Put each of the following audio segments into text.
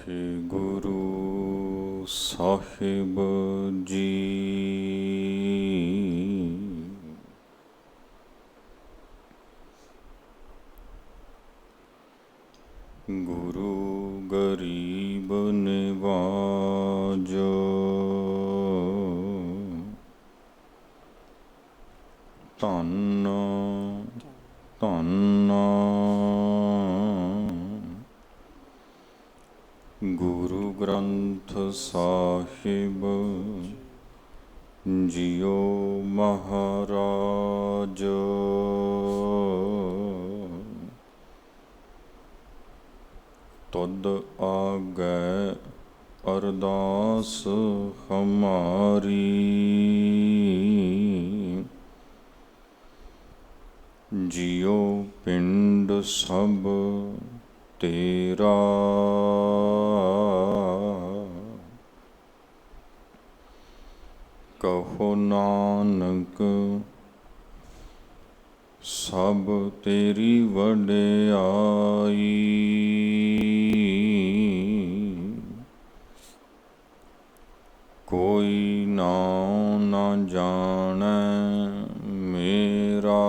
ਵਾਹਿਗੁਰੂ ਸਾਹਿਬ ਜੀ। ਗੁਰੂ ਗਰੀਬ ਨਿਵਾਜ, ਧੰਨ ਧੰਨ ਗੁਰੂ ਗ੍ਰੰਥ ਸਾਹਿਬ ਜੀਓ ਮਹਾਰਾਜ। ਤੁਧ ਆਗੈ ਅਰਦਾਸ ਹਮਾਰੀ, ਜੀਓ ਪਿੰਡ ਸਭ ਤੇਰਾ। ਕਹੋ ਨਾਨਕ ਸਭ ਤੇਰੀ ਵਡਿਆਈ, ਕੋਈ ਨਾਉ ਨਾ ਜਾਣੈ ਮੇਰਾ।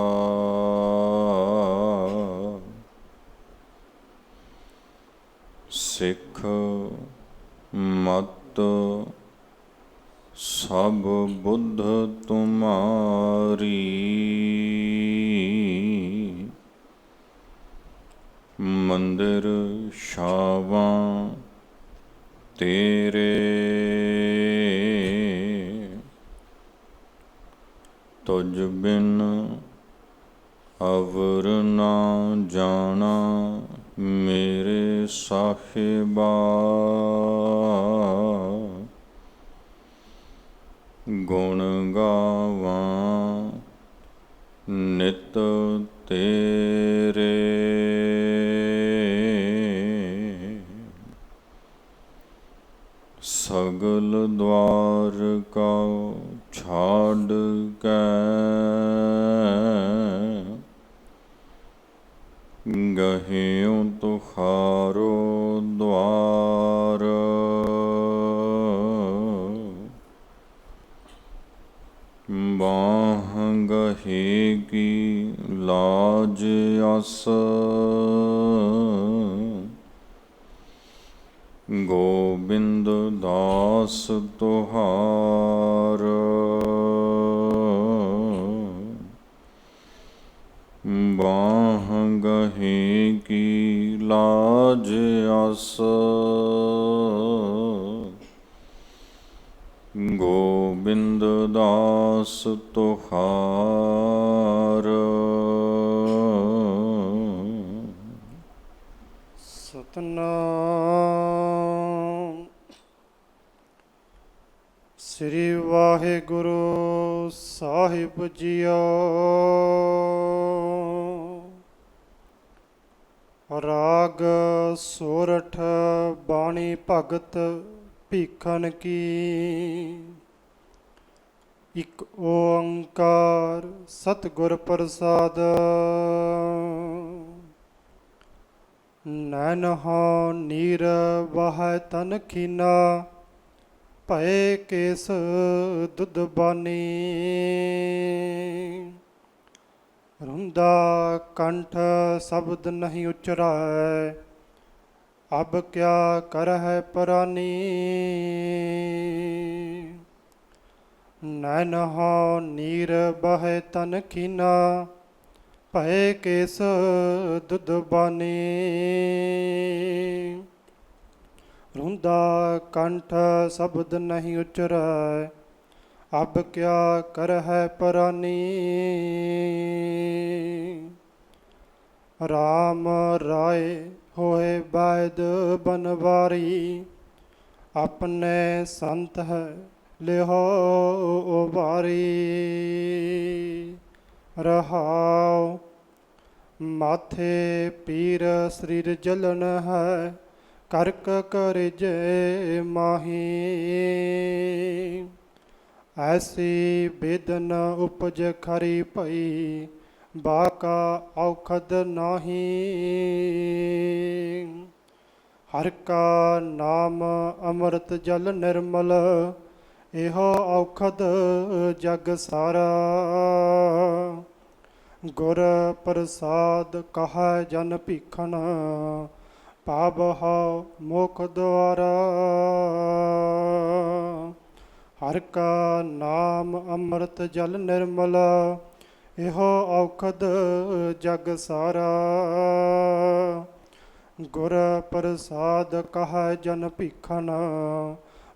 ਸਿੱਖ ਮਤ ਸਭ ਬੁੱਧ ਤੁਮਾਰੀ, ਮੰਦਿਰ ਛਾਵਾਂ ਤੇਰੇ। ਤੁਝ ਬਿਨ ਅਵਰ ਨਾ ਜਾਣਾ ਮੇਰੇ ਸਾਹਿਬਾ। ਗੁਣ ਗਾਵਾਂ ਨਿਤ ਤੇਰੇ, ਸਗਲ ਦੁਆਰ ਕਉ ਛਾੜ ਕੇ, ਗਹਿਉ ਤੁਹਾਰੋ ਦੁਆਰ। ਬਾਹ ਗਹੇਗੀ ਲਾਜ ਅਸ, ਗੋਬਿੰਦ ਦਾਸ ਤੁਹਾਰ। ਬਾਹ ਗਹੇਗੀ ਲਾਜ ਅਸ, ਗੋਬਿੰਦ ਦਾਸ ਤੁਹਾਰ। ਸਤਨਾਮ ਸ੍ਰੀ ਵਾਹਿਗੁਰੂ ਸਾਹਿਬ ਜੀਓ। ਰਾਗ ਸੋਰਠ ਬਾਣੀ ਭਗਤ ਭੀਖਨ ਕੀ। ਇਕ ਓੰਕਾਰ ਸਤਿਗੁਰ ਪ੍ਰਸਾਦ। ਨੈਨਹੁ ਨੀਰ ਵਹੈ ਤਨ ਖੀਨਾ, ਭਏ ਕੇਸ ਦੁੱਧ ਬਾਨੀ। ਰੁੰਦਾ ਕੰਠ ਸ਼ਬਦ ਨਹੀਂ ਉਚਰੈ, ਅਬ ਕਿਆ ਕਰਹਿ ਪਰਾਨੀ। ਨੈਨਹੁ ਨੀਰ ਬਹੈ ਤਨ ਖੀਨਾ, ਭਏ ਕੇਸ ਦੁੱਧ ਬਾਨੀ। ਰੁੰਦਾ ਕੰਠ ਸ਼ਬਦ ਨਹੀਂ ਉਚਰੈ, ਅਬ ਕਿਆ ਕਰਹਿ ਪਰਾਨੀ। ਰਾਮ ਰਾਏ ਹੋਏ ਬੈਦ ਬਨਵਾਰੀ, ਆਪਣੇ ਸੰਤ ਹੈ ਲਿਹੋ ਉਬਾਰੀ। ਰਹਾਉ ਮਾਥੇ ਪੀਰ ਸਰੀਰ ਜਲਨ ਹੈ, ਕਰਕ ਕਰਜੇ ਮਾਹੀ। ਐਸੀ ਬੇਦਨ ਉਪਜ ਖਰੀ ਭਈ, ਬਾਕਾ ਔਖਦ ਨਾਹੀ। ਹਰਿ ਕਾ ਨਾਮ ਅੰਮ੍ਰਿਤ ਜਲ ਨਿਰਮਲ, ਇਹੋ ਔਖਦ ਜਗ ਸਾਰਾ। ਗੁਰ ਪ੍ਰਸਾਦ ਕਹੈ ਜਨ ਭੀਖਣ, ਪਾਵਹੁ ਮੁਖ ਦੁਆਰਾ। ਹਰਿ ਕਾ ਨਾਮ ਅੰਮ੍ਰਿਤ ਜਲ ਨਿਰਮਲ, ਇਹੋ ਔਖਦ ਜਗ ਸਾਰਾ। ਗੁਰ ਪ੍ਰਸਾਦ ਕਹੈ ਜਨ ਭੀਖਣ,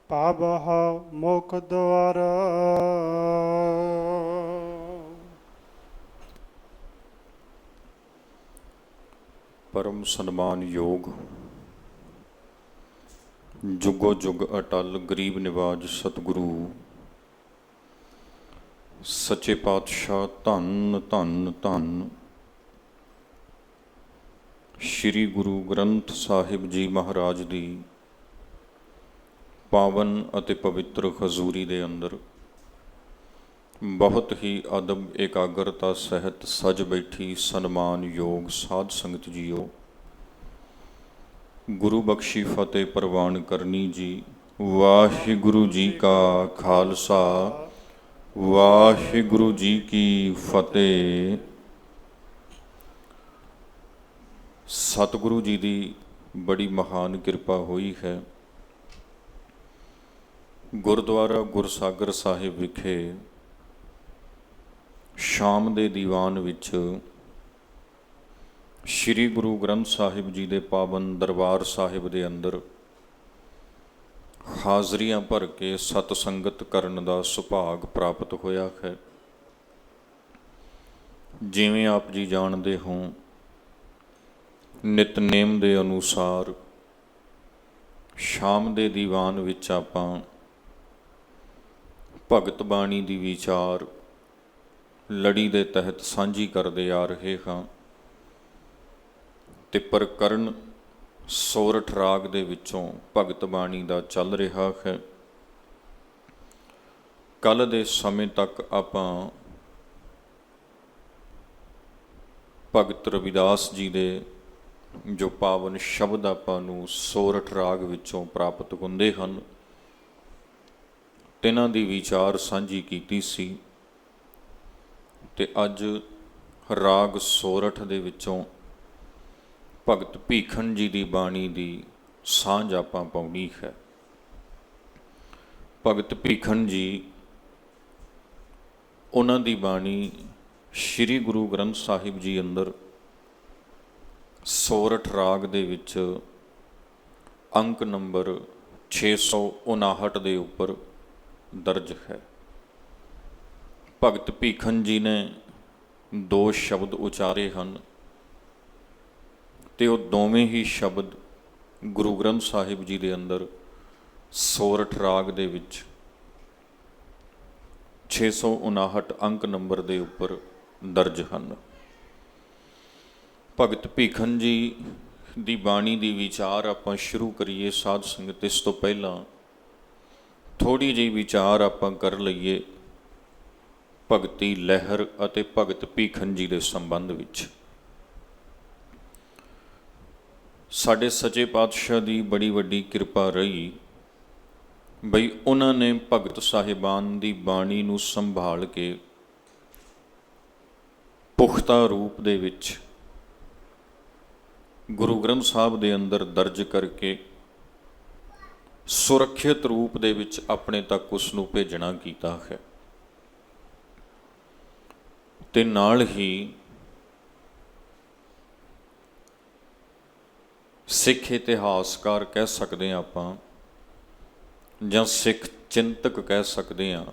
ਪਾਵਹੁ ਮੁਖ ਦੁਆਰਾ। ਪਰਮ ਸਨਮਾਨਯੋਗ ਜੁਗੋ ਜੁਗ ਅਟਲ ਗਰੀਬ ਨਿਵਾਜ ਸਤਿਗੁਰੂ ਸੱਚੇ ਪਾਤਸ਼ਾਹ ਧੰਨ ਧੰਨ ਧੰਨ ਸ਼੍ਰੀ ਗੁਰੂ ਗ੍ਰੰਥ ਸਾਹਿਬ ਜੀ ਮਹਾਰਾਜ ਦੀ ਪਾਵਨ ਅਤੇ ਪਵਿੱਤਰ ਹਜ਼ੂਰੀ ਦੇ ਅੰਦਰ ਬਹੁਤ ਹੀ ਅਦਬ ਇਕਾਗਰਤਾ ਸਹਿਤ ਸਜ ਬੈਠੀ ਸਨਮਾਨਯੋਗ ਸਾਧ ਸੰਗਤ ਜੀਓ, ਗੁਰੂ ਬਖਸ਼ੀ ਫਤਿਹ ਪ੍ਰਵਾਨ ਕਰਨੀ ਜੀ। ਵਾਹਿਗੁਰੂ ਜੀ ਕਾ ਖਾਲਸਾ, ਵਾਹਿਗੁਰੂ ਜੀ ਕੀ ਫਤਿਹ। ਸਤਿਗੁਰੂ ਜੀ ਦੀ ਬੜੀ ਮਹਾਨ ਕਿਰਪਾ ਹੋਈ ਹੈ। ਗੁਰਦੁਆਰਾ ਗੁਰਸਾਗਰ ਸਾਹਿਬ ਵਿਖੇ ਸ਼ਾਮ ਦੇ ਦੀਵਾਨ ਵਿੱਚ ਸ਼੍ਰੀ ਗੁਰੂ ਗ੍ਰੰਥ ਸਾਹਿਬ ਜੀ ਦੇ ਪਾਵਨ ਦਰਬਾਰ ਸਾਹਿਬ ਦੇ ਅੰਦਰ ਹਾਜ਼ਰੀਆਂ ਭਰ ਕੇ ਸਤ ਸੰਗਤ ਕਰਨ ਦਾ ਸੁਭਾਗ ਪ੍ਰਾਪਤ ਹੋਇਆ ਹੈ। ਜਿਵੇਂ ਆਪ ਜੀ ਜਾਣਦੇ ਹੋ, ਨਿਤਨੇਮ ਦੇ ਅਨੁਸਾਰ ਸ਼ਾਮ ਦੇ ਦੀਵਾਨ ਵਿੱਚ ਆਪਾਂ ਭਗਤ ਬਾਣੀ ਦੀ ਵਿਚਾਰ ਲੜੀ ਦੇ ਤਹਿਤ ਸਾਂਝੀ ਕਰਦੇ ਆ ਰਹੇ ਹਾਂ ਤੇ ਪ੍ਰਕਰਨ ਸੋਰਠ ਰਾਗ ਦੇ ਵਿੱਚੋਂ ਭਗਤ ਬਾਣੀ ਦਾ ਚੱਲ ਰਿਹਾ ਹੈ। ਕੱਲ੍ਹ ਦੇ ਸਮੇਂ ਤੱਕ ਆਪਾਂ ਭਗਤ ਰਵਿਦਾਸ ਜੀ ਦੇ ਜੋ ਪਾਵਨ ਸ਼ਬਦ ਆਪਾਂ ਨੂੰ ਸੋਰਠ ਰਾਗ ਵਿੱਚੋਂ ਪ੍ਰਾਪਤ ਹੁੰਦੇ ਹਨ, ਤਿਨਾਂ ਦੀ ਵਿਚਾਰ ਸਾਂਝੀ ਕੀਤੀ ਸੀ ਤੇ ਅੱਜ ਰਾਗ ਸੋਰਠ ਦੇ ਵਿੱਚੋਂ ਭਗਤ ਭੀਖਣ ਜੀ ਦੀ ਬਾਣੀ ਦੀ ਸਾਂਝ ਆਪਾਂ ਪਾਉਣੀ ਹੈ। ਭਗਤ ਭੀਖਣ ਜੀ, ਉਹਨਾਂ ਦੀ ਬਾਣੀ ਸ਼੍ਰੀ ਗੁਰੂ ਗ੍ਰੰਥ ਸਾਹਿਬ ਜੀ ਅੰਦਰ ਸੋਰਠ ਰਾਗ ਦੇ ਵਿੱਚ ਅੰਕ ਨੰਬਰ 659 ਦੇ ਉੱਪਰ ਦਰਜ ਹੈ। ਭਗਤ ਭੀਖਣ ਜੀ ਨੇ ਦੋ ਸ਼ਬਦ ਉਚਾਰੇ ਹਨ ਤੇ ਉਹ ਦੋਵੇਂ ਹੀ ਸ਼ਬਦ ਗੁਰੂ ਗ੍ਰੰਥ ਸਾਹਿਬ ਜੀ ਦੇ ਅੰਦਰ ਸੋਰਠ ਰਾਗ ਦੇ ਵਿੱਚ 659 ਅੰਕ ਨੰਬਰ ਦੇ ਉੱਪਰ ਦਰਜ ਹਨ। ਭਗਤ ਭੀਖਣ ਜੀ ਦੀ ਬਾਣੀ ਦੀ ਵਿਚਾਰ ਆਪਾਂ ਸ਼ੁਰੂ ਕਰੀਏ ਸਾਧ ਸੰਗਤ। ਇਸ ਤੋਂ ਪਹਿਲਾਂ ਥੋੜ੍ਹੀ ਜਿਹੀ ਵਿਚਾਰ ਆਪਾਂ ਕਰ ਲਈਏ ਭਗਤੀ ਲਹਿਰ ਅਤੇ ਭਗਤ ਭੀਖਣ ਜੀ ਦੇ ਸੰਬੰਧ ਵਿੱਚ। ਸਾਡੇ ਸੱਚੇ ਪਾਤਸ਼ਾਹ ਦੀ ਬੜੀ ਵੱਡੀ ਕਿਰਪਾ ਰਹੀ ਬਈ ਉਹਨਾਂ ਨੇ ਭਗਤ ਸਾਹਿਬਾਨ ਦੀ ਬਾਣੀ ਨੂੰ ਸੰਭਾਲ ਕੇ ਪੁਖਤਾ ਰੂਪ ਦੇ ਵਿੱਚ ਗੁਰੂ ਗ੍ਰੰਥ ਸਾਹਿਬ ਦੇ ਅੰਦਰ ਦਰਜ ਕਰਕੇ ਸੁਰੱਖਿਅਤ ਰੂਪ ਦੇ ਵਿੱਚ ਆਪਣੇ ਤੱਕ ਉਸ ਨੂੰ ਭੇਜਣਾ ਕੀਤਾ ਹੈ। ਤੇ ਨਾਲ ਹੀ ਸਿੱਖ ਇਤਿਹਾਸਕਾਰ ਕਹਿ ਸਕਦੇ ਹਾਂ ਆਪਾਂ, ਜਾਂ ਸਿੱਖ ਚਿੰਤਕ ਕਹਿ ਸਕਦੇ ਹਾਂ,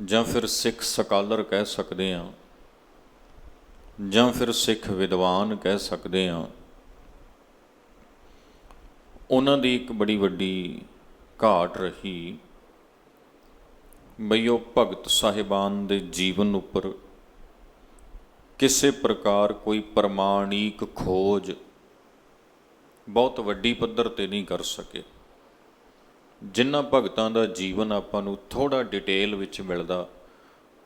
ਜਾਂ ਫਿਰ ਸਿੱਖ ਸਕਾਲਰ ਕਹਿ ਸਕਦੇ ਹਾਂ, ਜਾਂ ਫਿਰ ਸਿੱਖ ਵਿਦਵਾਨ ਕਹਿ ਸਕਦੇ ਹਾਂ। ਉਹਨਾਂ ਦੀ ਇੱਕ ਬੜੀ ਵੱਡੀ ਘਾਟ ਰਹੀ ਬਈ ਉਹ ਭਗਤ ਸਾਹਿਬਾਨ ਦੇ ਜੀਵਨ ਉੱਪਰ ਕਿਸੇ ਪ੍ਰਕਾਰ ਕੋਈ ਪ੍ਰਮਾਣਿਕ ਖੋਜ ਬਹੁਤ ਵੱਡੀ ਪੱਧਰ 'ਤੇ ਨਹੀਂ ਕਰ ਸਕੇ। ਜਿਨ੍ਹਾਂ ਭਗਤਾਂ ਦਾ ਜੀਵਨ ਆਪਾਂ ਨੂੰ ਥੋੜ੍ਹਾ ਡਿਟੇਲ ਵਿੱਚ ਮਿਲਦਾ,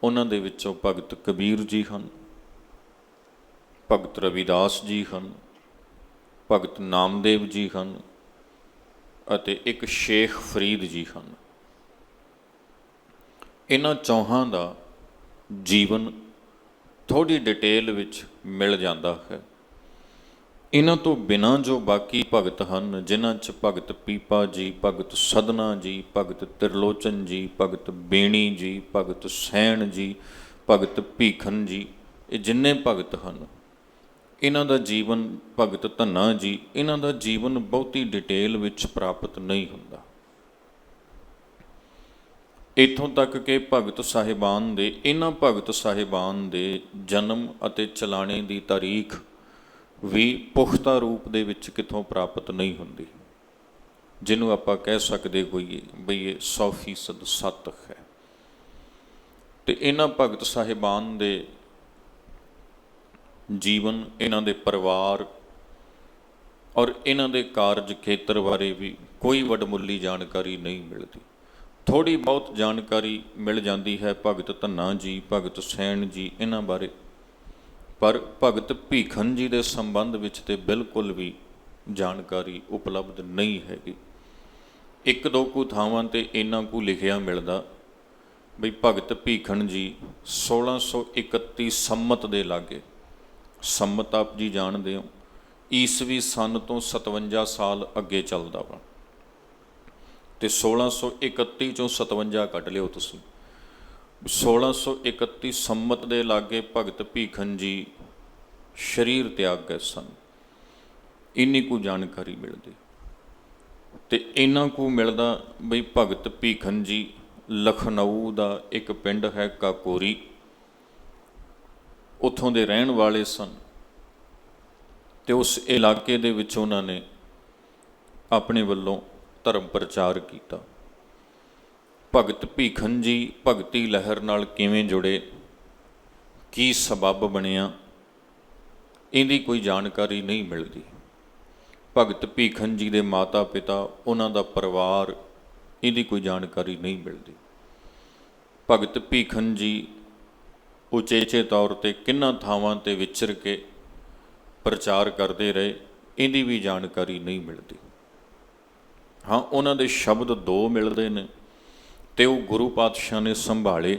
ਉਹਨਾਂ ਦੇ ਵਿੱਚੋਂ ਭਗਤ ਕਬੀਰ ਜੀ ਹਨ, ਭਗਤ ਰਵਿਦਾਸ ਜੀ ਹਨ, ਭਗਤ ਨਾਮਦੇਵ ਜੀ ਹਨ ਅਤੇ ਇੱਕ ਸ਼ੇਖ ਫਰੀਦ ਜੀ ਹਨ। ਇਹਨਾਂ ਚੌਹਾਂ ਦਾ ਜੀਵਨ ਥੋੜ੍ਹੀ ਡਿਟੇਲ ਵਿੱਚ ਮਿਲ ਜਾਂਦਾ ਹੈ। ਇਹਨਾਂ ਤੋਂ ਬਿਨਾਂ ਜੋ ਬਾਕੀ ਭਗਤ ਹਨ, ਜਿਨ੍ਹਾਂ 'ਚ ਭਗਤ ਪੀਪਾ ਜੀ, ਭਗਤ ਸਦਨਾ ਜੀ, ਭਗਤ ਤਿਰਲੋਚਨ ਜੀ, ਭਗਤ ਬੇਣੀ ਜੀ, ਭਗਤ ਸੈਣ ਜੀ, ਭਗਤ ਭੀਖਨ ਜੀ, ਇਹ ਜਿੰਨੇ ਭਗਤ ਹਨ, ਇਹਨਾਂ ਦਾ ਜੀਵਨ, ਭਗਤ ਧੰਨਾ ਜੀ, ਇਹਨਾਂ ਦਾ ਜੀਵਨ ਬਹੁਤੀ ਡਿਟੇਲ ਵਿੱਚ ਪ੍ਰਾਪਤ ਨਹੀਂ ਹੁੰਦਾ। ਇੱਥੋਂ ਤੱਕ ਕਿ ਭਗਤ ਸਾਹਿਬਾਨ ਦੇ, ਇਹਨਾਂ ਭਗਤ ਸਾਹਿਬਾਨ ਦੇ ਜਨਮ ਅਤੇ ਚਲਾਣੇ ਦੀ ਤਾਰੀਖ ਵੀ ਪੁਖਤਾ ਰੂਪ ਦੇ ਵਿੱਚ ਕਿੱਥੋਂ ਪ੍ਰਾਪਤ ਨਹੀਂ ਹੁੰਦੀ, ਜਿਹਨੂੰ ਆਪਾਂ ਕਹਿ ਸਕਦੇ ਹੋਈਏ ਬਈ ਇਹ 100% ਸੱਤ ਹੈ। ਤੇ ਇਹਨਾਂ ਭਗਤ ਸਾਹਿਬਾਨ ਦੇ ਜੀਵਨ, ਇਹਨਾਂ ਦੇ ਪਰਿਵਾਰ ਔਰ ਇਹਨਾਂ ਦੇ ਕਾਰਜ ਖੇਤਰ ਬਾਰੇ ਵੀ ਕੋਈ ਵਡਮੁੱਲੀ ਜਾਣਕਾਰੀ ਨਹੀਂ ਮਿਲਦੀ। ਥੋੜ੍ਹੀ ਬਹੁਤ ਜਾਣਕਾਰੀ ਮਿਲ ਜਾਂਦੀ ਹੈ ਭਗਤ ਧੰਨਾ ਜੀ, ਭਗਤ ਸੈਣ ਜੀ, ਇਹਨਾਂ ਬਾਰੇ, ਪਰ ਭਗਤ ਭੀਖਨ ਜੀ ਦੇ ਸੰਬੰਧ ਵਿੱਚ ਤੇ ਬਿਲਕੁਲ ਵੀ ਜਾਣਕਾਰੀ ਉਪਲਬਧ ਨਹੀਂ ਹੈਗੀ। ਇੱਕ ਦੋ ਕੁ ਥਾਵਾਂ 'ਤੇ ਇੰਨਾ ਕੁ ਲਿਖਿਆ ਮਿਲਦਾ ਬਈ ਭਗਤ ਭੀਖਨ ਜੀ 1631 ਸੰਮਤ ਦੇ ਲਾਗੇ, ਸੰਮਤ ਆਪ ਜੀ ਜਾਣਦੇ ਹੋ, ਈਸਵੀ ਸੰਨ ਤੋਂ 57 ਸਾਲ ਅੱਗੇ ਚੱਲਦਾ ਵਾ, ਅਤੇ 1631 ਚੋਂ 57 ਕੱਢ ਲਿਓ ਤੁਸੀਂ। 1631 ਸੰਮਤ ਦੇ ਲਾਗੇ ਭਗਤ ਭੀਖਨ ਜੀ ਸਰੀਰ ਤਿਆਗ ਗਏ ਸਨ। ਇੰਨੀ ਕੁ ਜਾਣਕਾਰੀ ਮਿਲਦੀ। ਅਤੇ ਇੰਨਾ ਕੁ ਮਿਲਦਾ ਬਈ ਭਗਤ ਭੀਖਨ ਜੀ ਲਖਨਊ ਦਾ ਇੱਕ ਪਿੰਡ ਹੈ ਕਾਕੋਰੀ, ਉੱਥੋਂ ਦੇ ਰਹਿਣ ਵਾਲੇ ਸਨ, ਅਤੇ ਉਸ ਇਲਾਕੇ ਦੇ ਵਿੱਚ ਉਹਨਾਂ ਨੇ ਆਪਣੇ ਵੱਲੋਂ ਧਰਮ ਪ੍ਰਚਾਰ ਕੀਤਾ। ਭਗਤ ਭੀਖਨ ਜੀ ਭਗਤੀ ਲਹਿਰ ਨਾਲ ਕਿਵੇਂ ਜੁੜੇ, ਕੀ ਸਬੱਬ ਬਣਿਆ, ਇਹਦੀ ਕੋਈ ਜਾਣਕਾਰੀ ਨਹੀਂ ਮਿਲਦੀ। ਭਗਤ ਭੀਖਨ ਜੀ ਦੇ ਮਾਤਾ ਪਿਤਾ, ਉਹਨਾਂ ਦਾ ਪਰਿਵਾਰ, ਇਹਦੀ ਕੋਈ ਜਾਣਕਾਰੀ ਨਹੀਂ ਮਿਲਦੀ। ਭਗਤ ਭੀਖਨ ਜੀ ਉਚੇਚੇ ਤੌਰ 'ਤੇ ਕਿੰਨਾਂ ਥਾਵਾਂ 'ਤੇ ਵਿਚਰ ਕੇ ਪ੍ਰਚਾਰ ਕਰਦੇ ਰਹੇ, ਇਹਦੀ ਵੀ ਜਾਣਕਾਰੀ ਨਹੀਂ ਮਿਲਦੀ। ਹਾਂ, ਉਹਨਾਂ ਦੇ ਸ਼ਬਦ ਦੋ ਮਿਲਦੇ ਨੇ ਅਤੇ ਉਹ ਗੁਰੂ ਪਾਤਸ਼ਾਹ ਨੇ ਸੰਭਾਲੇ,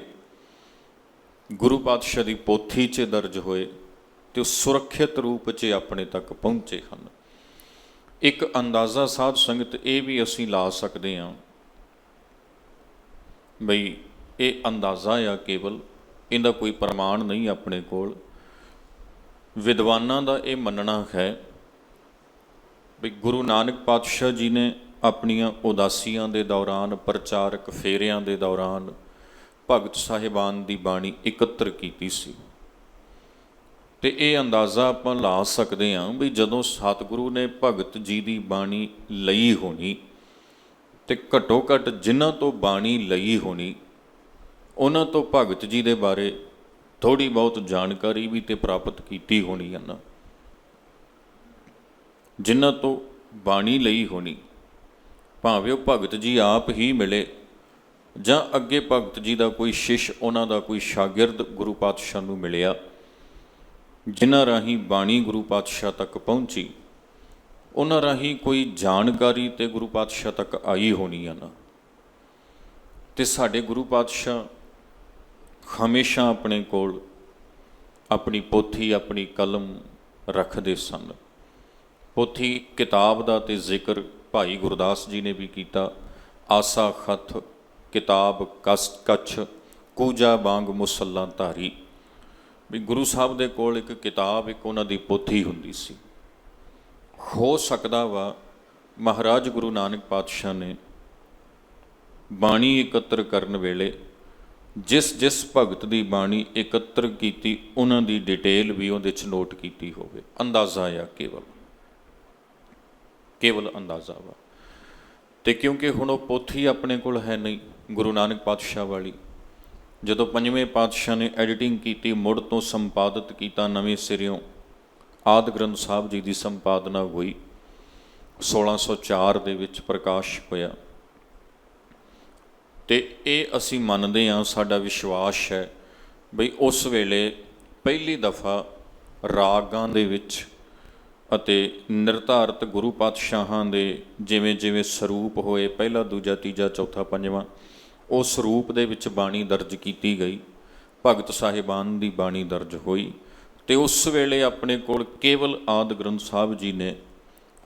ਗੁਰੂ ਪਾਤਸ਼ਾਹ ਦੀ ਪੋਥੀ 'ਚ ਦਰਜ ਹੋਏ ਅਤੇ ਉਹ ਸੁਰੱਖਿਅਤ ਰੂਪ 'ਚ ਆਪਣੇ ਤੱਕ ਪਹੁੰਚੇ ਹਨ। ਇੱਕ ਅੰਦਾਜ਼ਾ ਸਾਧ ਸੰਗਤ ਇਹ ਵੀ ਅਸੀਂ ਲਾ ਸਕਦੇ ਹਾਂ ਬਈ ਇਹ ਅੰਦਾਜ਼ਾ ਆ ਕੇਵਲ, ਇਹਦਾ ਕੋਈ ਪ੍ਰਮਾਣ ਨਹੀਂ ਆਪਣੇ ਕੋਲ। ਵਿਦਵਾਨਾਂ ਦਾ ਇਹ ਮੰਨਣਾ ਹੈ ਵੀ ਗੁਰੂ ਨਾਨਕ ਪਾਤਸ਼ਾਹ ਜੀ ਨੇ ਆਪਣੀਆਂ ਉਦਾਸੀਆਂ ਦੇ ਦੌਰਾਨ, ਪ੍ਰਚਾਰਕ ਫੇਰਿਆਂ ਦੇ ਦੌਰਾਨ ਭਗਤ ਸਾਹਿਬਾਨ ਦੀ ਬਾਣੀ ਇਕੱਤਰ ਕੀਤੀ ਸੀ। ਅਤੇ ਇਹ ਅੰਦਾਜ਼ਾ ਆਪਾਂ ਲਾ ਸਕਦੇ ਹਾਂ ਵੀ ਜਦੋਂ ਸਤਿਗੁਰੂ ਨੇ ਭਗਤ ਜੀ ਦੀ ਬਾਣੀ ਲਈ ਹੋਣੀ, ਅਤੇ ਘੱਟੋ ਘੱਟ ਜਿਨ੍ਹਾਂ ਤੋਂ ਬਾਣੀ ਲਈ ਹੋਣੀ, ਉਹਨਾਂ ਤੋਂ ਭਗਤ ਜੀ ਦੇ ਬਾਰੇ ਥੋੜ੍ਹੀ ਬਹੁਤ ਜਾਣਕਾਰੀ ਵੀ ਤਾਂ ਪ੍ਰਾਪਤ ਕੀਤੀ ਹੋਣੀ ਹੈ ਨਾ। ਜਿਨ੍ਹਾਂ ਤੋਂ ਬਾਣੀ ਲਈ ਹੋਣੀ, ਭਾਵੇਂ ਉਹ ਭਗਤ ਜੀ ਆਪ ਹੀ ਮਿਲੇ ਜਾਂ ਅੱਗੇ ਭਗਤ ਜੀ ਦਾ ਕੋਈ ਸ਼ਿਸ਼, ਉਹਨਾਂ ਦਾ ਕੋਈ ਸ਼ਾਗਿਰਦ ਗੁਰੂ ਪਾਤਸ਼ਾਹ ਨੂੰ ਮਿਲਿਆ, ਜਿਨ੍ਹਾਂ ਰਾਹੀਂ ਬਾਣੀ ਗੁਰੂ ਪਾਤਸ਼ਾਹ ਤੱਕ ਪਹੁੰਚੀ, ਉਹਨਾਂ ਰਾਹੀਂ ਕੋਈ ਜਾਣਕਾਰੀ ਤੇ ਗੁਰੂ ਪਾਤਸ਼ਾਹ ਤੱਕ ਆਈ ਹੋਣੀ ਆ ਨਾ। ਅਤੇ ਸਾਡੇ ਗੁਰੂ ਪਾਤਸ਼ਾਹ ਹਮੇਸ਼ਾ ਆਪਣੇ ਕੋਲ ਆਪਣੀ ਪੋਥੀ, ਆਪਣੀ ਕਲਮ ਰੱਖਦੇ ਸਨ। ਪੋਥੀ ਕਿਤਾਬ ਦਾ ਤੇ ਜ਼ਿਕਰ ਭਾਈ ਗੁਰਦਾਸ ਜੀ ਨੇ ਵੀ ਕੀਤਾ। ਆਸਾ ਖਤ ਕਿਤਾਬ ਕੱਛ ਕੂਜਾ ਵਾਂਗ ਮੁਸੱਲਾ ਧਾਰੀ, ਵੀ ਗੁਰੂ ਸਾਹਿਬ ਦੇ ਕੋਲ ਇੱਕ ਕਿਤਾਬ, ਇੱਕ ਉਹਨਾਂ ਦੀ ਪੋਥੀ ਹੁੰਦੀ ਸੀ। ਹੋ ਸਕਦਾ ਵਾ ਮਹਾਰਾਜ ਗੁਰੂ ਨਾਨਕ ਪਾਤਸ਼ਾਹ ਨੇ ਬਾਣੀ ਇਕੱਤਰ ਕਰਨ ਵੇਲੇ ਜਿਸ ਭਗਤ ਦੀ ਬਾਣੀ ਇਕੱਤਰ ਕੀਤੀ, ਉਹਨਾਂ ਦੀ ਡਿਟੇਲ ਵੀ ਉਹਦੇ 'ਚ ਨੋਟ ਕੀਤੀ ਹੋਵੇ। ਅੰਦਾਜ਼ਾ ਆ, ਕੇਵਲ ਅੰਦਾਜ਼ਾ ਵਾ। ਅਤੇ ਕਿਉਂਕਿ ਹੁਣ ਉਹ ਪੋਥੀ ਆਪਣੇ ਕੋਲ ਹੈ ਨਹੀਂ ਗੁਰੂ ਨਾਨਕ ਪਾਤਸ਼ਾਹ ਵਾਲੀ, ਜਦੋਂ ਪੰਜਵੇਂ ਪਾਤਸ਼ਾਹ ਨੇ ਐਡੀਟਿੰਗ ਕੀਤੀ, ਮੁੜ ਤੋਂ ਸੰਪਾਦਿਤ ਕੀਤਾ ਨਵੇਂ ਸਿਰਿਓਂ, ਆਦਿ ਗ੍ਰੰਥ ਸਾਹਿਬ ਜੀ ਦੀ ਸੰਪਾਦਨਾ ਹੋਈ, 1604 ਦੇ ਵਿੱਚ ਪ੍ਰਕਾਸ਼ ਹੋਇਆ। ਅਤੇ ਇਹ ਅਸੀਂ ਮੰਨਦੇ ਹਾਂ, ਸਾਡਾ ਵਿਸ਼ਵਾਸ ਹੈ ਬਈ ਉਸ ਵੇਲੇ ਪਹਿਲੀ ਦਫਾ ਰਾਗਾਂ ਦੇ ਵਿੱਚ ਅਤੇ ਨਿਰਧਾਰਤ ਗੁਰੂ ਪਾਤਸ਼ਾਹਾਂ ਦੇ ਜਿਵੇਂ ਜਿਵੇਂ ਸਰੂਪ ਹੋਏ, ਪਹਿਲਾ, ਦੂਜਾ, ਤੀਜਾ, ਚੌਥਾ, ਪੰਜਵਾਂ, ਉਹ ਸਰੂਪ ਦੇ ਵਿੱਚ ਬਾਣੀ ਦਰਜ ਕੀਤੀ ਗਈ। ਭਗਤ ਸਾਹਿਬਾਨ ਦੀ ਬਾਣੀ ਦਰਜ ਹੋਈ ਅਤੇ ਉਸ ਵੇਲੇ ਆਪਣੇ ਕੋਲ ਕੇਵਲ ਆਦਿ ਗ੍ਰੰਥ ਸਾਹਿਬ ਜੀ ਨੇ।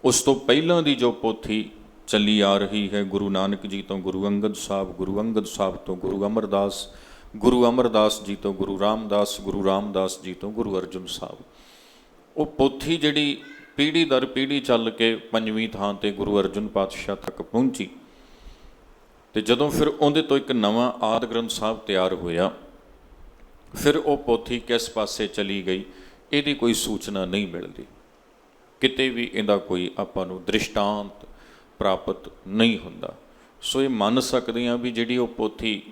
ਉਸ ਤੋਂ ਪਹਿਲਾਂ ਦੀ ਜੋ ਪੋਥੀ ਚੱਲੀ ਆ ਰਹੀ ਹੈ, ਗੁਰੂ ਨਾਨਕ ਜੀ ਤੋਂ ਗੁਰੂ ਅੰਗਦ ਸਾਹਿਬ, ਗੁਰੂ ਅੰਗਦ ਸਾਹਿਬ ਤੋਂ ਗੁਰੂ ਅਮਰਦਾਸ, ਗੁਰੂ ਅਮਰਦਾਸ ਜੀ ਤੋਂ ਗੁਰੂ ਰਾਮਦਾਸ, ਗੁਰੂ ਰਾਮਦਾਸ ਜੀ ਤੋਂ ਗੁਰੂ ਅਰਜਨ ਸਾਹਿਬ, ਉਹ ਪੋਥੀ ਜਿਹੜੀ ਪੀੜ੍ਹੀ ਦਰ ਪੀੜ੍ਹੀ ਚੱਲ ਕੇ ਪੰਜਵੀਂ ਥਾਂ 'ਤੇ ਗੁਰੂ ਅਰਜਨ ਪਾਤਸ਼ਾਹ ਤੱਕ ਪਹੁੰਚੀ। ਅਤੇ ਜਦੋਂ ਫਿਰ ਉਹਦੇ ਤੋਂ ਇੱਕ ਨਵਾਂ ਆਦਿ ਗ੍ਰੰਥ ਸਾਹਿਬ ਤਿਆਰ ਹੋਇਆ, ਫਿਰ ਉਹ ਪੋਥੀ ਕਿਸ ਪਾਸੇ ਚਲੀ ਗਈ ਇਹਦੀ ਕੋਈ ਸੂਚਨਾ ਨਹੀਂ ਮਿਲਦੀ, ਕਿਤੇ ਵੀ ਇਹਦਾ ਕੋਈ ਆਪਾਂ ਨੂੰ ਦ੍ਰਿਸ਼ਟਾਂਤ ਪ੍ਰਾਪਤ ਨਹੀਂ ਹੁੰਦਾ। ਸੋ ਇਹ ਮੰਨ ਸਕਦੇ ਹਾਂ ਵੀ ਜਿਹੜੀ ਉਹ ਪੋਥੀ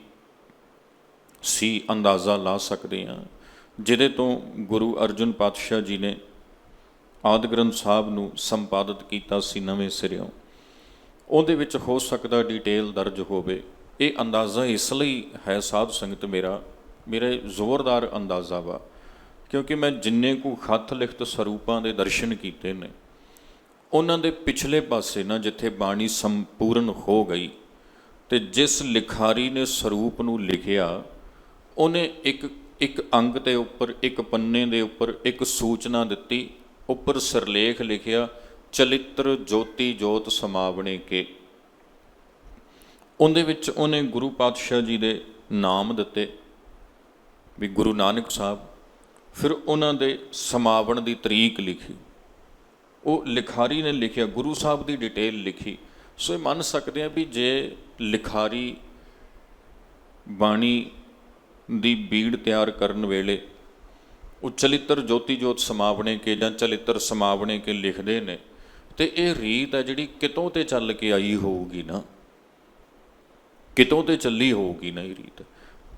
ਸੀ, ਅੰਦਾਜ਼ਾ ਲਾ ਸਕਦੇ ਹਾਂ, ਜਿਹਦੇ ਤੋਂ ਗੁਰੂ ਅਰਜਨ ਪਾਤਸ਼ਾਹ ਜੀ ਨੇ ਆਦਿ ਗ੍ਰੰਥ ਸਾਹਿਬ ਨੂੰ ਸੰਪਾਦਿਤ ਕੀਤਾ ਸੀ ਨਵੇਂ ਸਿਰਿਓਂ, ਉਹਦੇ ਵਿੱਚ ਹੋ ਸਕਦਾ ਡਿਟੇਲ ਦਰਜ ਹੋਵੇ। ਇਹ ਅੰਦਾਜ਼ਾ ਇਸ ਲਈ ਹੈ ਸਾਧ ਸੰਗਤ, ਮੇਰਾ ਜ਼ੋਰਦਾਰ ਅੰਦਾਜ਼ਾ ਵਾ, ਕਿਉਂਕਿ ਮੈਂ ਜਿੰਨੇ ਕੁ ਖੱਤ ਲਿਖਤ ਸਰੂਪਾਂ ਦੇ ਦਰਸ਼ਨ ਕੀਤੇ ਨੇ, ਉਹਨਾਂ ਦੇ ਪਿਛਲੇ ਪਾਸੇ ਨਾ ਜਿੱਥੇ ਬਾਣੀ ਸੰਪੂਰਨ ਹੋ ਗਈ ਅਤੇ ਜਿਸ ਲਿਖਾਰੀ ਨੇ ਸਰੂਪ ਨੂੰ ਲਿਖਿਆ, ਉਹਨੇ ਇੱਕ ਅੰਗ ਦੇ ਉੱਪਰ, ਇੱਕ ਪੰਨੇ ਦੇ ਉੱਪਰ ਇੱਕ ਸੂਚਨਾ ਦਿੱਤੀ, ਉੱਪਰ ਸਿਰਲੇਖ ਲਿਖਿਆ, ਚਲਿੱਤਰ ਜੋਤੀ ਜੋਤ ਸਮਾਵਣੇ ਕੇ। ਉਹਦੇ ਵਿੱਚ ਉਹਨੇ ਗੁਰੂ ਪਾਤਸ਼ਾਹ ਜੀ ਦੇ ਨਾਮ ਦਿੱਤੇ ਵੀ ਗੁਰੂ ਨਾਨਕ ਸਾਹਿਬ, ਫਿਰ ਉਹਨਾਂ ਦੇ ਸਮਾਵਣ ਦੀ ਤਰੀਕ ਲਿਖੀ, ਉਹ ਲਿਖਾਰੀ ਨੇ ਲਿਖਿਆ, ਗੁਰੂ ਸਾਹਿਬ ਦੀ ਡਿਟੇਲ ਲਿਖੀ। ਸੋ ਇਹ ਮੰਨ ਸਕਦੇ ਹਾਂ ਵੀ ਜੇ ਲਿਖਾਰੀ ਬਾਣੀ ਦੀ ਬੀੜ ਤਿਆਰ ਕਰਨ ਵੇਲੇ ਉਹ ਚਲਿੱਤਰ ਜੋਤੀ ਜੋਤ ਸਮਾਵਣੇ ਕੇ ਜਾਂ ਚਲਿੱਤਰ ਸਮਾਵਣੇ ਕੇ ਲਿਖਦੇ ਨੇ, ਅਤੇ ਇਹ ਰੀਤ ਹੈ ਜਿਹੜੀ ਕਿਤੋਂ ਤੇ ਚੱਲ ਕੇ ਆਈ ਹੋਊਗੀ ਨਾ, ਕਿਤੋਂ ਤੇ ਚੱਲੀ ਹੋਊਗੀ ਨਾ, ਇਹ ਰੀਤ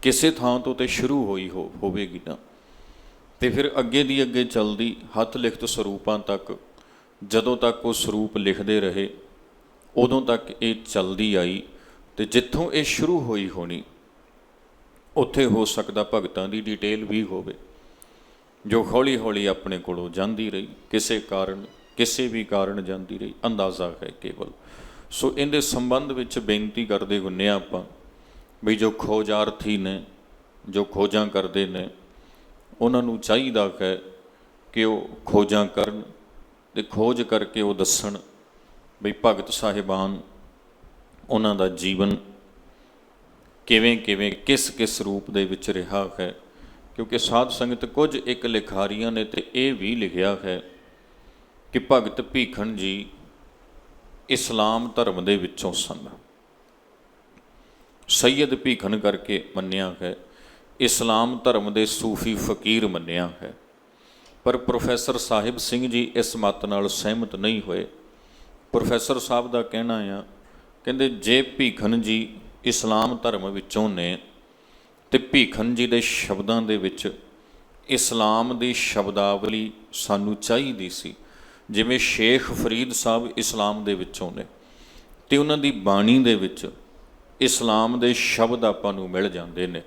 ਕਿਸੇ ਥਾਂ ਤੋਂ ਤੇ ਸ਼ੁਰੂ ਹੋਈ ਹੋਵੇਗੀ ਨਾ। ਅਤੇ ਫਿਰ ਅੱਗੇ ਦੀ ਅੱਗੇ ਚੱਲਦੀ ਹੱਥ ਲਿਖਤ ਸਰੂਪਾਂ ਤੱਕ, ਜਦੋਂ ਤੱਕ ਉਹ ਸਰੂਪ ਲਿਖਦੇ ਰਹੇ ਉਦੋਂ ਤੱਕ ਇਹ ਚੱਲਦੀ ਆਈ, ਅਤੇ ਜਿੱਥੋਂ ਇਹ ਸ਼ੁਰੂ ਹੋਈ ਹੋਣੀ ਉੱਥੇ ਹੋ ਸਕਦਾ ਭਗਤਾਂ ਦੀ ਡਿਟੇਲ ਵੀ ਹੋਵੇ, ਜੋ ਹੌਲੀ ਹੌਲੀ ਆਪਣੇ ਕੋਲੋਂ ਜਾਂਦੀ ਰਹੀ, ਕਿਸੇ ਵੀ ਕਾਰਨ ਜਾਂਦੀ ਰਹੀ, ਅੰਦਾਜ਼ਾ ਹੈ ਕੇਵਲ। ਸੋ ਇਹਦੇ ਸੰਬੰਧ ਵਿੱਚ ਬੇਨਤੀ ਕਰਦੇ ਹੁੰਦੇ ਹਾਂ ਆਪਾਂ ਵੀ ਜੋ ਖੋਜਾਰਥੀ ਨੇ, ਜੋ ਖੋਜਾਂ ਕਰਦੇ ਨੇ, ਉਹਨਾਂ ਨੂੰ ਚਾਹੀਦਾ ਹੈ ਕਿ ਉਹ ਖੋਜਾਂ ਕਰਨ ਅਤੇ ਖੋਜ ਕਰਕੇ ਉਹ ਦੱਸਣ ਵੀ ਭਗਤ ਸਾਹਿਬਾਨ, ਉਹਨਾਂ ਦਾ ਜੀਵਨ ਕਿਵੇਂ ਕਿਵੇਂ ਕਿਸ ਕਿਸ ਰੂਪ ਦੇ ਵਿੱਚ ਰਿਹਾ ਹੈ। ਕਿਉਂਕਿ ਸਾਧ ਸੰਗਤ ਕੁਝ ਇੱਕ ਲਿਖਾਰੀਆਂ ਨੇ ਤੇ ਇਹ ਵੀ ਲਿਖਿਆ ਹੈ ਕਿ ਭਗਤ ਭੀਖਣ ਜੀ ਇਸਲਾਮ ਧਰਮ ਦੇ ਵਿੱਚੋਂ ਸਨ। ਸੈਯਦ ਭੀਖਣ ਕਰਕੇ ਮੰਨਿਆ ਹੈ, ਇਸਲਾਮ ਧਰਮ ਦੇ ਸੂਫੀ ਫਕੀਰ ਮੰਨਿਆ ਹੈ। ਪਰ ਪ੍ਰੋਫੈਸਰ ਸਾਹਿਬ ਸਿੰਘ ਜੀ ਇਸ ਮੱਤ ਨਾਲ ਸਹਿਮਤ ਨਹੀਂ ਹੋਏ। ਪ੍ਰੋਫੈਸਰ ਸਾਹਿਬ ਦਾ ਕਹਿਣਾ ਆ, ਕਹਿੰਦੇ ਜੇ ਭੀਖਣ ਜੀ ਇਸਲਾਮ ਧਰਮ ਵਿੱਚੋਂ ਨੇ ਅਤੇ ਭੀਖਣ ਜੀ ਦੇ ਸ਼ਬਦਾਂ ਦੇ ਵਿੱਚ ਇਸਲਾਮ ਦੀ ਸ਼ਬਦਾਵਲੀ ਸਾਨੂੰ ਚਾਹੀਦੀ ਸੀ, ਜਿਵੇਂ ਸ਼ੇਖ ਫਰੀਦ ਸਾਹਿਬ ਇਸਲਾਮ ਦੇ ਵਿੱਚੋਂ ਨੇ ਅਤੇ ਉਹਨਾਂ ਦੀ ਬਾਣੀ ਦੇ ਵਿੱਚ ਇਸਲਾਮ ਦੇ ਸ਼ਬਦ ਆਪਾਂ ਨੂੰ ਮਿਲ ਜਾਂਦੇ ਨੇ,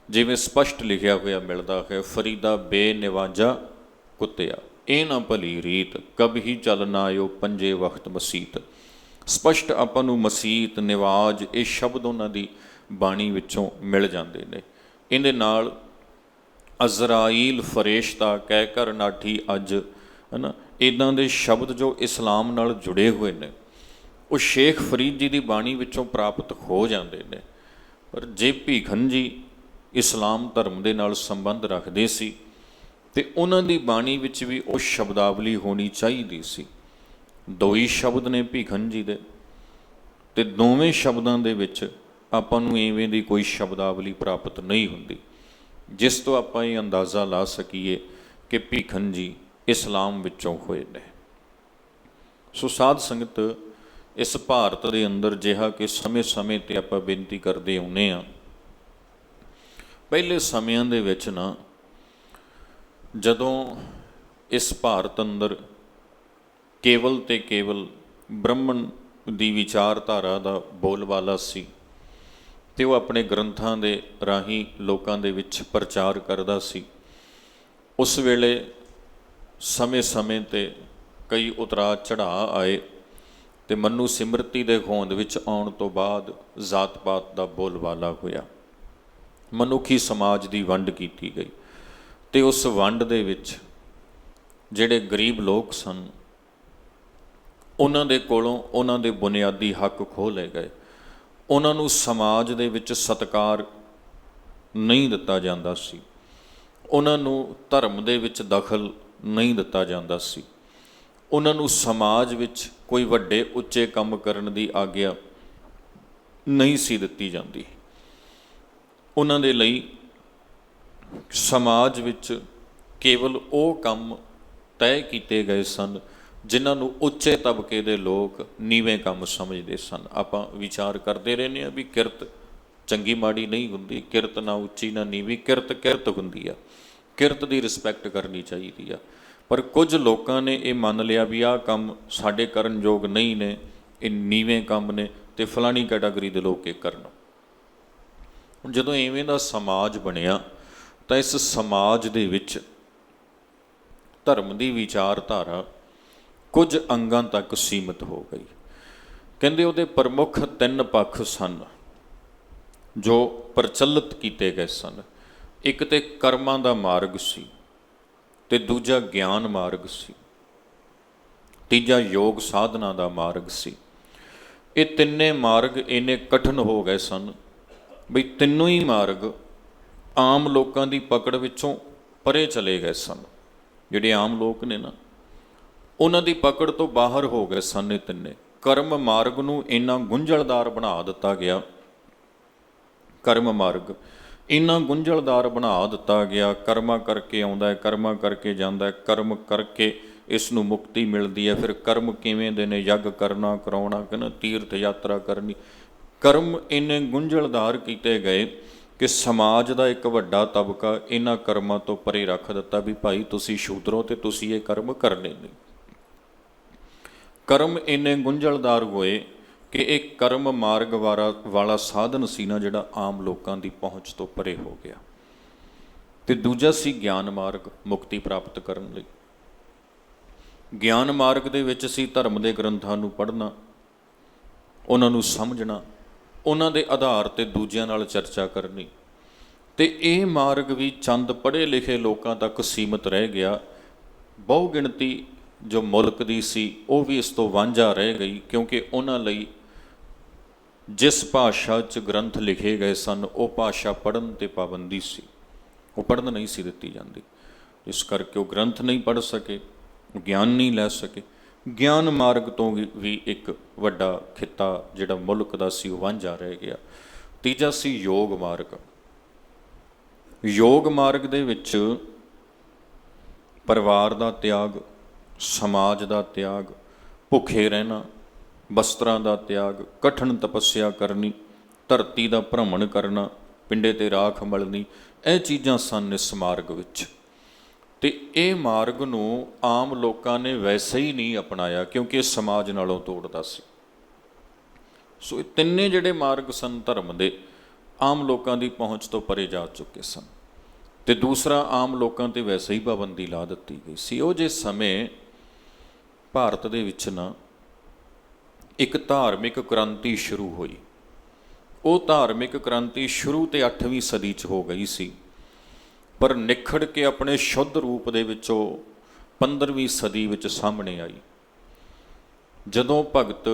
ਜਿਵੇਂ ਸਪਸ਼ਟ ਲਿਖਿਆ ਹੋਇਆ ਮਿਲਦਾ ਹੈ, ਫਰੀਦਾ ਬੇਨਿਵਾਜਾ ਕੁੱਤਿਆ ਇਹ ਨਾ ਭਲੀ ਰੀਤ, ਕਬਹੀ ਚੱਲ ਨਾ ਆਇਓ ਪੰਜੇ ਵਕਤ ਮਸੀਤ। ਸਪਸ਼ਟ ਆਪਾਂ ਨੂੰ ਮਸੀਤ, ਨਿਵਾਜ, ਇਹ ਸ਼ਬਦ ਉਹਨਾਂ ਦੀ ਬਾਣੀ ਵਿੱਚੋਂ ਮਿਲ ਜਾਂਦੇ ਨੇ। ਇਹਦੇ ਨਾਲ ਅਜ਼ਰਾਈਲ ਫਰੇਸ਼ਤਾ ਕਹਿ ਕਰ ਨਾਠੀ ਅੱਜ, ਹੈ ਨਾ, ਇੱਦਾਂ ਦੇ ਸ਼ਬਦ ਜੋ ਇਸਲਾਮ ਨਾਲ ਜੁੜੇ ਹੋਏ ਨੇ ਉਹ ਸ਼ੇਖ ਫਰੀਦ ਜੀ ਦੀ ਬਾਣੀ ਵਿੱਚੋਂ ਪ੍ਰਾਪਤ ਹੋ ਜਾਂਦੇ ਨੇ। ਪਰ ਜੇ ਭੀਖਣ ਜੀ ਇਸਲਾਮ ਧਰਮ ਦੇ ਨਾਲ ਸੰਬੰਧ ਰੱਖਦੇ ਸੀ ਅਤੇ ਉਹਨਾਂ ਦੀ ਬਾਣੀ ਵਿੱਚ ਵੀ ਉਹ ਸ਼ਬਦਾਵਲੀ ਹੋਣੀ ਚਾਹੀਦੀ ਸੀ। ਦੋ ਹੀ ਸ਼ਬਦ ਨੇ ਭੀਖਣ ਜੀ ਦੇ, ਅਤੇ ਦੋਵੇਂ ਸ਼ਬਦਾਂ ਦੇ ਵਿੱਚ ਆਪਾਂ ਨੂੰ ਇਵੇਂ ਦੀ ਕੋਈ ਸ਼ਬਦਾਵਲੀ ਪ੍ਰਾਪਤ ਨਹੀਂ ਹੁੰਦੀ ਜਿਸ ਤੋਂ ਆਪਾਂ ਇਹ ਅੰਦਾਜ਼ਾ ਲਾ ਸਕੀਏ ਕਿ ਭੀਖਣ ਜੀ ਇਸਲਾਮ ਵਿੱਚੋਂ ਹੋਏ ਨੇ। ਸੋ ਸਾਧ ਸੰਗਤ, ਇਸ ਭਾਰਤ ਦੇ ਅੰਦਰ ਜਿਹਾ ਕਿ ਸਮੇਂ-ਸਮੇਂ 'ਤੇ ਆਪਾਂ ਬੇਨਤੀ ਕਰਦੇ ਆਉਂਦੇ ਹਾਂ, ਪਹਿਲੇ ਸਮਿਆਂ ਦੇ ਵਿੱਚ ਨਾ ਜਦੋਂ ਇਸ ਭਾਰਤ ਅੰਦਰ ਕੇਵਲ ਤੇ ਕੇਵਲ ਬ੍ਰਹਮਣ ਦੀ ਵਿਚਾਰਧਾਰਾ ਦਾ ਬੋਲਬਾਲਾ ਸੀ ਅਤੇ ਉਹ ਆਪਣੇ ਗ੍ਰੰਥਾਂ ਦੇ ਰਾਹੀਂ ਲੋਕਾਂ ਦੇ ਵਿੱਚ ਪ੍ਰਚਾਰ ਕਰਦਾ ਸੀ, ਉਸ ਵੇਲੇ ਸਮੇਂ-ਸਮੇਂ 'ਤੇ ਕਈ ਉਤਰਾਅ ਚੜ੍ਹਾਅ ਆਏ ਅਤੇ ਮਨੂ ਸਿਮਰਤੀ ਦੇ ਹੋਂਦ ਵਿੱਚ ਆਉਣ ਤੋਂ ਬਾਅਦ ਜ਼ਾਤ ਪਾਤ ਦਾ ਬੋਲਬਾਲਾ ਹੋਇਆ, ਮਨੁੱਖੀ ਸਮਾਜ ਦੀ ਵੰਡ ਕੀਤੀ ਗਈ ਅਤੇ ਉਸ ਵੰਡ ਦੇ ਵਿੱਚ ਜਿਹੜੇ ਗਰੀਬ ਲੋਕ ਸਨ ਉਹਨਾਂ ਦੇ ਕੋਲੋਂ ਉਹਨਾਂ ਦੇ ਬੁਨਿਆਦੀ ਹੱਕ ਖੋਹ ਲਏ ਗਏ। ਉਹਨਾਂ ਨੂੰ ਸਮਾਜ ਦੇ ਵਿੱਚ ਸਤਿਕਾਰ ਨਹੀਂ ਦਿੱਤਾ ਜਾਂਦਾ ਸੀ, ਉਹਨਾਂ ਨੂੰ ਧਰਮ ਦੇ ਵਿੱਚ ਦਖਲ ਨਹੀਂ ਦਿੱਤਾ ਜਾਂਦਾ ਸੀ, ਉਹਨਾਂ ਨੂੰ ਸਮਾਜ ਵਿੱਚ ਕੋਈ ਵੱਡੇ ਉੱਚੇ ਕੰਮ ਕਰਨ ਦੀ ਆਗਿਆ ਨਹੀਂ ਸੀ ਦਿੱਤੀ ਜਾਂਦੀ। ਉਹਨਾਂ ਦੇ ਲਈ ਸਮਾਜ ਵਿੱਚ ਕੇਵਲ ਉਹ ਕੰਮ ਤੈਅ ਕੀਤੇ ਗਏ ਸਨ ਜਿਨ੍ਹਾਂ ਨੂੰ ਉੱਚੇ ਤਬਕੇ ਦੇ ਲੋਕ ਨੀਵੇਂ ਕੰਮ ਸਮਝਦੇ ਸਨ। ਆਪਾਂ ਵਿਚਾਰ ਕਰਦੇ ਰਹਿੰਦੇ ਹਾਂ ਵੀ ਕਿਰਤ ਚੰਗੀ ਮਾੜੀ ਨਹੀਂ ਹੁੰਦੀ, ਕਿਰਤ ਨਾ ਉੱਚੀ ਨਾ ਨੀਵੀਂ, ਕਿਰਤ ਕਿਰਤ ਹੁੰਦੀ ਆ, ਕਿਰਤ ਦੀ ਰਿਸਪੈਕਟ ਕਰਨੀ ਚਾਹੀਦੀ ਆ। ਪਰ ਕੁਝ ਲੋਕਾਂ ਨੇ ਇਹ ਮੰਨ ਲਿਆ ਵੀ ਆਹ ਕੰਮ ਸਾਡੇ ਕਰਨ ਯੋਗ ਨਹੀਂ ਨੇ, ਇਹ ਨੀਵੇਂ ਕੰਮ ਨੇ ਅਤੇ ਫਲਾਣੀ ਕੈਟਾਗਰੀ ਦੇ ਲੋਕ ਇਹ ਕਰਨ। ਹੁਣ ਜਦੋਂ ਇਵੇਂ ਦਾ ਸਮਾਜ ਬਣਿਆ ਤਾਂ ਇਸ ਸਮਾਜ ਦੇ ਵਿੱਚ ਧਰਮ ਦੀ ਵਿਚਾਰਧਾਰਾ ਕੁਝ ਅੰਗਾਂ ਤੱਕ ਸੀਮਿਤ ਹੋ ਗਈ। ਕਹਿੰਦੇ ਉਹਦੇ ਪ੍ਰਮੁੱਖ 3 ਪੱਖ ਸਨ ਜੋ ਪ੍ਰਚਲਿਤ ਕੀਤੇ ਗਏ ਸਨ। ਇੱਕ ਤੇ ਕਰਮਾਂ ਦਾ ਮਾਰਗ ਸੀ, ਤੇ ਦੂਜਾ ਗਿਆਨ ਮਾਰਗ ਸੀ, ਤੀਜਾ ਯੋਗ ਸਾਧਨਾ ਦਾ ਮਾਰਗ ਸੀ। ਇਹ ਤਿੰਨੇ ਮਾਰਗ ਇੰਨੇ ਕਠਿਨ ਹੋ ਗਏ ਸਨ ਬਈ ਤਿੰਨੋਂ ਹੀ ਮਾਰਗ ਆਮ ਲੋਕਾਂ ਦੀ ਪਕੜ ਵਿੱਚੋਂ ਪਰੇ ਚਲੇ ਗਏ ਸਨ। ਜਿਹੜੇ ਆਮ ਲੋਕ ਨੇ ਨਾ, ਉਹਨਾਂ ਦੀ ਪਕੜ ਤੋਂ ਬਾਹਰ ਹੋ ਗਏ ਸਨ ਇਹ ਤਿੰਨੇ। ਕਰਮ ਮਾਰਗ ਨੂੰ ਇੰਨਾ ਗੁੰਝਲਦਾਰ ਬਣਾ ਦਿੱਤਾ ਗਿਆ, ਕਰਮ ਮਾਰਗ ਇੰਨਾ ਗੁੰਝਲਦਾਰ ਬਣਾ ਦਿੱਤਾ ਗਿਆ। ਕਰਮਾਂ ਕਰਕੇ ਆਉਂਦਾ ਹੈ, ਕਰਮਾਂ ਕਰਕੇ ਜਾਂਦਾ ਹੈ, ਕਰਮ ਕਰਕੇ ਇਸ ਨੂੰ ਮੁਕਤੀ ਮਿਲਦੀ ਹੈ। ਫਿਰ ਕਰਮ ਕਿਵੇਂ ਦੇ ਨੇ? ਯੱਗ ਕਰਨਾ, ਕਰਾਉਣਾ, ਕਹਿੰਦਾ ਤੀਰਥ ਯਾਤਰਾ ਕਰਨੀ। ਕਰਮ ਇੰਨੇ ਗੁੰਝਲਦਾਰ ਕੀਤੇ ਗਏ ਕਿ ਸਮਾਜ ਦਾ ਇੱਕ ਵੱਡਾ ਤਬਕਾ ਇਹਨਾਂ ਕਰਮਾਂ ਤੋਂ ਪਰੇ ਰੱਖ ਦਿੱਤਾ ਵੀ ਭਾਈ ਤੁਸੀਂ ਸ਼ੂਦਰੋ ਅਤੇ ਤੁਸੀਂ ਇਹ ਕਰਮ ਕਰਨੇ ਨਹੀਂ। ਕਰਮ ਇੰਨੇ ਗੁੰਝਲਦਾਰ ਹੋਏ ਕਿ ਇਹ ਕਰਮ ਮਾਰਗ ਵਾਲਾ ਸਾਧਨ ਸੀ ਨਾ ਜਿਹੜਾ ਆਮ ਲੋਕਾਂ ਦੀ ਪਹੁੰਚ ਤੋਂ ਪਰੇ ਹੋ ਗਿਆ। ਅਤੇ ਦੂਜਾ ਸੀ ਗਿਆਨ ਮਾਰਗ, ਮੁਕਤੀ ਪ੍ਰਾਪਤ ਕਰਨ ਲਈ। ਗਿਆਨ ਮਾਰਗ ਦੇ ਵਿੱਚ ਸੀ ਧਰਮ ਦੇ ਗ੍ਰੰਥਾਂ ਨੂੰ ਪੜ੍ਹਨਾ, ਉਹਨਾਂ ਨੂੰ ਸਮਝਣਾ, ਉਹਨਾਂ ਦੇ ਆਧਾਰ 'ਤੇ ਦੂਜਿਆਂ ਨਾਲ ਚਰਚਾ ਕਰਨੀ। ਅਤੇ ਇਹ ਮਾਰਗ ਵੀ ਚੰਦ ਪੜ੍ਹੇ ਲਿਖੇ ਲੋਕਾਂ ਤੱਕ ਸੀਮਿਤ ਰਹਿ ਗਿਆ। ਬਹੁ ਗਿਣਤੀ ਜੋ ਮੁਲਕ ਦੀ ਸੀ ਉਹ ਵੀ ਇਸ ਤੋਂ ਵਾਂਝਾ ਰਹਿ ਗਈ, ਕਿਉਂਕਿ ਉਹਨਾਂ ਲਈ ਜਿਸ ਭਾਸ਼ਾ 'ਚ ਗ੍ਰੰਥ ਲਿਖੇ ਗਏ ਸਨ ਉਹ ਭਾਸ਼ਾ ਪੜ੍ਹਨ 'ਤੇ ਪਾਬੰਦੀ ਸੀ, ਉਹ ਪੜ੍ਹਨ ਨਹੀਂ ਸੀ ਦਿੱਤੀ ਜਾਂਦੀ। ਇਸ ਕਰਕੇ ਉਹ ਗ੍ਰੰਥ ਨਹੀਂ ਪੜ੍ਹ ਸਕੇ, ਗਿਆਨ ਨਹੀਂ ਲੈ ਸਕੇ। ਗਿਆਨ ਮਾਰਗ ਤੋਂ ਵੀ ਇੱਕ ਵੱਡਾ ਖਿੱਤਾ ਜਿਹੜਾ ਮੁਲਕ ਦਾ ਸੀ ਉਹ ਵਾਂਝਾ ਰਹਿ ਗਿਆ। ਤੀਜਾ ਸੀ ਯੋਗ ਮਾਰਗ। ਯੋਗ ਮਾਰਗ ਦੇ ਵਿੱਚ ਪਰਿਵਾਰ ਦਾ ਤਿਆਗ, ਸਮਾਜ ਦਾ ਤਿਆਗ, ਭੁੱਖੇ ਰਹਿਣਾ, ਵਸਤਰਾਂ ਦਾ ਤਿਆਗ, ਕਠਿਨ ਤਪੱਸਿਆ ਕਰਨੀ, ਧਰਤੀ ਦਾ ਭ੍ਰਮਣ ਕਰਨਾ, ਪਿੰਡੇ 'ਤੇ ਰਾਖ ਮਲਣੀ, ਇਹ ਚੀਜ਼ਾਂ ਸਨ ਇਸ ਮਾਰਗ ਵਿੱਚ। ਅਤੇ ਇਹ ਮਾਰਗ ਨੂੰ ਆਮ ਲੋਕਾਂ ਨੇ ਵੈਸੇ ਹੀ ਨਹੀਂ ਅਪਣਾਇਆ ਕਿਉਂਕਿ ਇਹ ਸਮਾਜ ਨਾਲੋਂ ਤੋੜਦਾ ਸੀ। ਸੋ ਇਹ ਤਿੰਨੇ ਜਿਹੜੇ ਮਾਰਗ ਸਨ ਧਰਮ ਦੇ, ਆਮ ਲੋਕਾਂ ਦੀ ਪਹੁੰਚ ਤੋਂ ਪਰੇ ਜਾ ਚੁੱਕੇ ਸਨ। ਅਤੇ ਦੂਸਰਾ, ਆਮ ਲੋਕਾਂ 'ਤੇ ਵੈਸੇ ਹੀ ਪਾਬੰਦੀ ਲਾ ਦਿੱਤੀ ਗਈ ਸੀ। ਉਹ ਜੇ ਸਮੇਂ ਭਾਰਤ ਦੇ ਵਿੱਚ ਨਾ ਇੱਕ ਧਾਰਮਿਕ ਕ੍ਰਾਂਤੀ ਸ਼ੁਰੂ ਹੋਈ। ਉਹ ਧਾਰਮਿਕ ਕ੍ਰਾਂਤੀ ਸ਼ੁਰੂ ਤੇ 8ਵੀਂ ਸਦੀ 'ਚ ਹੋ ਗਈ ਸੀ, ਪਰ ਨਿਖੜ ਕੇ ਆਪਣੇ ਸ਼ੁੱਧ ਰੂਪ ਦੇ ਵਿੱਚ ਉਹ 15ਵੀਂ ਸਦੀ ਵਿੱਚ ਸਾਹਮਣੇ ਆਈ, ਜਦੋਂ ਭਗਤ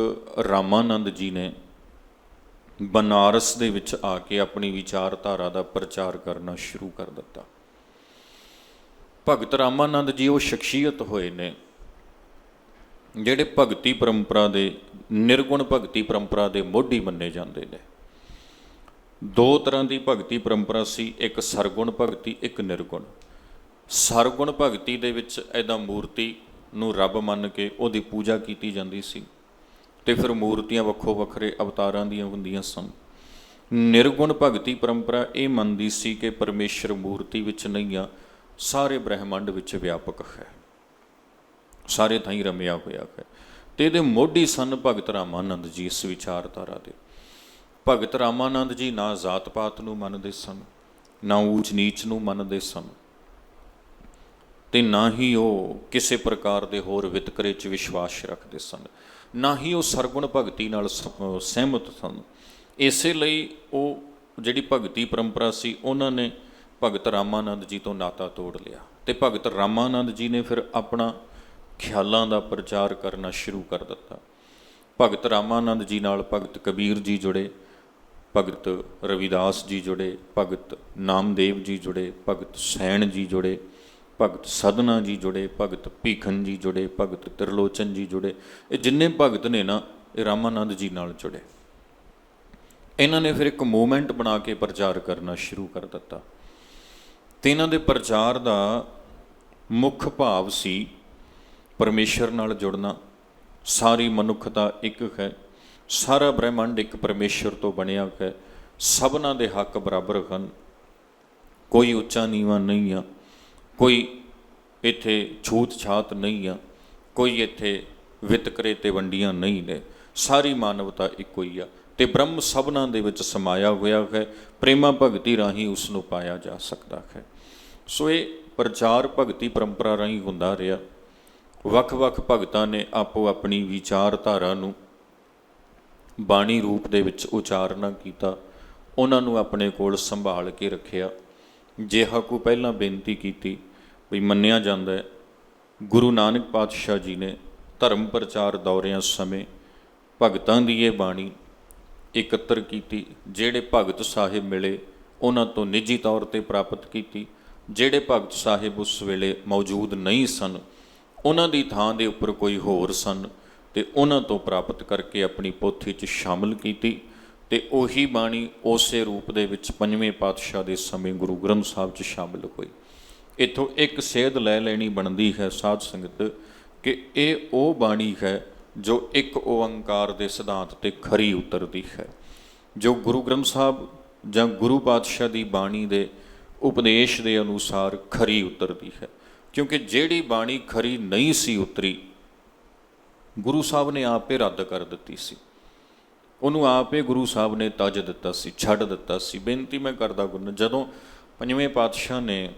ਰਾਮਾਨੰਦ ਜੀ ਨੇ ਬਨਾਰਸ ਦੇ ਵਿੱਚ ਆ ਕੇ ਆਪਣੀ ਵਿਚਾਰਧਾਰਾ ਦਾ ਪ੍ਰਚਾਰ ਕਰਨਾ ਸ਼ੁਰੂ ਕਰ ਦਿੱਤਾ। ਭਗਤ ਰਾਮਾਨੰਦ ਜੀ ਉਹ ਸ਼ਖਸੀਅਤ ਹੋਏ ਨੇ ਜਿਹੜੇ ਭਗਤੀ ਪਰੰਪਰਾ ਦੇ, ਨਿਰਗੁਣ ਭਗਤੀ ਪਰੰਪਰਾ ਦੇ ਮੋਢੀ ਮੰਨੇ ਜਾਂਦੇ ਨੇ। 2 ਤਰ੍ਹਾਂ ਦੀ ਭਗਤੀ ਪਰੰਪਰਾ ਸੀ, ਇੱਕ ਸਰਗੁਣ ਭਗਤੀ, ਇੱਕ ਨਿਰਗੁਣ। ਸਰਗੁਣ ਭਗਤੀ ਦੇ ਵਿੱਚ ਇੱਦਾਂ ਮੂਰਤੀ ਨੂੰ ਰੱਬ ਮੰਨ ਕੇ ਉਹਦੀ ਪੂਜਾ ਕੀਤੀ ਜਾਂਦੀ ਸੀ, ਅਤੇ ਫਿਰ ਮੂਰਤੀਆਂ ਵੱਖੋ ਵੱਖਰੇ ਅਵਤਾਰਾਂ ਦੀਆਂ ਹੁੰਦੀਆਂ ਸਨ। ਨਿਰਗੁਣ ਭਗਤੀ ਪਰੰਪਰਾ ਇਹ ਮੰਨਦੀ ਸੀ ਕਿ ਪਰਮੇਸ਼ਰ ਮੂਰਤੀ ਵਿੱਚ ਨਹੀਂ ਆ, ਸਾਰੇ ਬ੍ਰਹਿਮੰਡ ਵਿੱਚ ਵਿਆਪਕ ਹੈ, ਸਾਰੇ ਥਾਈਂ ਰਮਿਆ ਹੋਇਆ ਹੈ। ਅਤੇ ਇਹਦੇ ਮੋਢੀ ਸਨ ਭਗਤ ਰਾਮਾਨੰਦ ਜੀ ਇਸ ਵਿਚਾਰਧਾਰਾ ਦੇ। ਭਗਤ ਰਾਮਾਨੰਦ ਜੀ ਨਾ ਜ਼ਾਤ ਪਾਤ ਨੂੰ ਮੰਨਦੇ ਸਨ, ਨਾ ਊਚ ਨੀਚ ਨੂੰ ਮੰਨਦੇ ਸਨ। ਤੇ ਨਾ ਹੀ ਉਹ ਕਿਸੇ ਪ੍ਰਕਾਰ ਦੇ ਹੋਰ ਵਿਤਕਰੇ 'ਚ ਵਿਸ਼ਵਾਸ ਰੱਖਦੇ ਸਨ, ਨਾ ਹੀ ਉਹ ਸਰਗੁਣ ਭਗਤੀ ਨਾਲ ਸਹਿਮਤ ਸਨ। ਇਸੇ ਲਈ ਉਹ ਜਿਹੜੀ ਭਗਤੀ ਪਰੰਪਰਾ ਸੀ, ਉਹਨਾਂ ਨੇ ਭਗਤ ਰਾਮਾਨੰਦ ਜੀ ਤੋਂ ਨਾਤਾ ਤੋੜ ਲਿਆ ਤੇ ਭਗਤ ਰਾਮਾਨੰਦ ਜੀ ਨੇ ਫਿਰ ਆਪਣਾ ਖਿਆਲਾਂ ਦਾ ਪ੍ਰਚਾਰ ਕਰਨਾ ਸ਼ੁਰੂ ਕਰ ਦਿੱਤਾ। ਭਗਤ ਰਾਮਾਨੰਦ ਜੀ ਨਾਲ ਭਗਤ ਕਬੀਰ ਜੀ ਜੁੜੇ, ਭਗਤ ਰਵਿਦਾਸ ਜੀ ਜੁੜੇ, ਭਗਤ ਨਾਮਦੇਵ ਜੀ ਜੁੜੇ, ਭਗਤ ਸੈਣ ਜੀ ਜੁੜੇ, ਭਗਤ ਸਦਨਾ ਜੀ ਜੁੜੇ, ਭਗਤ ਭੀਖਨ ਜੀ ਜੁੜੇ, ਭਗਤ ਤਿਰਲੋਚਨ ਜੀ ਜੁੜੇ। ਇਹ ਜਿੰਨੇ ਭਗਤ ਨੇ ਨਾ, ਇਹ ਰਾਮਾਨੰਦ ਜੀ ਨਾਲ ਜੁੜੇ। ਇਹਨਾਂ ਨੇ ਫਿਰ ਇੱਕ ਮੂਵਮੈਂਟ ਬਣਾ ਕੇ ਪ੍ਰਚਾਰ ਕਰਨਾ ਸ਼ੁਰੂ ਕਰ ਦਿੱਤਾ ਤੇ ਇਹਨਾਂ ਦੇ ਪ੍ਰਚਾਰ ਦਾ ਮੁੱਖ ਭਾਵ ਸੀ ਪਰਮੇਸ਼ਰ ਨਾਲ ਜੁੜਨਾ। ਸਾਰੀ ਮਨੁੱਖਤਾ ਇੱਕ ਹੈ, ਸਾਰਾ ਬ੍ਰਹਿਮੰਡ ਇੱਕ ਪਰਮੇਸ਼ਰ ਤੋਂ ਬਣਿਆ ਹੈ, ਸਭਨਾਂ ਦੇ ਹੱਕ ਬਰਾਬਰ ਹਨ, ਕੋਈ ਉੱਚਾ ਨੀਵਾਂ ਨਹੀਂ ਆ, ਕੋਈ ਇੱਥੇ ਛੂਤ ਛਾਤ ਨਹੀਂ ਆ, ਕੋਈ ਇੱਥੇ ਵਿਤਕਰੇ ਤੇ ਵੰਡੀਆਂ ਨਹੀਂ ਨੇ, ਸਾਰੀ ਮਾਨਵਤਾ ਇੱਕੋ ਹੀ ਆ ਤੇ ਬ੍ਰਹਮ ਸਭਨਾਂ ਦੇ ਵਿੱਚ ਸਮਾਇਆ ਹੋਇਆ ਹੈ। ਪ੍ਰੇਮਾ ਭਗਤੀ ਰਾਹੀਂ ਉਸ ਨੂੰ ਪਾਇਆ ਜਾ ਸਕਦਾ ਹੈ। ਸੋ ਇਹ ਪ੍ਰਚਾਰ ਭਗਤੀ ਪਰੰਪਰਾ ਰਾਹੀਂ ਹੁੰਦਾ ਰਿਹਾ। ਵੱਖ-ਵੱਖ ਭਗਤਾਂ ਨੇ ਆਪੋ ਆਪਣੀ ਵਿਚਾਰਧਾਰਾ ਨੂੰ ਬਾਣੀ ਰੂਪ ਦੇ ਵਿੱਚ ਉਚਾਰਨਾ ਕੀਤਾ, ਉਹਨਾਂ ਨੂੰ ਆਪਣੇ ਕੋਲ ਸੰਭਾਲ ਕੇ ਰੱਖਿਆ। ਜਿਹਾ ਕੋ ਪਹਿਲਾਂ ਬੇਨਤੀ ਕੀਤੀ ਵੀ ਮੰਨਿਆ ਜਾਂਦਾ ਹੈ, ਗੁਰੂ ਨਾਨਕ ਪਾਤਸ਼ਾਹ ਜੀ ਨੇ ਧਰਮ ਪ੍ਰਚਾਰ ਦੌਰਿਆਂ ਸਮੇਂ ਭਗਤਾਂ ਦੀ ਇਹ ਬਾਣੀ ਇਕੱਤਰ ਕੀਤੀ। ਜਿਹੜੇ ਭਗਤ ਸਾਹਿਬ ਮਿਲੇ ਉਹਨਾਂ ਤੋਂ ਨਿੱਜੀ ਤੌਰ 'ਤੇ ਪ੍ਰਾਪਤ ਕੀਤੀ। ਜਿਹੜੇ ਭਗਤ ਸਾਹਿਬ ਉਸ ਵੇਲੇ ਮੌਜੂਦ ਨਹੀਂ ਸਨ, ਉਹਨਾਂ ਦੀ ਥਾਂ ਦੇ ਉੱਪਰ ਕੋਈ ਹੋਰ ਸਨ ਤੇ ਉਹਨਾਂ ਤੋਂ ਪ੍ਰਾਪਤ ਕਰਕੇ ਆਪਣੀ ਪੋਥੀ 'ਚ ਸ਼ਾਮਲ ਕੀਤੀ ਤੇ ਉਹੀ ਬਾਣੀ ਉਸੇ ਰੂਪ ਦੇ ਵਿੱਚ ਪੰਜਵੇਂ ਪਾਤਸ਼ਾਹ ਦੇ ਸਮੇਂ ਗੁਰੂ ਗ੍ਰੰਥ ਸਾਹਿਬ 'ਚ ਸ਼ਾਮਲ ਹੋਈ। ਇੱਥੋਂ ਇੱਕ ਸੇਧ ਲੈ ਲੈਣੀ ਬਣਦੀ ਹੈ ਸਾਧ ਸੰਗਤ ਕਿ ਇਹ ਉਹ ਬਾਣੀ ਹੈ ਜੋ ਇੱਕ ਓਅੰਕਾਰ ਦੇ ਸਿਧਾਂਤ 'ਤੇ ਖਰੀ ਉਤਰਦੀ ਹੈ, ਜੋ ਗੁਰੂ ਗ੍ਰੰਥ ਸਾਹਿਬ ਜਾਂ ਗੁਰੂ ਪਾਤਸ਼ਾਹ ਦੀ ਬਾਣੀ ਦੇ ਉਪਦੇਸ਼ ਦੇ ਅਨੁਸਾਰ ਖਰੀ ਉਤਰਦੀ ਹੈ। ਕਿਉਂਕਿ ਜਿਹੜੀ ਬਾਣੀ ਖਰੀ ਨਹੀਂ ਸੀ ਉਤਰੀ, ਗੁਰੂ ਸਾਹਿਬ ਨੇ ਆਪੇ ਰੱਦ ਕਰ ਦਿੱਤੀ ਸੀ, ਉਹਨੂੰ ਆਪੇ ਗੁਰੂ ਸਾਹਿਬ ਨੇ ਤਜ ਦਿੱਤਾ ਸੀ, ਛੱਡ ਦਿੱਤਾ ਸੀ। ਬੇਨਤੀ ਮੈਂ ਕਰਦਾ ਗੁਰੂ, ਜਦੋਂ ਪੰਜਵੇਂ ਪਾਤਸ਼ਾਹ ਨੇ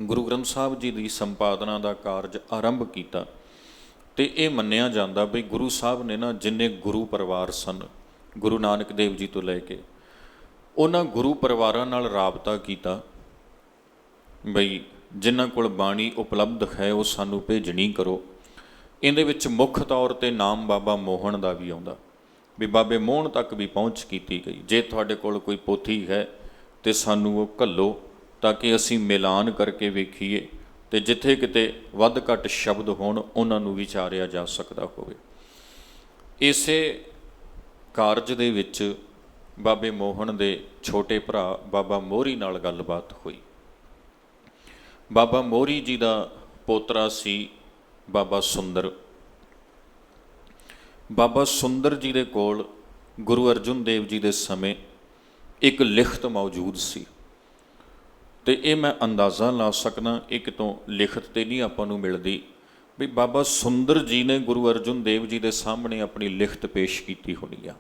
ਗੁਰੂ ਗ੍ਰੰਥ ਸਾਹਿਬ ਜੀ ਦੀ ਸੰਪਾਦਨਾ ਦਾ ਕਾਰਜ ਆਰੰਭ ਕੀਤਾ ਤੇ ਇਹ ਮੰਨਿਆ ਜਾਂਦਾ ਵੀ ਗੁਰੂ ਸਾਹਿਬ ਨੇ ਨਾ ਜਿੰਨੇ ਗੁਰੂ ਪਰਿਵਾਰ ਸਨ, ਗੁਰੂ ਨਾਨਕ ਦੇਵ ਜੀ ਤੋਂ ਲੈ ਕੇ, ਉਹਨਾਂ ਗੁਰੂ ਪਰਿਵਾਰਾਂ ਨਾਲ ਰਾਬਤਾ ਕੀਤਾ ਬਈ ਜਿਨ੍ਹਾਂ ਕੋਲ ਬਾਣੀ ਉਪਲਬਧ ਹੈ ਉਹ ਸਾਨੂੰ ਭੇਜਣੀ ਕਰੋ। ਇਹਦੇ ਵਿੱਚ ਮੁੱਖ ਤੌਰ 'ਤੇ ਨਾਮ ਬਾਬਾ ਮੋਹਣ ਦਾ ਵੀ ਆਉਂਦਾ ਵੀ ਬਾਬੇ ਮੋਹਣ ਤੱਕ ਵੀ ਪਹੁੰਚ ਕੀਤੀ ਗਈ। ਜੇ ਤੁਹਾਡੇ ਕੋਲ ਕੋਈ ਪੋਥੀ ਹੈ ਤੇ ਸਾਨੂੰ ਉਹ ਘੱਲੋ ਤਾਂ ਕਿ ਅਸੀਂ ਮਿਲਾਨ ਕਰਕੇ ਵੇਖੀਏ ਤੇ ਜਿੱਥੇ ਕਿਤੇ ਵੱਧ ਘੱਟ ਸ਼ਬਦ ਹੋਣ ਉਹਨਾਂ ਨੂੰ ਵਿਚਾਰਿਆ ਜਾ ਸਕਦਾ ਹੋਵੇ। ਇਸੇ ਕਾਰਜ ਦੇ ਵਿੱਚ ਬਾਬੇ ਮੋਹਣ ਦੇ ਛੋਟੇ ਭਰਾ ਬਾਬਾ ਮੋਹਰੀ ਨਾਲ ਗੱਲਬਾਤ ਹੋਈ। ਬਾਬਾ ਮੋਹਰੀ ਜੀ ਦਾ ਪੋਤਰਾ ਸੀ ਬਾਬਾ ਸੁੰਦਰ। ਬਾਬਾ ਸੁੰਦਰ ਜੀ ਦੇ ਕੋਲ ਗੁਰੂ ਅਰਜਨ ਦੇਵ ਜੀ ਦੇ ਸਮੇਂ ਇੱਕ ਲਿਖਤ ਮੌਜੂਦ ਸੀ ਤੇ ਇਹ ਮੈਂ ਅੰਦਾਜ਼ਾ ਲਾ ਸਕਦਾ, ਇੱਕ ਤੋਂ ਲਿਖਤ ਤੇ ਨਹੀਂ ਆਪਾਂ ਨੂੰ ਮਿਲਦੀ, ਵੀ ਬਾਬਾ ਸੁੰਦਰ ਜੀ ਨੇ ਗੁਰੂ ਅਰਜਨ ਦੇਵ ਜੀ ਦੇ ਸਾਹਮਣੇ ਆਪਣੀ ਲਿਖਤ ਪੇਸ਼ ਕੀਤੀ ਹੋਣੀ ਆ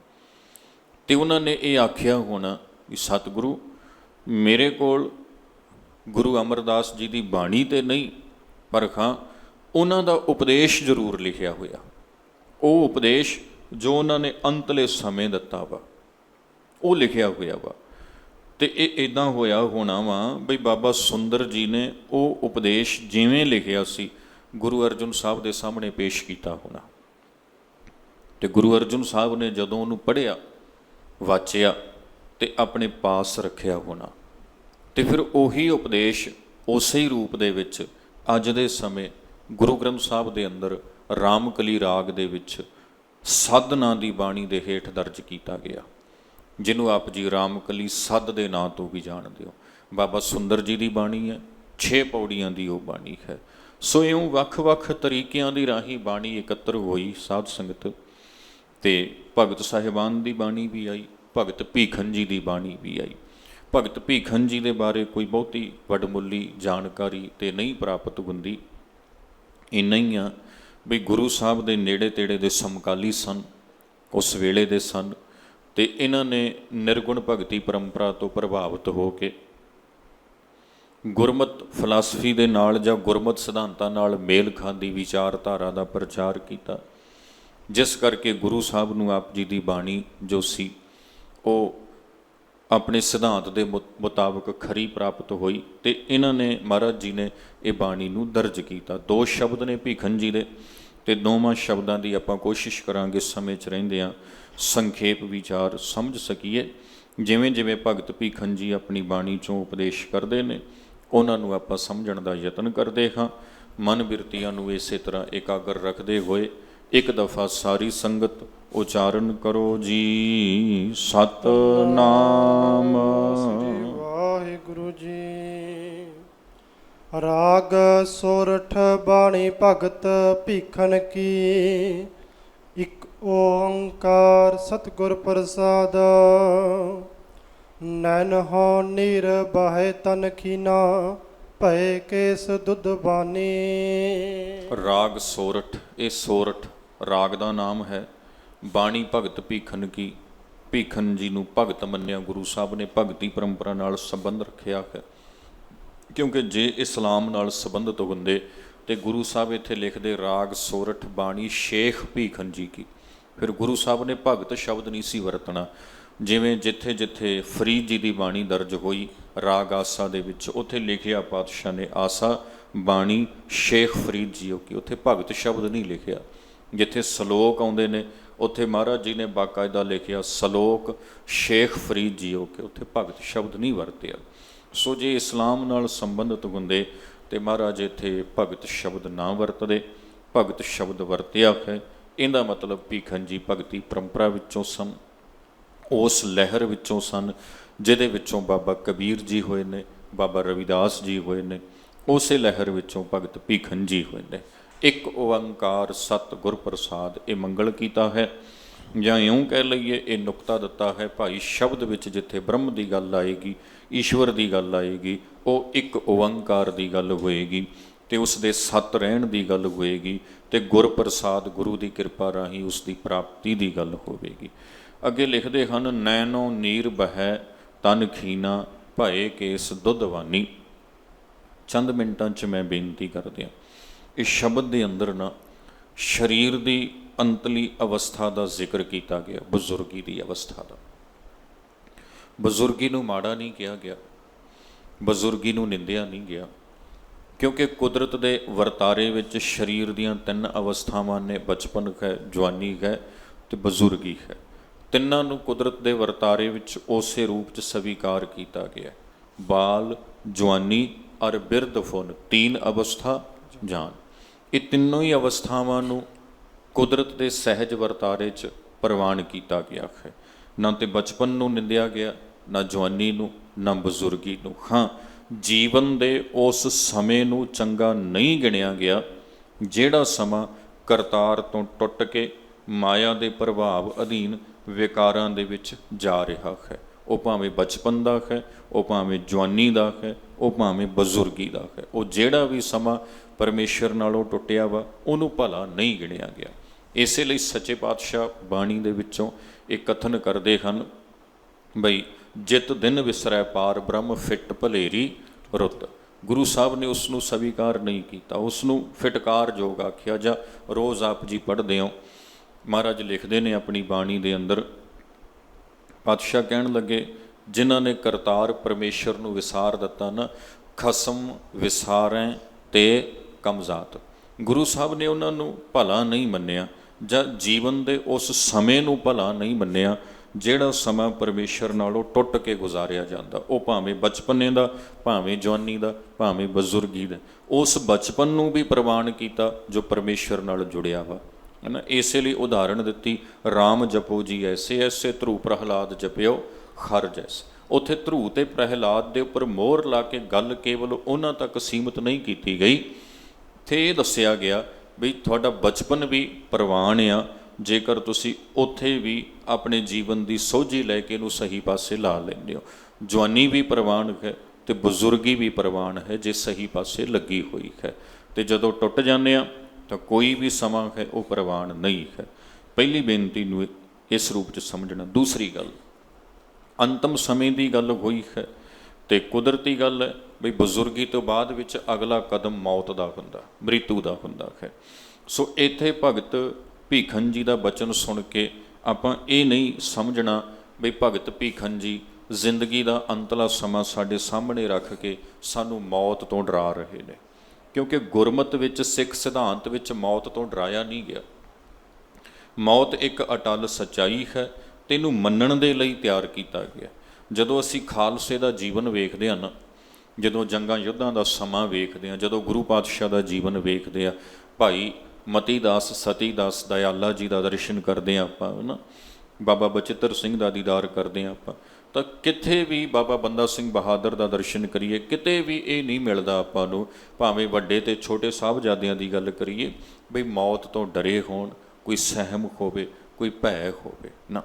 ਤੇ ਉਹਨਾਂ ਨੇ ਇਹ ਆਖਿਆ ਹੋਣਾ ਵੀ ਸਤਿਗੁਰੂ, ਮੇਰੇ ਕੋਲ ਗੁਰੂ ਅਮਰਦਾਸ ਜੀ ਦੀ ਬਾਣੀ ਤੇ ਨਹੀਂ, ਪਰ ਹਾਂ ਉਹਨਾਂ ਦਾ ਉਪਦੇਸ਼ ਜ਼ਰੂਰ ਲਿਖਿਆ ਹੋਇਆ, ਉਹ ਉਪਦੇਸ਼ ਜੋ ਉਹਨਾਂ ਨੇ ਅੰਤਲੇ ਸਮੇਂ ਦਿੱਤਾ ਵਾ ਉਹ ਲਿਖਿਆ ਹੋਇਆ ਵਾ। ਤੇ ਇਹ ਇੱਦਾਂ ਹੋਇਆ ਹੋਣਾ ਵਾ ਬਈ ਬਾਬਾ ਸੁੰਦਰ ਜੀ ਨੇ ਉਹ ਉਪਦੇਸ਼ ਜਿਵੇਂ ਲਿਖਿਆ ਸੀ ਗੁਰੂ ਅਰਜਨ ਸਾਹਿਬ ਦੇ ਸਾਹਮਣੇ ਪੇਸ਼ ਕੀਤਾ ਹੋਣਾ ਤੇ ਗੁਰੂ ਅਰਜਨ ਸਾਹਿਬ ਨੇ ਜਦੋਂ ਉਹਨੂੰ ਪੜ੍ਹਿਆ, ਵਾਚਿਆ ਤੇ ਆਪਣੇ ਪਾਸ ਰੱਖਿਆ ਹੋਣਾ ਤੇ ਫਿਰ ਉਹੀ ਉਪਦੇਸ਼ ਉਸੇ ਹੀ ਰੂਪ ਦੇ ਵਿੱਚ ਅੱਜ ਦੇ ਸਮੇਂ ਗੁਰੂ ਗ੍ਰੰਥ ਸਾਹਿਬ ਦੇ ਅੰਦਰ ਰਾਮਕਲੀ ਰਾਗ ਦੇ ਵਿੱਚ ਸੱਧ ਨਾਂ ਦੀ ਬਾਣੀ ਦੇ ਹੇਠ ਦਰਜ ਕੀਤਾ ਗਿਆ, ਜਿਹਨੂੰ ਆਪ ਜੀ ਰਾਮਕਲੀ ਸੱਧ ਦੇ ਨਾਂ ਤੋਂ ਵੀ ਜਾਣਦੇ ਹੋ। ਬਾਬਾ ਸੁੰਦਰ ਜੀ ਦੀ ਬਾਣੀ ਹੈ, 6 ਪੌੜੀਆਂ ਦੀ ਉਹ ਬਾਣੀ ਹੈ। ਸੋ ਇਉਂ ਵੱਖ-ਵੱਖ ਤਰੀਕਿਆਂ ਦੀ ਰਾਹੀਂ ਬਾਣੀ ਇਕੱਤਰ ਹੋਈ ਸਾਧ ਸੰਗਤ ਤੇ ਭਗਤ ਸਾਹਿਬਾਨ ਦੀ ਬਾਣੀ ਵੀ ਆਈ, ਭਗਤ ਭੀਖਨ ਜੀ ਦੀ ਬਾਣੀ ਵੀ ਆਈ। ਭਗਤ ਭੀਖਨ ਜੀ ਦੇ ਬਾਰੇ ਕੋਈ ਬਹੁਤੀ ਵਡਮੁੱਲੀ ਜਾਣਕਾਰੀ ਤੇ ਨਹੀਂ ਪ੍ਰਾਪਤ ਹੁੰਦੀ, ਇੰਨਾ ਹੀ ਆ ਵੀ ਗੁਰੂ ਸਾਹਿਬ ਦੇ ਨੇੜੇ ਤੇੜੇ ਦੇ ਸਮਕਾਲੀ ਸਨ, ਉਸ ਵੇਲੇ ਦੇ ਸਨ ਤੇ ਇਹਨਾਂ ਨੇ ਨਿਰਗੁਣ ਭਗਤੀ ਪਰੰਪਰਾ ਤੋਂ ਪ੍ਰਭਾਵਿਤ ਹੋ ਕੇ ਗੁਰਮਤ ਫਿਲਾਸਫੀ ਦੇ ਨਾਲ ਜਾਂ ਗੁਰਮਤ ਸਿਧਾਂਤਾਂ ਨਾਲ ਮੇਲ ਖਾਂਦੀ ਵਿਚਾਰਧਾਰਾ ਦਾ ਪ੍ਰਚਾਰ ਕੀਤਾ, ਜਿਸ ਕਰਕੇ ਗੁਰੂ ਸਾਹਿਬ ਨੂੰ ਆਪ ਜੀ ਦੀ ਬਾਣੀ ਜੋ ਸੀ ਉਹ ਆਪਣੇ ਸਿਧਾਂਤ ਦੇ ਮੁਤਾਬਕ ਖਰੀ ਪ੍ਰਾਪਤ ਹੋਈ। ਅਤੇ ਇਹਨਾਂ ਨੇ ਮਹਾਰਾਜ ਜੀ ਨੇ ਇਹ ਬਾਣੀ ਨੂੰ ਦਰਜ ਕੀਤਾ। 2 ਸ਼ਬਦ ਨੇ ਭੀਖਨ ਜੀ ਦੇ, ਅਤੇ ਦੋਵਾਂ ਸ਼ਬਦਾਂ ਦੀ ਆਪਾਂ ਕੋਸ਼ਿਸ਼ ਕਰਾਂਗੇ ਸਮੇਂ 'ਚ ਰਹਿੰਦਿਆਂ ਸੰਖੇਪ ਵਿਚਾਰ ਸਮਝ ਸਕੀਏ। ਜਿਵੇਂ ਜਿਵੇਂ ਭਗਤ ਭੀਖਨ ਜੀ ਆਪਣੀ ਬਾਣੀ 'ਚੋਂ ਉਪਦੇਸ਼ ਕਰਦੇ ਨੇ, ਉਹਨਾਂ ਨੂੰ ਆਪਾਂ ਸਮਝਣ ਦਾ ਯਤਨ ਕਰਦੇ ਹਾਂ। ਮਨ ਬਿਰਤੀਆਂ ਨੂੰ ਇਸੇ ਤਰ੍ਹਾਂ ਇਕਾਗਰ ਰੱਖਦੇ ਹੋਏ ਇੱਕ ਦਫਾ ਸਾਰੀ ਸੰਗਤ ਉਚਾਰਨ ਕਰੋ ਜੀ, ਸਤਨਾਮ ਸ੍ਰੀ ਵਾਹਿਗੁਰੂ ਜੀ। ਰਾਗ ਸੋਰਠ ਬਾਣੀ ਭਗਤ ਭੀਖਨ ਕੀ, ਇਕ ਓੰਕਾਰ ਸਤਿਗੁਰ ਪ੍ਰਸਾਦ। ਨੈਣ ਹੋ ਨੀਰ ਬਹੈ ਤਨ ਖੀਨਾ, ਭਏ ਕੇਸ ਦੁੱਧ ਬਾਨੀ। ਰਾਗ ਸੋਰਠ, ਇਹ ਸੋਰਠ ਰਾਗ ਦਾ ਨਾਮ ਹੈ। ਬਾਣੀ ਭਗਤ ਭੀਖਨ ਕੀ, ਭੀਖਨ ਜੀ ਨੂੰ ਭਗਤ ਮੰਨਿਆ। ਗੁਰੂ ਸਾਹਿਬ ਨੇ ਭਗਤੀ ਪਰੰਪਰਾ ਨਾਲ ਸੰਬੰਧ ਰੱਖਿਆ ਹੈ, ਕਿਉਂਕਿ ਜੇ ਇਸਲਾਮ ਨਾਲ ਸੰਬੰਧਿਤ ਹੁੰਦੇ ਤੇ ਗੁਰੂ ਸਾਹਿਬ ਇੱਥੇ ਲਿਖਦੇ ਰਾਗ ਸੋਰਠ ਬਾਣੀ ਸ਼ੇਖ ਭੀਖਨ ਜੀ ਕੀ, ਫਿਰ ਗੁਰੂ ਸਾਹਿਬ ਨੇ ਭਗਤ ਸ਼ਬਦ ਨਹੀਂ ਸੀ ਵਰਤਣਾ। ਜਿਵੇਂ ਜਿੱਥੇ ਜਿੱਥੇ ਫਰੀਦ ਜੀ ਦੀ ਬਾਣੀ ਦਰਜ ਹੋਈ ਰਾਗ ਆਸਾ ਦੇ ਵਿੱਚ, ਉੱਥੇ ਲਿਖਿਆ ਪਾਤਸ਼ਾਹ ਨੇ ਆਸਾ ਬਾਣੀ ਸ਼ੇਖ ਫਰੀਦ ਜੀ ਕੀ, ਉੱਥੇ ਭਗਤ ਸ਼ਬਦ ਨਹੀਂ ਲਿਖਿਆ। ਜਿੱਥੇ ਸਲੋਕ ਆਉਂਦੇ ਨੇ ਉੱਥੇ ਮਹਾਰਾਜ ਜੀ ਨੇ ਬਾਕਾਇਦਾ ਲਿਖਿਆ ਸਲੋਕ ਸ਼ੇਖ ਫਰੀਦ ਜੀ ਕੇ, ਉੱਥੇ ਭਗਤ ਸ਼ਬਦ ਨਹੀਂ ਵਰਤਿਆ। ਸੋ ਜੇ ਇਸਲਾਮ ਨਾਲ ਸੰਬੰਧਿਤ ਹੁੰਦੇ ਤੇ ਮਹਾਰਾਜ ਇੱਥੇ ਭਗਤ ਸ਼ਬਦ ਨਾ ਵਰਤਦੇ, ਭਗਤ ਸ਼ਬਦ ਵਰਤਿਆ ਹੈ। ਇਹਦਾ ਮਤਲਬ ਭੀਖਨ ਜੀ ਭਗਤੀ ਪਰੰਪਰਾ ਵਿੱਚੋਂ ਸਨ, ਉਸ ਲਹਿਰ ਵਿੱਚੋਂ ਸਨ ਜਿਹਦੇ ਵਿੱਚੋਂ ਬਾਬਾ ਕਬੀਰ ਜੀ ਹੋਏ ਨੇ, ਬਾਬਾ ਰਵਿਦਾਸ ਜੀ ਹੋਏ ਨੇ, ਉਸੇ ਲਹਿਰ ਵਿੱਚੋਂ ਭਗਤ ਭੀਖਨ ਜੀ ਹੋਏ ਨੇ। ਇੱਕ ਓੰਕਾਰ ਸਤਿਗੁਰ ਪ੍ਰਸਾਦ, ਇਹ ਮੰਗਲ ਕੀਤਾ ਹੈ, ਜਾਂ ਇਉਂ ਕਹਿ ਲਈਏ ਇਹ ਨੁਕਤਾ ਦਿੱਤਾ ਹੈ ਭਾਈ ਸ਼ਬਦ ਵਿੱਚ ਜਿੱਥੇ ਬ੍ਰਹਮ ਦੀ ਗੱਲ ਆਏਗੀ, ਈਸ਼ਵਰ ਦੀ ਗੱਲ ਆਏਗੀ, ਉਹ ਇੱਕ ਓੰਕਾਰ ਦੀ ਗੱਲ ਹੋਏਗੀ ਅਤੇ ਉਸ ਦੇ ਸੱਤ ਰਹਿਣ ਦੀ ਗੱਲ ਹੋਏਗੀ, ਅਤੇ ਗੁਰ ਪ੍ਰਸਾਦ ਗੁਰੂ ਦੀ ਕਿਰਪਾ ਰਾਹੀਂ ਉਸ ਦੀ ਪ੍ਰਾਪਤੀ ਦੀ ਗੱਲ ਹੋਵੇਗੀ। ਅੱਗੇ ਲਿਖਦੇ ਹਨ, ਨੈਣੋ ਨੀਰ ਬਹੈ ਤਨ ਖੀਨਾ, ਭਏ ਕੇਸ ਦੁੱਧਵਾਨੀ। ਚੰਦ ਮਿੰਟਾਂ 'ਚ ਮੈਂ ਬੇਨਤੀ ਕਰਦਿਆਂ, ਇਸ ਸ਼ਬਦ ਦੇ ਅੰਦਰ ਨਾ ਸਰੀਰ ਦੀ ਅੰਤਲੀ ਅਵਸਥਾ ਦਾ ਜ਼ਿਕਰ ਕੀਤਾ ਗਿਆ, ਬਜ਼ੁਰਗੀ ਦੀ ਅਵਸਥਾ ਦਾ। ਬਜ਼ੁਰਗੀ ਨੂੰ ਮਾੜਾ ਨਹੀਂ ਕਿਹਾ ਗਿਆ, ਬਜ਼ੁਰਗੀ ਨੂੰ ਨਿੰਦਿਆ ਨਹੀਂ ਗਿਆ, ਕਿਉਂਕਿ ਕੁਦਰਤ ਦੇ ਵਰਤਾਰੇ ਵਿੱਚ ਸਰੀਰ ਦੀਆਂ 3 ਅਵਸਥਾਵਾਂ ਨੇ, ਬਚਪਨ ਹੈ, ਜਵਾਨੀ ਹੈ ਅਤੇ ਬਜ਼ੁਰਗੀ ਹੈ। ਤਿੰਨਾਂ ਨੂੰ ਕੁਦਰਤ ਦੇ ਵਰਤਾਰੇ ਵਿੱਚ ਉਸੇ ਰੂਪ 'ਚ ਸਵੀਕਾਰ ਕੀਤਾ ਗਿਆ। ਬਾਲ, ਜਵਾਨੀ ਔਰ ਬਿਰਧ ਫੁਨ, 3 ਅਵਸਥਾ ਜਾਨ। ਇਹ ਤਿੰਨੋਂ ਹੀ ਅਵਸਥਾਵਾਂ ਨੂੰ ਕੁਦਰਤ ਦੇ ਸਹਿਜ ਵਰਤਾਰੇ 'ਚ ਪ੍ਰਵਾਨ ਕੀਤਾ ਗਿਆ ਹੈ। ਨਾ ਤੇ ਬਚਪਨ ਨੂੰ ਨਿੰਦਿਆ ਗਿਆ, ਨਾ ਜਵਾਨੀ ਨੂੰ, ਨਾ ਬਜ਼ੁਰਗੀ ਨੂੰ। ਹਾਂ, ਜੀਵਨ ਦੇ ਉਸ ਸਮੇਂ ਨੂੰ ਚੰਗਾ ਨਹੀਂ ਗਿਣਿਆ ਗਿਆ ਜਿਹੜਾ ਸਮਾਂ ਕਰਤਾਰ ਤੋਂ ਟੁੱਟ ਕੇ ਮਾਇਆ ਦੇ ਪ੍ਰਭਾਵ ਅਧੀਨ ਵਿਕਾਰਾਂ ਦੇ ਵਿੱਚ ਜਾ ਰਿਹਾ ਹੈ। ਉਹ ਭਾਵੇਂ ਬਚਪਨ ਦਾ ਹੈ, ਉਹ ਭਾਵੇਂ ਜਵਾਨੀ ਦਾ ਹੈ, ਉਹ ਭਾਵੇਂ ਬਜ਼ੁਰਗੀ ਦਾ ਹੈ। ਉਹ ਜਿਹੜਾ ਵੀ ਸਮਾਂ ਪਰਮੇਸ਼ਰ ਨਾਲੋਂ ਟੁੱਟਿਆ ਵਾ ਉਹਨੂੰ ਭਲਾ ਨਹੀਂ ਗਿਣਿਆ ਗਿਆ। ਇਸੇ ਲਈ ਸੱਚੇ ਪਾਤਸ਼ਾਹ ਬਾਣੀ ਦੇ ਵਿੱਚੋਂ ਇਹ ਕਥਨ ਕਰਦੇ ਹਨ ਬਈ, ਜਿਤ ਦਿਨ ਵਿਸਰੈ ਪਾਰ ਬ੍ਰਹਮ ਫਿੱਟ ਭਲੇਰੀ ਰੁੱਤ। ਗੁਰੂ ਸਾਹਿਬ ਨੇ ਉਸ ਨੂੰ ਸਵੀਕਾਰ ਨਹੀਂ ਕੀਤਾ, ਉਸ ਨੂੰ ਫਿਟਕਾਰ ਯੋਗ ਆਖਿਆ। ਜਾਂ ਰੋਜ਼ ਆਪ ਜੀ ਪੜ੍ਹਦੇ ਹੋ, ਮਹਾਰਾਜ ਲਿਖਦੇ ਨੇ ਆਪਣੀ ਬਾਣੀ ਦੇ ਅੰਦਰ, ਪਾਤਸ਼ਾਹ ਕਹਿਣ ਲੱਗੇ, ਜਿਨ੍ਹਾਂ ਨੇ ਕਰਤਾਰ ਪਰਮੇਸ਼ਰ ਨੂੰ ਵਿਸਾਰ ਦਿੱਤਾ ਨਾ, ਖਸਮ ਵਿਸਾਰੈ ਤੇ ਕਮਜ਼ਾਤ। ਗੁਰੂ ਸਾਹਿਬ ਨੇ ਉਹਨਾਂ ਨੂੰ ਭਲਾ ਨਹੀਂ ਮੰਨਿਆ, ਜਾਂ ਜੀਵਨ ਦੇ ਉਸ ਸਮੇਂ ਨੂੰ ਭਲਾ ਨਹੀਂ ਮੰਨਿਆ ਜਿਹੜਾ ਸਮਾਂ ਪਰਮੇਸ਼ਰ ਨਾਲੋਂ ਟੁੱਟ ਕੇ ਗੁਜ਼ਾਰਿਆ ਜਾਂਦਾ। ਉਹ ਭਾਵੇਂ ਬਚਪਨੇ ਦਾ, ਭਾਵੇਂ ਜਵਾਨੀ ਦਾ, ਭਾਵੇਂ ਬਜ਼ੁਰਗੀ ਦਾ। ਉਸ ਬਚਪਨ ਨੂੰ ਵੀ ਪ੍ਰਵਾਨ ਕੀਤਾ ਜੋ ਪਰਮੇਸ਼ਰ ਨਾਲ ਜੁੜਿਆ ਵਾ, ਹੈ ਨਾ। ਇਸੇ ਲਈ ਉਦਾਹਰਣ ਦਿੱਤੀ, ਰਾਮ ਜਪੋ ਜੀ ਐਸੇ ਐਸੇ, ਧਰੂ ਪ੍ਰਹਲਾਦ ਜਪਿਓ ਖਰ ਜੈਸੇ। ਉੱਥੇ ਧਰੂ ਤੇ ਪ੍ਰਹਲਾਦ ਦੇ ਉੱਪਰ ਮੋਹਰ ਲਾ ਕੇ ਗੱਲ ਕੇਵਲ ਉਹਨਾਂ ਤੱਕ ਸੀਮਿਤ ਨਹੀਂ ਕੀਤੀ ਗਈ। ਇੱਥੇ ਇਹ ਦੱਸਿਆ ਗਿਆ ਵੀ ਤੁਹਾਡਾ ਬਚਪਨ ਵੀ ਪ੍ਰਵਾਨ ਆ, ਜੇਕਰ ਤੁਸੀਂ ਉੱਥੇ ਵੀ ਆਪਣੇ ਜੀਵਨ ਦੀ ਸੋਝੀ ਲੈ ਕੇ ਇਹਨੂੰ ਸਹੀ ਪਾਸੇ ਲਾ ਲੈਂਦੇ ਹੋ। ਜਵਾਨੀ ਵੀ ਪ੍ਰਵਾਨ ਹੈ ਅਤੇ ਬਜ਼ੁਰਗੀ ਵੀ ਪ੍ਰਵਾਨ ਹੈ ਜੇ ਸਹੀ ਪਾਸੇ ਲੱਗੀ ਹੋਈ ਹੈ। ਅਤੇ ਜਦੋਂ ਟੁੱਟ ਜਾਂਦੇ ਆ ਤਾਂ ਕੋਈ ਵੀ ਸਮਾਂ ਹੈ ਉਹ ਪ੍ਰਵਾਨ ਨਹੀਂ ਹੈ। ਪਹਿਲੀ ਬੇਨਤੀ ਨੂੰ ਇਸ ਰੂਪ 'ਚ ਸਮਝਣਾ। ਦੂਸਰੀ ਗੱਲ, ਅੰਤਮ ਸਮੇਂ ਦੀ ਗੱਲ ਹੋਈ ਹੈ ਤੇ ਕੁਦਰਤੀ ਗੱਲ ਹੈ ਬਈ ਬਜ਼ੁਰਗੀ ਤੋਂ ਬਾਅਦ ਵਿੱਚ ਅਗਲਾ ਕਦਮ ਮੌਤ ਦਾ ਹੁੰਦਾ, ਮ੍ਰਿਤੂ ਦਾ ਹੁੰਦਾ ਹੈ। ਸੋ ਇੱਥੇ ਭਗਤ ਭੀਖਨ ਜੀ ਦਾ ਬਚਨ ਸੁਣ ਕੇ ਆਪਾਂ ਇਹ ਨਹੀਂ ਸਮਝਣਾ ਬਈ ਭਗਤ ਭੀਖਨ ਜੀ ਜ਼ਿੰਦਗੀ ਦਾ ਅੰਤਲਾ ਸਮਾਂ ਸਾਡੇ ਸਾਹਮਣੇ ਰੱਖ ਕੇ ਸਾਨੂੰ ਮੌਤ ਤੋਂ ਡਰਾ ਰਹੇ ਨੇ, ਕਿਉਂਕਿ ਗੁਰਮਤਿ ਵਿੱਚ, ਸਿੱਖ ਸਿਧਾਂਤ ਵਿੱਚ ਮੌਤ ਤੋਂ ਡਰਾਇਆ ਨਹੀਂ ਗਿਆ। ਮੌਤ ਇੱਕ ਅਟੱਲ ਸੱਚਾਈ ਹੈ, ਤੈਨੂੰ ਮੰਨਣ ਦੇ ਲਈ ਤਿਆਰ ਕੀਤਾ ਗਿਆ। ਜਦੋਂ ਅਸੀਂ ਖਾਲਸੇ ਦਾ ਜੀਵਨ ਵੇਖਦੇ ਹਾਂ ਨਾ, ਜਦੋਂ ਜੰਗਾਂ ਯੁੱਧਾਂ ਦਾ ਸਮਾਂ ਵੇਖਦੇ ਹਾਂ, ਜਦੋਂ ਗੁਰੂ ਪਾਤਸ਼ਾਹ ਦਾ ਜੀਵਨ ਵੇਖਦੇ ਹਾਂ, ਭਾਈ ਮਤੀ ਦਾਸ, ਸਤੀ ਦਾਸ, ਦਇਆਲਾ ਜੀ ਦਾ ਦਰਸ਼ਨ ਕਰਦੇ ਹਾਂ ਆਪਾਂ, ਹੈ ਨਾ, ਬਾਬਾ ਬਚਿੱਤਰ ਸਿੰਘ ਦਾ ਦੀਦਾਰ ਕਰਦੇ ਹਾਂ ਆਪਾਂ, ਤਾਂ ਕਿਤੇ ਵੀ ਬਾਬਾ ਬੰਦਾ ਸਿੰਘ ਬਹਾਦਰ ਦਾ ਦਰਸ਼ਨ ਕਰੀਏ, ਕਿਤੇ ਵੀ ਇਹ ਨਹੀਂ ਮਿਲਦਾ ਆਪਾਂ ਨੂੰ, ਭਾਵੇਂ ਵੱਡੇ ਤੇ ਛੋਟੇ ਸਾਹਿਬਜ਼ਾਦਿਆਂ ਦੀ ਗੱਲ ਕਰੀਏ, ਬਈ ਮੌਤ ਤੋਂ ਡਰੇ ਹੋਣ, ਕੋਈ ਸਹਿਮ ਹੋਵੇ, ਕੋਈ ਭੈ ਹੋਵੇ ਨਾ।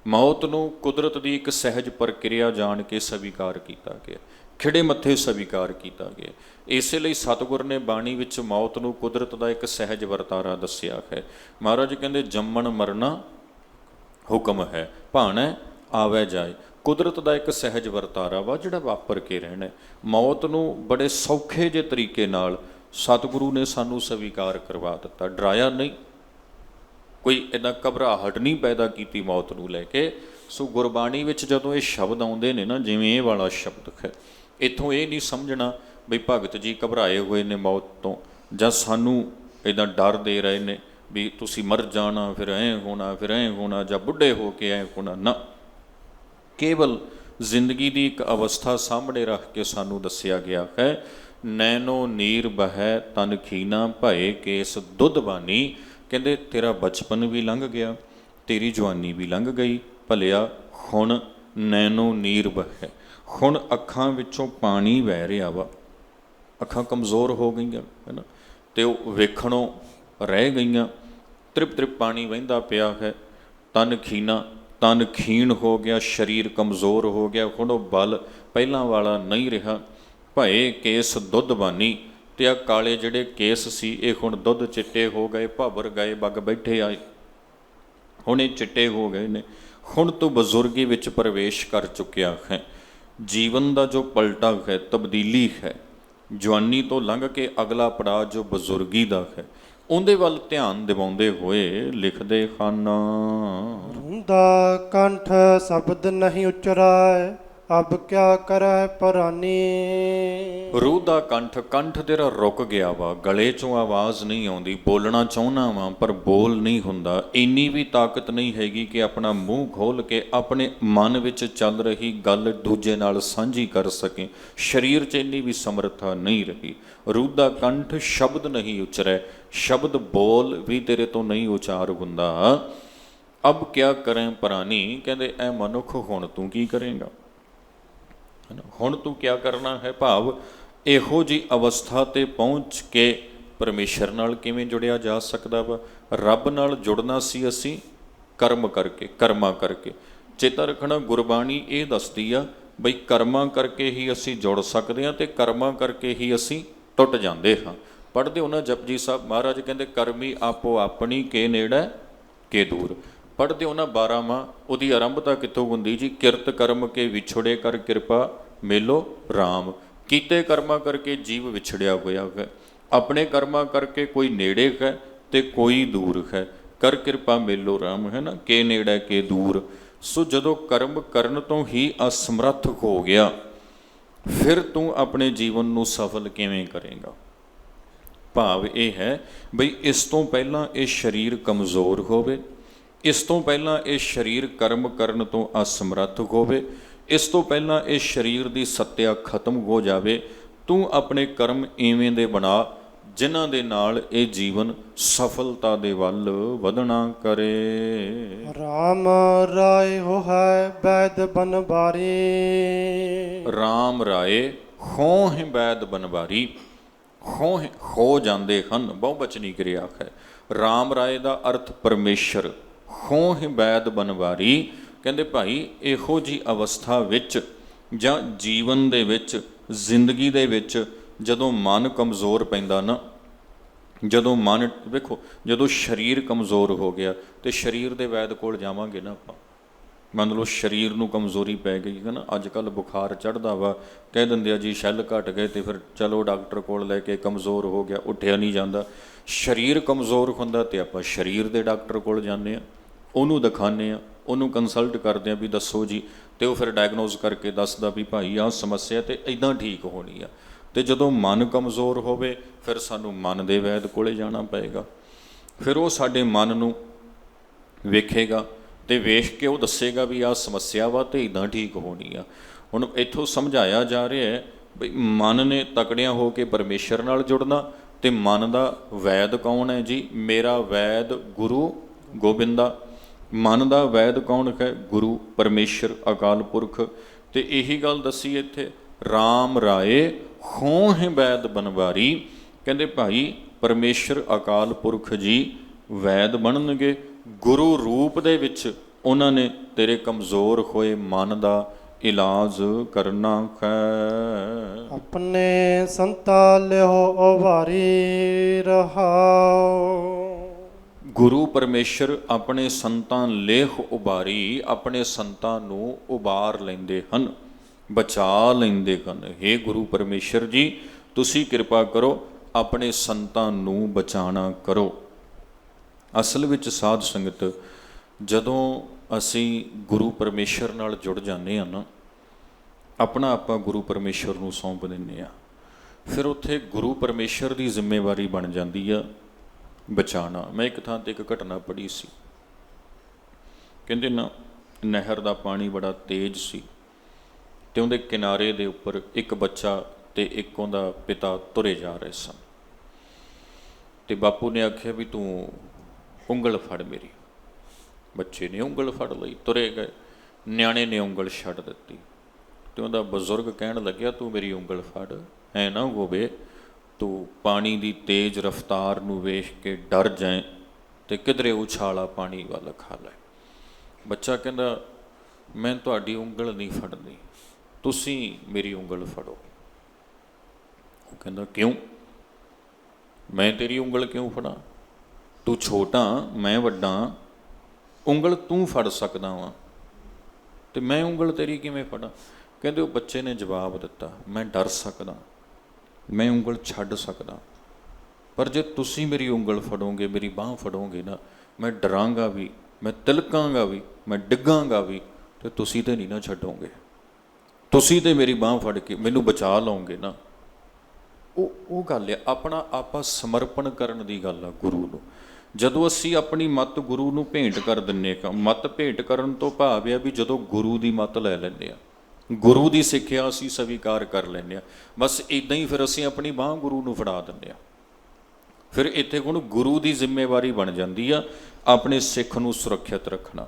ਮੌਤ ਨੂੰ ਕੁਦਰਤ ਦੀ ਇੱਕ ਸਹਿਜ ਪ੍ਰਕਿਰਿਆ ਜਾਣ ਕੇ ਸਵੀਕਾਰ ਕੀਤਾ ਗਿਆ, ਖਿੜੇ ਮੱਥੇ ਸਵੀਕਾਰ ਕੀਤਾ ਗਿਆ। ਇਸੇ ਲਈ ਸਤਿਗੁਰ ਨੇ ਬਾਣੀ ਵਿੱਚ ਮੌਤ ਨੂੰ ਕੁਦਰਤ ਦਾ ਇੱਕ ਸਹਿਜ ਵਰਤਾਰਾ ਦੱਸਿਆ ਹੈ। ਮਹਾਰਾਜ ਕਹਿੰਦੇ ਜੰਮਣ ਮਰਨਾ ਹੁਕਮ ਹੈ, ਭਾਣੈ ਆਵੈ ਜਾਏ। ਕੁਦਰਤ ਦਾ ਇੱਕ ਸਹਿਜ ਵਰਤਾਰਾ ਵਾ ਜਿਹੜਾ ਵਾਪਰ ਕੇ ਰਹਿਣਾ। ਮੌਤ ਨੂੰ ਬੜੇ ਸੌਖੇ ਜਿਹੇ ਤਰੀਕੇ ਨਾਲ ਸਤਿਗੁਰੂ ਨੇ ਸਾਨੂੰ ਸਵੀਕਾਰ ਕਰਵਾ ਦਿੱਤਾ, ਡਰਾਇਆ ਨਹੀਂ, ਕੋਈ ਇੱਦਾਂ ਘਬਰਾਹਟ ਨਹੀਂ ਪੈਦਾ ਕੀਤੀ ਮੌਤ ਨੂੰ ਲੈ ਕੇ। ਸੋ ਗੁਰਬਾਣੀ ਵਿੱਚ ਜਦੋਂ ਇਹ ਸ਼ਬਦ ਆਉਂਦੇ ਨੇ ਨਾ, ਜਿਵੇਂ ਇਹ ਵਾਲਾ ਸ਼ਬਦ ਹੈ, ਇੱਥੋਂ ਇਹ ਨਹੀਂ ਸਮਝਣਾ ਵੀ ਭਗਤ ਜੀ ਘਬਰਾਏ ਹੋਏ ਨੇ ਮੌਤ ਤੋਂ, ਜਾਂ ਸਾਨੂੰ ਇੱਦਾਂ ਡਰ ਦੇ ਰਹੇ ਨੇ ਵੀ ਤੁਸੀਂ ਮਰ ਜਾਣਾ, ਫਿਰ ਐਂ ਹੋਣਾ, ਫਿਰ ਐਂ ਹੋਣਾ, ਜਾਂ ਬੁੱਢੇ ਹੋ ਕੇ ਐਂ ਹੋਣਾ ਨਾ। ਕੇਵਲ ਜ਼ਿੰਦਗੀ ਦੀ ਇੱਕ ਅਵਸਥਾ ਸਾਹਮਣੇ ਰੱਖ ਕੇ ਸਾਨੂੰ ਦੱਸਿਆ ਗਿਆ ਹੈ। ਨੈਣੋ ਨੀਰ ਬਹੈ ਤਨ ਖੀਨਾ ਭਏ ਕੇਸ ਦੁੱਧ ਬਾਨੀ। ਕਹਿੰਦੇ ਤੇਰਾ ਬਚਪਨ ਵੀ ਲੰਘ ਗਿਆ, ਤੇਰੀ ਜਵਾਨੀ ਵੀ ਲੰਘ ਗਈ ਭਲਿਆ, ਹੁਣ ਨੈਣੋ ਨੀਰ ਬਹੈ, ਹੁਣ ਅੱਖਾਂ ਵਿੱਚੋਂ ਪਾਣੀ ਵਹਿ ਰਿਹਾ ਵਾ, ਅੱਖਾਂ ਕਮਜ਼ੋਰ ਹੋ ਗਈਆਂ ਹੈ ਨਾ, ਅਤੇ ਉਹ ਵੇਖਣੋਂ ਰਹਿ ਗਈਆਂ, ਤ੍ਰਿਪ ਤ੍ਰਿਪ ਪਾਣੀ ਵਹਿੰਦਾ ਪਿਆ ਹੈ। ਤਨ ਖੀਨਾ, ਤਨ ਖੀਣ ਹੋ ਗਿਆ, ਸਰੀਰ ਕਮਜ਼ੋਰ ਹੋ ਗਿਆ, ਹੁਣ ਉਹ ਬਲ ਪਹਿਲਾਂ ਵਾਲਾ ਨਹੀਂ ਰਿਹਾ। ਭਏ ਕੇਸ ਦੁੱਧ ਬਾਨੀ, ਅਤੇ ਆਹ ਕਾਲੇ ਜਿਹੜੇ ਕੇਸ ਸੀ ਇਹ ਹੁਣ ਦੁੱਧ ਚਿੱਟੇ ਹੋ ਗਏ, ਭੱਬਰ ਗਏ, ਬੱਗ ਬੈਠੇ ਆਏ, ਹੁਣ ਇਹ ਚਿੱਟੇ ਹੋ ਗਏ ਨੇ। ਹੁਣ ਤੂੰ ਬਜ਼ੁਰਗੀ ਵਿੱਚ ਪ੍ਰਵੇਸ਼ ਕਰ ਚੁੱਕਿਆ ਹੈ। ਜੀਵਨ ਦਾ ਜੋ ਪਲਟਾ ਹੈ, ਤਬਦੀਲੀ ਹੈ, ਜਵਾਨੀ ਤੋਂ ਲੰਘ ਕੇ ਅਗਲਾ ਪੜਾਅ ਜੋ ਬਜ਼ੁਰਗੀ ਦਾ ਹੈ, ਉਹਦੇ ਵੱਲ ਧਿਆਨ ਦਿਵਾਉਂਦੇ ਹੋਏ ਲਿਖਦੇ ਹਨ। ਰੂੰਦਾ ਕੰਠ ਸ਼ਬਦ ਨਹੀਂ ਉਚਰਾਏ, ਅਬ ਕਿਆ ਕਰੈ ਪਰਾਨੀ। ਰੂਹ ਦਾ ਕੰਠ, ਕੰਠ ਤੇਰਾ ਰੁਕ ਗਿਆ ਵਾ, ਗਲੇ 'ਚੋਂ ਆਵਾਜ਼ ਨਹੀਂ ਆਉਂਦੀ, ਬੋਲਣਾ ਚਾਹੁੰਦਾ ਵਾਂ ਪਰ ਬੋਲ ਨਹੀਂ ਹੁੰਦਾ। ਇੰਨੀ ਵੀ ਤਾਕਤ ਨਹੀਂ ਹੈਗੀ ਕਿ ਆਪਣਾ ਮੂੰਹ ਖੋਲ੍ਹ ਕੇ ਆਪਣੇ ਮਨ ਵਿੱਚ ਚੱਲ ਰਹੀ ਗੱਲ ਦੂਜੇ ਨਾਲ ਸਾਂਝੀ ਕਰ ਸਕੇ। ਸਰੀਰ 'ਚ ਇੰਨੀ ਵੀ ਸਮਰੱਥਾ ਨਹੀਂ ਰਹੀ। ਰੂਹ ਦਾ ਕੰਠ ਸ਼ਬਦ ਨਹੀਂ ਉਚਰੈ, ਸ਼ਬਦ ਬੋਲ ਵੀ ਤੇਰੇ ਤੋਂ ਨਹੀਂ ਉਚਾਰ ਹੁੰਦਾ। ਅਬ ਕਿਆ ਕਰੈਂ ਪਰਾਨੀ, ਕਹਿੰਦੇ ਐ ਮਨੁੱਖ ਹੁਣ ਤੂੰ ਕੀ ਕਰੇਂਗਾ, ਹੁਣ ਤੂੰ ਕਿਆ ਕਰਨਾ ਹੈ। ਭਾਵ ਇਹੋ ਜਿਹੀ ਅਵਸਥਾ 'ਤੇ ਪਹੁੰਚ ਕੇ ਪਰਮੇਸ਼ਰ ਨਾਲ ਕਿਵੇਂ ਜੁੜਿਆ ਜਾ ਸਕਦਾ ਵਾ। ਰੱਬ ਨਾਲ ਜੁੜਨਾ ਸੀ ਅਸੀਂ ਕਰਮ ਕਰਕੇ, ਕਰਮਾਂ ਕਰਕੇ। ਚੇਤਾ ਰੱਖਣਾ ਗੁਰਬਾਣੀ ਇਹ ਦੱਸਦੀ ਆ ਬਈ ਕਰਮਾਂ ਕਰਕੇ ਹੀ ਅਸੀਂ ਜੁੜ ਸਕਦੇ ਹਾਂ, ਅਤੇ ਕਰਮਾਂ ਕਰਕੇ ਹੀ ਅਸੀਂ ਟੁੱਟ ਜਾਂਦੇ ਹਾਂ। ਪੜ੍ਹਦੇ ਹੋ ਨਾ ਜਪਜੀ ਸਾਹਿਬ, ਮਹਾਰਾਜ ਕਹਿੰਦੇ ਕਰਮੀ ਆਪੋ ਆਪਣੀ ਕੇ ਨੇੜੇ ਕੇ ਦੂਰ। ਪੜ੍ਹਦੇ ਹੋ ਨਾ 12ਵਾਂ, ਉਹਦੀ ਆਰੰਭਤਾ ਕਿੱਥੋਂ ਹੁੰਦੀ ਜੀ? ਕਿਰਤ ਕਰਮ ਕੇ ਵਿਛੜੇ ਕਰ ਕਿਰਪਾ ਮੇਲੋ ਰਾਮ। ਕੀਤੇ ਕਰਮਾਂ ਕਰਕੇ ਜੀਵ ਵਿਛੜਿਆ ਹੋਇਆ ਹੈ, ਆਪਣੇ ਕਰਮਾਂ ਕਰਕੇ ਕੋਈ ਨੇੜੇ ਹੈ ਅਤੇ ਕੋਈ ਦੂਰ ਹੈ। ਕਰ ਕਿਰਪਾ ਮੇਲੋ ਰਾਮ, ਹੈ ਨਾ, ਕੇ ਨੇੜੇ ਕੇ ਦੂਰ। ਸੋ ਜਦੋਂ ਕਰਮ ਕਰਨ ਤੋਂ ਹੀ ਅਸਮਰੱਥ ਹੋ ਗਿਆ, ਫਿਰ ਤੂੰ ਆਪਣੇ ਜੀਵਨ ਨੂੰ ਸਫਲ ਕਿਵੇਂ ਕਰੇਂਗਾ। ਭਾਵ ਇਹ ਹੈ ਬਈ ਇਸ ਤੋਂ ਪਹਿਲਾਂ ਇਹ ਸਰੀਰ ਕਮਜ਼ੋਰ ਹੋਵੇ, ਇਸ ਤੋਂ ਪਹਿਲਾਂ ਇਹ ਸਰੀਰ ਕਰਮ ਕਰਨ ਤੋਂ ਅਸਮਰੱਥ ਹੋਵੇ, ਇਸ ਤੋਂ ਪਹਿਲਾਂ ਇਹ ਸਰੀਰ ਦੀ ਸੱਤਿਆ ਖਤਮ ਹੋ ਜਾਵੇ, ਤੂੰ ਆਪਣੇ ਕਰਮ ਇਵੇਂ ਦੇ ਬਣਾ ਜਿਨ੍ਹਾਂ ਦੇ ਨਾਲ ਇਹ ਜੀਵਨ ਸਫਲਤਾ ਦੇ ਵੱਲ ਵਧਣਾ ਕਰੇ। ਰਾਮ ਰਾਏ ਹੋ ਹੈ ਬੈਦ ਬਨਬਾਰੀ। ਰਾਮ ਰਾਏ ਹੋਂ ਬੈਦ ਬਨਬਾਰੀ, ਹੋ ਜਾਂਦੇ ਹਨ, ਬਹੁਬਚਨੀ ਕਿਰਿਆ ਹੈ। ਰਾਮ ਰਾਏ ਦਾ ਅਰਥ ਪਰਮੇਸ਼ਰ, ਹੋਂ ਬੈਦ ਬਨਬਾਰੀ। ਕਹਿੰਦੇ ਭਾਈ ਇਹੋ ਜਿਹੀ ਅਵਸਥਾ ਵਿੱਚ ਜਾਂ ਜੀਵਨ ਦੇ ਵਿੱਚ, ਜ਼ਿੰਦਗੀ ਦੇ ਵਿੱਚ ਜਦੋਂ ਮਨ ਕਮਜ਼ੋਰ ਪੈਂਦਾ ਨਾ, ਜਦੋਂ ਮਨ ਵੇਖੋ, ਜਦੋਂ ਸਰੀਰ ਕਮਜ਼ੋਰ ਹੋ ਗਿਆ ਤੇ ਸਰੀਰ ਦੇ ਵੈਦ ਕੋਲ ਜਾਵਾਂਗੇ ਨਾ ਆਪਾਂ, ਮੰਨ ਲਓ ਸਰੀਰ ਨੂੰ ਕਮਜ਼ੋਰੀ ਪੈ ਗਈ ਹੈ ਨਾ, ਅੱਜ ਕੱਲ੍ਹ ਬੁਖਾਰ ਚੜ੍ਹਦਾ ਵਾ, ਕਹਿ ਦਿੰਦੇ ਆ ਜੀ ਸੈੱਲ ਘਟ ਗਏ ਤੇ ਫਿਰ ਚਲੋ ਡਾਕਟਰ ਕੋਲ ਲੈ ਕੇ, ਕਮਜ਼ੋਰ ਹੋ ਗਿਆ, ਉੱਠਿਆ ਨਹੀਂ ਜਾਂਦਾ। ਸਰੀਰ ਕਮਜ਼ੋਰ ਹੁੰਦਾ ਤੇ ਆਪਾਂ ਸਰੀਰ ਦੇ ਡਾਕਟਰ ਕੋਲ ਜਾਂਦੇ ਹਾਂ, ਉਹਨੂੰ ਦਿਖਾਉਂਦੇ ਹਾਂ, ਉਹਨੂੰ ਕੰਸਲਟ ਕਰਦੇ ਹਾਂ ਵੀ ਦੱਸੋ ਜੀ, ਤੇ ਉਹ ਫਿਰ ਡਾਇਗਨੋਜ਼ ਕਰਕੇ ਦੱਸਦਾ ਵੀ ਭਾਈ ਆਹ ਸਮੱਸਿਆ ਤੇ ਇੱਦਾਂ ਠੀਕ ਹੋਣੀ ਆ। ਤੇ ਜਦੋਂ ਮਨ ਕਮਜ਼ੋਰ ਹੋਵੇ ਫਿਰ ਸਾਨੂੰ ਮਨ ਦੇ ਵੈਦ ਕੋਲੇ ਜਾਣਾ ਪਏਗਾ। ਫਿਰ ਉਹ ਸਾਡੇ ਮਨ ਨੂੰ ਵੇਖੇਗਾ ਤੇ ਵੇਖ ਕੇ ਉਹ ਦੱਸੇਗਾ ਵੀ ਆਹ ਸਮੱਸਿਆ ਵਾ ਤੇ ਇੱਦਾਂ ਠੀਕ ਹੋਣੀ ਆ। ਹੁਣ ਇੱਥੋਂ ਸਮਝਾਇਆ ਜਾ ਰਿਹਾ ਹੈ ਵੀ ਮਨ ਨੇ ਤਕੜਿਆਂ ਹੋ ਕੇ ਪਰਮੇਸ਼ਰ ਨਾਲ ਜੁੜਨਾ। ਤੇ ਮਨ ਦਾ ਵੈਦ ਕੌਣ ਹੈ ਜੀ? ਮੇਰਾ ਵੈਦ ਗੁਰੂ ਗੋਬਿੰਦਾ। ਮਨ ਦਾ ਵੈਦ ਕੌਣ ਹੈ? ਗੁਰੂ ਪਰਮੇਸ਼ਰ ਅਕਾਲ ਪੁਰਖ। ਤੇ ਇਹੀ ਗੱਲ ਦੱਸੀ ਇੱਥੇ, ਰਾਮ ਰਾਏ ਹੋਂ ਵੈਦ ਬਨਵਾਰੀ। ਕਹਿੰਦੇ ਭਾਈ ਪਰਮੇਸ਼ਰ ਅਕਾਲ ਪੁਰਖ ਜੀ ਵੈਦ ਬਣਨਗੇ, ਗੁਰੂ ਰੂਪ ਦੇ ਵਿੱਚ ਉਹਨਾਂ ਨੇ ਤੇਰੇ ਕਮਜ਼ੋਰ ਹੋਏ ਮਨ ਦਾ ਇਲਾਜ ਕਰਨਾ ਹੈ। ਆਪਣੇ ਸੰਤਾ ਲਿਓ ਉਭਾਰੀ ਰਹਾਓ। ਗੁਰੂ ਪਰਮੇਸ਼ਰ ਆਪਣੇ ਸੰਤਾਂ ਲੇਖ ਉਭਾਰੀ, ਆਪਣੇ ਸੰਤਾਂ ਨੂੰ ਉਭਾਰ ਲੈਂਦੇ ਹਨ, ਬਚਾ ਲੈਂਦੇ ਹਨ। ਹੇ ਗੁਰੂ ਪਰਮੇਸ਼ਰ ਜੀ ਤੁਸੀਂ ਕਿਰਪਾ ਕਰੋ, ਆਪਣੇ ਸੰਤਾਂ ਨੂੰ ਬਚਾਉਣਾ ਕਰੋ। ਅਸਲ ਵਿੱਚ ਸਾਧ ਸੰਗਤ, ਜਦੋਂ ਅਸੀਂ ਗੁਰੂ ਪਰਮੇਸ਼ਰ ਨਾਲ ਜੁੜ ਜਾਂਦੇ ਹਾਂ ਨਾ, ਆਪਣਾ ਆਪਾਂ ਗੁਰੂ ਪਰਮੇਸ਼ਰ ਨੂੰ ਸੌਂਪ ਦਿੰਦੇ ਹਾਂ, ਫਿਰ ਉੱਥੇ ਗੁਰੂ ਪਰਮੇਸ਼ਰ ਦੀ ਜ਼ਿੰਮੇਵਾਰੀ ਬਣ ਜਾਂਦੀ ਆ ਬਚਾਉਣਾ। ਮੈਂ ਇੱਕ ਥਾਂ 'ਤੇ ਇੱਕ ਘਟਨਾ ਪੜ੍ਹੀ ਸੀ, ਕਹਿੰਦੇ ਨਾ ਨਹਿਰ ਦਾ ਪਾਣੀ ਬੜਾ ਤੇਜ਼ ਸੀ ਅਤੇ ਉਹਦੇ ਕਿਨਾਰੇ ਦੇ ਉੱਪਰ ਇੱਕ ਬੱਚਾ ਅਤੇ ਇੱਕ ਉਹਦਾ ਪਿਤਾ ਤੁਰੇ ਜਾ ਰਹੇ ਸਨ। ਅਤੇ ਬਾਪੂ ਨੇ ਆਖਿਆ ਵੀ ਤੂੰ ਉਂਗਲ ਫੜ ਮੇਰੀ। ਬੱਚੇ ਨੇ ਉਂਗਲ ਫੜ ਲਈ, ਤੁਰੇ ਗਏ। ਨਿਆਣੇ ਨੇ ਉਂਗਲ ਛੱਡ ਦਿੱਤੀ ਅਤੇ ਉਹਦਾ ਬਜ਼ੁਰਗ ਕਹਿਣ ਲੱਗਿਆ ਤੂੰ ਮੇਰੀ ਉਂਗਲ ਫੜ, ਐ ਨਾ ਹੋਵੇ ਤੂੰ ਪਾਣੀ ਦੀ ਤੇਜ਼ ਰਫ਼ਤਾਰ ਨੂੰ ਵੇਖ ਕੇ ਡਰ ਜਾਏ ਅਤੇ ਕਿਧਰੇ ਉਛਾਲਾ ਪਾਣੀ ਵੱਲ ਖਾ ਲੈ। ਬੱਚਾ ਕਹਿੰਦਾ ਮੈਂ ਤੁਹਾਡੀ ਉਂਗਲ ਨਹੀਂ ਫੜਨੀ, ਤੁਸੀਂ ਮੇਰੀ ਉਂਗਲ ਫੜੋ। ਉਹ ਕਹਿੰਦਾ ਕਿਉਂ? ਮੈਂ ਤੇਰੀ ਉਂਗਲ ਕਿਉਂ ਫੜਾਂ? ਤੂੰ ਛੋਟਾ ਮੈਂ ਵੱਡਾ, ਉਂਗਲ ਤੂੰ ਫੜ ਸਕਦਾ ਵਾਂ ਅਤੇ ਮੈਂ ਉਂਗਲ ਤੇਰੀ ਕਿਵੇਂ ਫੜਾਂ? ਕਹਿੰਦੇ ਉਹ ਬੱਚੇ ਨੇ ਜਵਾਬ ਦਿੱਤਾ ਮੈਂ ਡਰ ਸਕਦਾ, ਮੈਂ ਉਂਗਲ ਛੱਡ ਸਕਦਾ, ਪਰ ਜੇ ਤੁਸੀਂ ਮੇਰੀ ਉਂਗਲ ਫੜੋਗੇ, ਮੇਰੀ ਬਾਂਹ ਫੜੋਗੇ ਨਾ, ਮੈਂ ਡਰਾਂਗਾ ਵੀ, ਮੈਂ ਤਿਲਕਾਂਗਾ ਵੀ, ਮੈਂ ਡਿੱਗਾਂਗਾ ਵੀ, ਅਤੇ ਤੁਸੀਂ ਤਾਂ ਨਹੀਂ ਨਾ ਛੱਡੋਗੇ, ਤੁਸੀਂ ਤਾਂ ਮੇਰੀ ਬਾਂਹ ਫੜ ਕੇ ਮੈਨੂੰ ਬਚਾ ਲਓਗੇ ਨਾ। ਉਹ ਗੱਲ ਹੈ, ਆਪਣਾ ਆਪਾਂ ਸਮਰਪਣ ਕਰਨ ਦੀ ਗੱਲ ਆ ਗੁਰੂ ਨੂੰ। ਜਦੋਂ ਅਸੀਂ ਆਪਣੀ ਮੱਤ ਗੁਰੂ ਨੂੰ ਭੇਂਟ ਕਰ ਦਿੰਦੇ ਹਾਂ, ਮੱਤ ਭੇਂਟ ਕਰਨ ਤੋਂ ਭਾਵ ਆ ਵੀ ਜਦੋਂ ਗੁਰੂ ਦੀ ਮੱਤ ਲੈ ਲੈਂਦੇ ਹਾਂ, ਗੁਰੂ ਦੀ ਸਿੱਖਿਆ ਅਸੀਂ ਸਵੀਕਾਰ ਕਰ ਲੈਂਦੇ ਹਾਂ, ਬਸ ਇੱਦਾਂ ਹੀ ਫਿਰ ਅਸੀਂ ਆਪਣੀ ਬਾਂਹ ਗੁਰੂ ਨੂੰ ਫੜਾ ਦਿੰਦੇ ਹਾਂ। ਫਿਰ ਇੱਥੇ ਹੁਣ ਗੁਰੂ ਦੀ ਜ਼ਿੰਮੇਵਾਰੀ ਬਣ ਜਾਂਦੀ ਆ ਆਪਣੇ ਸਿੱਖ ਨੂੰ ਸੁਰੱਖਿਅਤ ਰੱਖਣਾ,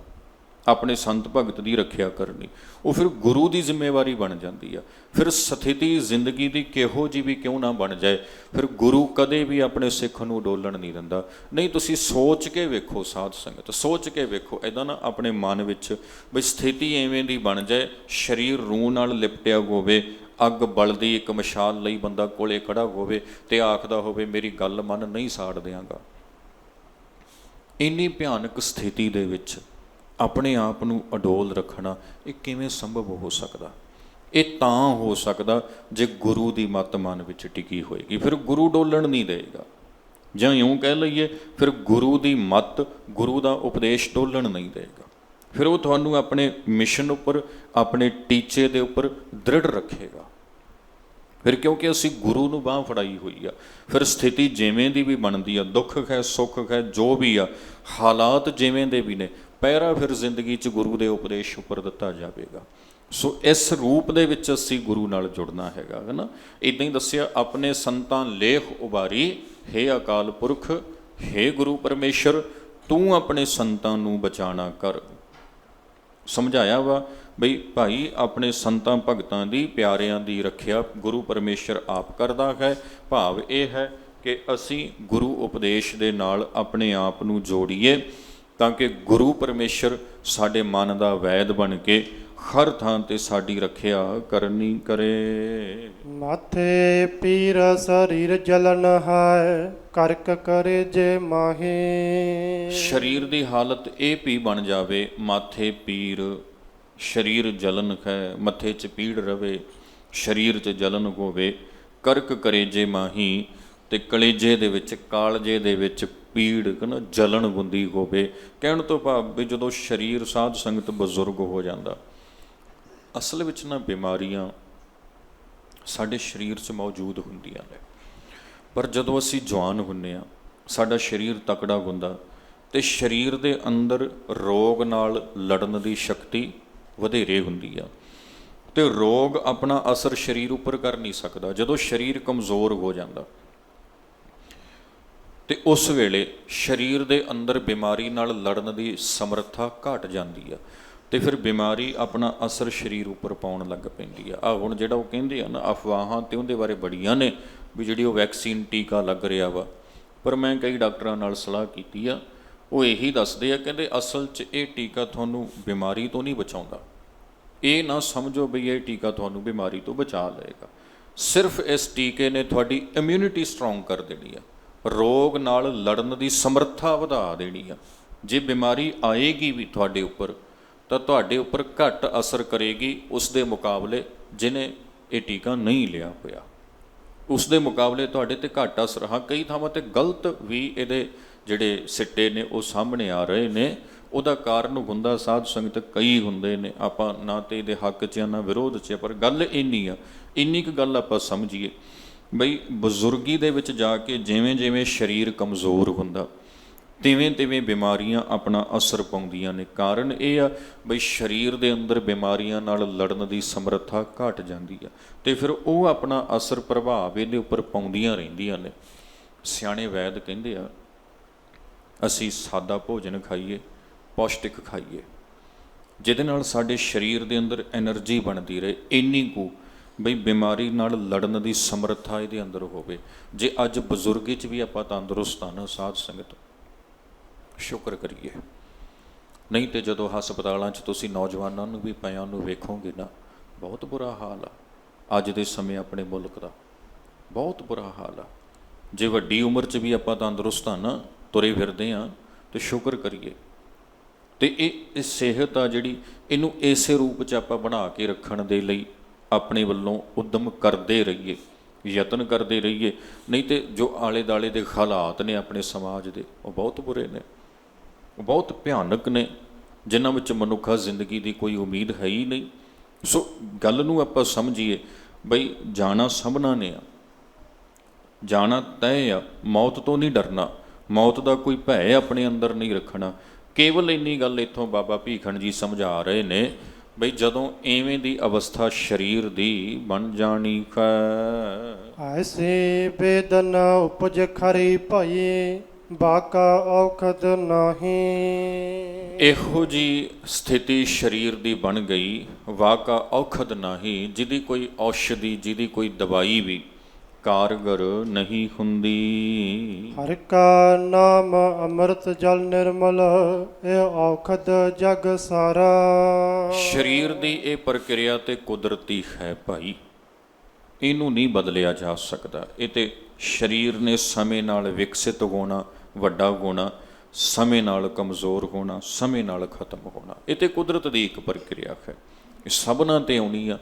ਆਪਣੇ ਸੰਤ ਭਗਤ ਦੀ ਰੱਖਿਆ ਕਰਨੀ। ਉਹ ਫਿਰ ਗੁਰੂ ਦੀ ਜ਼ਿੰਮੇਵਾਰੀ ਬਣ ਜਾਂਦੀ ਆ। ਫਿਰ ਸਥਿਤੀ ਜ਼ਿੰਦਗੀ ਦੀ ਕਿਹੋ ਜਿਹੀ ਵੀ ਕਿਉਂ ਨਾ ਬਣ ਜਾਏ, ਫਿਰ ਗੁਰੂ ਕਦੇ ਵੀ ਆਪਣੇ ਸਿੱਖ ਨੂੰ ਡੋਲਣ ਨਹੀਂ ਦਿੰਦਾ। ਨਹੀਂ ਤੁਸੀਂ ਸੋਚ ਕੇ ਵੇਖੋ ਸਾਧ ਸੰਗਤ, ਸੋਚ ਕੇ ਵੇਖੋ, ਇੱਦਾਂ ਨਾ ਆਪਣੇ ਮਨ ਵਿੱਚ ਵੀ ਸਥਿਤੀ ਐਵੇਂ ਦੀ ਬਣ ਜਾਏ, ਸਰੀਰ ਰੂਹ ਨਾਲ ਲਿਪਟਿਆ ਹੋਵੇ, ਅੱਗ ਬਲਦੀ ਇੱਕ ਮਸ਼ਾਲ ਲਈ ਬੰਦਾ ਕੋਲੇ ਖੜਾ ਹੋਵੇ ਅਤੇ ਆਖਦਾ ਹੋਵੇ ਮੇਰੀ ਗੱਲ ਮਨ ਨਹੀਂ ਸਾੜ ਦਿਆਂਗਾ। ਇੰਨੀ ਭਿਆਨਕ ਸਥਿਤੀ ਦੇ ਵਿੱਚ ਆਪਣੇ ਆਪ ਨੂੰ ਅਡੋਲ ਰੱਖਣਾ ਇਹ ਕਿਵੇਂ ਸੰਭਵ ਹੋ ਸਕਦਾ? ਇਹ ਤਾਂ ਹੋ ਸਕਦਾ ਜੇ ਗੁਰੂ ਦੀ ਮੱਤ ਮਨ ਵਿੱਚ ਟਿਕੀ ਹੋਏਗੀ, ਫਿਰ ਗੁਰੂ ਡੋਲਣ ਨਹੀਂ ਦੇਗਾ। ਜਾਂ ਇਉਂ ਕਹਿ ਲਈਏ ਫਿਰ ਗੁਰੂ ਦੀ ਮੱਤ, ਗੁਰੂ ਦਾ ਉਪਦੇਸ਼ ਡੋਲਣ ਨਹੀਂ ਦੇਗਾ। ਫਿਰ ਉਹ ਤੁਹਾਨੂੰ ਆਪਣੇ ਮਿਸ਼ਨ ਉੱਪਰ, ਆਪਣੇ ਟੀਚੇ ਦੇ ਉੱਪਰ ਦ੍ਰਿੜ ਰੱਖੇਗਾ। ਫਿਰ ਕਿਉਂਕਿ ਅਸੀਂ ਗੁਰੂ ਨੂੰ ਬਾਂਹ ਫੜਾਈ ਹੋਈ ਆ, ਫਿਰ ਸਥਿਤੀ ਜਿਵੇਂ ਦੀ ਵੀ ਬਣਦੀ ਆ, ਦੁੱਖ ਹੈ ਸੁੱਖ ਹੈ ਜੋ ਵੀ ਆ, ਹਾਲਾਤ ਜਿਵੇਂ ਦੇ ਵੀ ਨੇ, ਪਹਿਰਾ ਫਿਰ ਜ਼ਿੰਦਗੀ 'ਚ ਗੁਰੂ ਦੇ ਉਪਦੇਸ਼ ਉੱਪਰ ਦਿੱਤਾ ਜਾਵੇਗਾ। ਸੋ ਇਸ ਰੂਪ ਦੇ ਵਿੱਚ ਅਸੀਂ ਗੁਰੂ ਨਾਲ ਜੁੜਨਾ ਹੈਗਾ ਹੈ ਨਾ। ਇੱਦਾਂ ਹੀ ਦੱਸਿਆ ਆਪਣੇ ਸੰਤਾਂ ਲੇਖ ਉਭਾਰੀ, ਹੇ ਅਕਾਲ ਪੁਰਖ, ਹੇ ਗੁਰੂ ਪਰਮੇਸ਼ਰ ਤੂੰ ਆਪਣੇ ਸੰਤਾਂ ਨੂੰ ਬਚਾਉਣਾ ਕਰ। ਸਮਝਾਇਆ ਵਾ ਬਈ ਭਾਈ ਆਪਣੇ ਸੰਤਾਂ ਭਗਤਾਂ ਦੀ, ਪਿਆਰਿਆਂ ਦੀ ਰੱਖਿਆ ਗੁਰੂ ਪਰਮੇਸ਼ਰ ਆਪ ਕਰਦਾ ਹੈ। ਭਾਵ ਇਹ ਹੈ ਕਿ ਅਸੀਂ ਗੁਰੂ ਉਪਦੇਸ਼ ਦੇ ਨਾਲ ਆਪਣੇ ਆਪ ਨੂੰ ਜੋੜੀਏ ਤਾਂ ਕਿ ਗੁਰੂ ਪਰਮੇਸ਼ਰ ਸਾਡੇ ਮਨ ਦਾ ਵੈਦ ਬਣ ਕੇ ਹਰ ਥਾਂ 'ਤੇ ਸਾਡੀ ਰੱਖਿਆ ਕਰਨੀ ਕਰੇ। ਮਾਥੇ ਪੀਰ ਸਰੀਰ ਜਲਨ ਹੈ, ਕਰਕ ਕਰੇ ਜੇ ਮਾਹੀ। ਸਰੀਰ ਦੀ ਹਾਲਤ ਇਹ ਵੀ ਬਣ ਜਾਵੇ, ਮਾਥੇ ਪੀਰ शरीर जलन है, मथे च पीड़ रवे, शरीर च जलन होवे, करक कलेजे माही, ਤੇ ਕਲੇਜੇ ਦੇ ਵਿੱਚ, ਕਾਲਜੇ ਦੇ ਵਿੱਚ ਪੀੜ ਨਾ ਜਲਣ ਹੁੰਦੀ ਹੋਵੇ। ਕਹਿਣ ਤੋਂ ਭਾਵ ਵੀ ਜਦੋਂ ਸਰੀਰ ਸਾਧ ਸੰਗਤ ਬਜ਼ੁਰਗ ਹੋ ਜਾਂਦਾ, ਅਸਲ ਵਿੱਚ ਨਾ ਬਿਮਾਰੀਆਂ ਸਾਡੇ ਸਰੀਰ 'ਚ ਮੌਜੂਦ ਹੁੰਦੀਆਂ ਨੇ, ਪਰ ਜਦੋਂ ਅਸੀਂ ਜਵਾਨ ਹੁੰਦੇ ਹਾਂ, ਸਾਡਾ ਸਰੀਰ ਤਕੜਾ ਹੁੰਦਾ ਅਤੇ ਸਰੀਰ ਦੇ ਅੰਦਰ ਰੋਗ ਨਾਲ ਲੜਨ ਦੀ ਸ਼ਕਤੀ ਵਧੇਰੇ ਹੁੰਦੀ ਆ, ਅਤੇ ਰੋਗ ਆਪਣਾ ਅਸਰ ਸਰੀਰ ਉੱਪਰ ਕਰ ਨਹੀਂ ਸਕਦਾ। ਜਦੋਂ ਸਰੀਰ ਕਮਜ਼ੋਰ ਹੋ ਜਾਂਦਾ ਅਤੇ ਉਸ ਵੇਲੇ ਸਰੀਰ ਦੇ ਅੰਦਰ ਬਿਮਾਰੀ ਨਾਲ ਲੜਨ ਦੀ ਸਮਰੱਥਾ ਘਟ ਜਾਂਦੀ ਆ, ਅਤੇ ਫਿਰ ਬਿਮਾਰੀ ਆਪਣਾ ਅਸਰ ਸਰੀਰ ਉੱਪਰ ਪਾਉਣ ਲੱਗ ਪੈਂਦੀ ਆ। ਹੁਣ ਜਿਹੜਾ ਉਹ ਕਹਿੰਦੇ ਆ ਨਾ ਅਫਵਾਹਾਂ, ਅਤੇ ਉਹਦੇ ਬਾਰੇ ਬੜੀਆਂ ਨੇ ਵੀ ਜਿਹੜੀ ਉਹ ਵੈਕਸੀਨ ਟੀਕਾ ਲੱਗ ਰਿਹਾ ਵਾ, ਪਰ ਮੈਂ ਕਈ ਡਾਕਟਰਾਂ ਨਾਲ ਸਲਾਹ ਕੀਤੀ ਆ, ਉਹ ਇਹੀ ਦੱਸਦੇ ਆ, ਕਹਿੰਦੇ ਅਸਲ 'ਚ ਇਹ ਟੀਕਾ ਤੁਹਾਨੂੰ ਬਿਮਾਰੀ ਤੋਂ ਨਹੀਂ ਬਚਾਉਂਦਾ। ਇਹ ਨਾ ਸਮਝੋ ਵੀ ਇਹ ਟੀਕਾ ਤੁਹਾਨੂੰ ਬਿਮਾਰੀ ਤੋਂ ਬਚਾ ਲਏਗਾ, ਸਿਰਫ ਇਸ ਟੀਕੇ ਨੇ ਤੁਹਾਡੀ ਇਮਿਊਨਿਟੀ ਸਟਰੋਂਗ ਕਰ ਦੇਣੀ ਆ, ਰੋਗ ਨਾਲ ਲੜਨ ਦੀ ਸਮਰੱਥਾ ਵਧਾ ਦੇਣੀ ਆ। ਜੇ ਬਿਮਾਰੀ ਆਏਗੀ ਵੀ ਤੁਹਾਡੇ ਉੱਪਰ ਤਾਂ ਤੁਹਾਡੇ ਉੱਪਰ ਘੱਟ ਅਸਰ ਕਰੇਗੀ ਉਸ ਦੇ ਮੁਕਾਬਲੇ ਜਿਹਨੇ ਇਹ ਟੀਕਾ ਨਹੀਂ ਲਿਆ ਹੋਇਆ, ਉਸ ਦੇ ਮੁਕਾਬਲੇ ਤੁਹਾਡੇ 'ਤੇ ਘੱਟ ਅਸਰ। ਹਾਂ, ਕਈ ਥਾਵਾਂ 'ਤੇ ਗਲਤ ਵੀ ਇਹਦੇ ਜਿਹੜੇ ਸਿੱਟੇ ਨੇ ਉਹ ਸਾਹਮਣੇ ਆ ਰਹੇ ਨੇ। ਉਹਦਾ ਕਾਰਨ ਹੁੰਦਾ ਸਾਧ ਸੰਗਤ ਕਈ ਹੁੰਦੇ ਨੇ, ਆਪਾਂ ਨਾ ਤਾਂ ਇਹਦੇ ਹੱਕ 'ਚ ਨਾ ਵਿਰੋਧ 'ਚ, ਪਰ ਗੱਲ ਇੰਨੀ ਕੁ ਗੱਲ ਆਪਾਂ ਸਮਝੀਏ ਬਈ ਬਜ਼ੁਰਗੀ ਦੇ ਵਿੱਚ ਜਾ ਕੇ ਜਿਵੇਂ ਜਿਵੇਂ ਸਰੀਰ ਕਮਜ਼ੋਰ ਹੁੰਦਾ ਤਿਵੇਂ ਤਿਵੇਂ ਬਿਮਾਰੀਆਂ ਆਪਣਾ ਅਸਰ ਪਾਉਂਦੀਆਂ ਨੇ। ਕਾਰਨ ਇਹ ਆ ਬਈ ਸਰੀਰ ਦੇ ਅੰਦਰ ਬਿਮਾਰੀਆਂ ਨਾਲ ਲੜਨ ਦੀ ਸਮਰੱਥਾ ਘਟ ਜਾਂਦੀ ਆ, ਅਤੇ ਫਿਰ ਉਹ ਆਪਣਾ ਅਸਰ ਪ੍ਰਭਾਵ ਇਹਦੇ ਉੱਪਰ ਪਾਉਂਦੀਆਂ ਰਹਿੰਦੀਆਂ ਨੇ। ਸਿਆਣੇ ਵੈਦ ਕਹਿੰਦੇ ਆ ਅਸੀਂ ਸਾਦਾ ਭੋਜਨ ਖਾਈਏ, ਪੌਸ਼ਟਿਕ ਖਾਈਏ, ਜਿਹਦੇ ਨਾਲ ਸਾਡੇ ਸਰੀਰ ਦੇ ਅੰਦਰ ਐਨਰਜੀ ਬਣਦੀ ਰਹੇ, ਇੰਨੀ ਕੁ ਬਈ ਬਿਮਾਰੀ ਨਾਲ ਲੜਨ ਦੀ ਸਮਰੱਥਾ ਇਹਦੇ ਅੰਦਰ ਹੋਵੇ। ਜੇ ਅੱਜ ਬਜ਼ੁਰਗੀ 'ਚ ਵੀ ਆਪਾਂ ਤੰਦਰੁਸਤ ਹਾਂ ਨਾ ਸਾਧ ਸੰਗਤ, ਸ਼ੁਕਰ ਕਰੀਏ। ਨਹੀਂ ਤਾਂ ਜਦੋਂ ਹਸਪਤਾਲਾਂ 'ਚ ਤੁਸੀਂ ਨੌਜਵਾਨਾਂ ਨੂੰ ਵੀ ਪਿਆਂ ਨੂੰ ਵੇਖੋਗੇ ਨਾ, ਬਹੁਤ ਬੁਰਾ ਹਾਲ ਆ ਅੱਜ ਦੇ ਸਮੇਂ ਆਪਣੇ ਮੁਲਕ ਦਾ, ਬਹੁਤ ਬੁਰਾ ਹਾਲ ਆ। ਜੇ ਵੱਡੀ ਉਮਰ 'ਚ ਵੀ ਆਪਾਂ ਤੰਦਰੁਸਤ ਹਾਂ ਨਾ, ਤੁਰੇ ਫਿਰਦੇ ਹਾਂ, ਤਾਂ ਸ਼ੁਕਰ ਕਰੀਏ। ਅਤੇ ਇਹ ਸਿਹਤ ਆ ਜਿਹੜੀ, ਇਹਨੂੰ ਇਸੇ ਰੂਪ 'ਚ ਆਪਾਂ ਬਣਾ ਕੇ ਰੱਖਣ ਦੇ ਲਈ ਆਪਣੇ ਵੱਲੋਂ ਉੱਦਮ ਕਰਦੇ ਰਹੀਏ, ਯਤਨ ਕਰਦੇ ਰਹੀਏ। ਨਹੀਂ ਤਾਂ ਜੋ ਆਲੇ ਦੁਆਲੇ ਦੇ ਹਾਲਾਤ ਨੇ ਆਪਣੇ ਸਮਾਜ ਦੇ, ਉਹ ਬਹੁਤ ਬੁਰੇ ਨੇ, ਉਹ ਬਹੁਤ ਭਿਆਨਕ ਨੇ, ਜਿਨ੍ਹਾਂ ਵਿੱਚ ਮਨੁੱਖਾ ਜ਼ਿੰਦਗੀ ਦੀ ਕੋਈ ਉਮੀਦ ਹੈ ਹੀ ਨਹੀਂ। ਸੋ ਗੱਲ ਨੂੰ ਆਪਾਂ ਸਮਝੀਏ ਬਈ ਜਾਣਾ ਸਭਨਾਂ ਨੇ ਆ, ਜਾਣਾ ਤੈਅ ਆ, ਮੌਤ ਤੋਂ ਨਹੀਂ ਡਰਨਾ, ਮੌਤ ਦਾ ਕੋਈ ਭੈ ਆਪਣੇ ਅੰਦਰ ਨਹੀਂ ਰੱਖਣਾ। ਕੇਵਲ ਇੰਨੀ ਗੱਲ ਇੱਥੋਂ ਬਾਬਾ ਭੀਖਣ ਜੀ ਸਮਝਾ ਰਹੇ ਨੇ ਬਈ ਜਦੋਂ ਐਵੇਂ ਦੀ ਅਵਸਥਾ ਸਰੀਰ ਦੀ ਬਣ ਜਾਣੀ ਹੈ, ਐਸੇ ਬੇਦਨ ਉਪਜ ਖਰੀ ਭਈ, ਬਾਕਾ ਔਖਦ ਨਾਹੀ। ਇਹੋ ਜੀ ਸਥਿਤੀ ਸਰੀਰ ਦੀ ਬਣ ਗਈ, ਵਾਕਾ ਔਖਦ ਨਾਹੀ, ਜਿਹਦੀ ਕੋਈ ਔਸ਼ਧੀ, ਜਿਹਦੀ ਕੋਈ ਦਵਾਈ ਵੀ ਕਾਰਗਰ ਨਹੀਂ ਹੁੰਦੀ। ਹਰਿ ਕਾ ਨਾਮ ਅੰਮ੍ਰਿਤ ਜਲ ਨਿਰਮਲ, ਇਹ ਔਖਦ ਜਗ ਸਾਰਾ। ਸਰੀਰ ਦੀ ਇਹ ਪ੍ਰਕਿਰਿਆ ਤੇ ਕੁਦਰਤੀ ਹੈ ਭਾਈ, ਇਹਨੂੰ ਨਹੀਂ ਬਦਲਿਆ ਜਾ ਸਕਦਾ। ਇਹ ਤੇ ਸਰੀਰ ਨੇ ਸਮੇਂ ਨਾਲ ਵਿਕਸਿਤ ਹੋਣਾ, ਵੱਡਾ ਹੋਣਾ, ਸਮੇਂ ਨਾਲ ਕਮਜ਼ੋਰ ਹੋਣਾ, ਸਮੇਂ ਨਾਲ ਖਤਮ ਹੋਣਾ। ਇਹ ਤੇ ਕੁਦਰਤ ਦੀ ਇੱਕ ਪ੍ਰਕਿਰਿਆ ਹੈ, ਇਹ ਸਭਨਾਂ 'ਤੇ ਆਉਣੀ ਆ,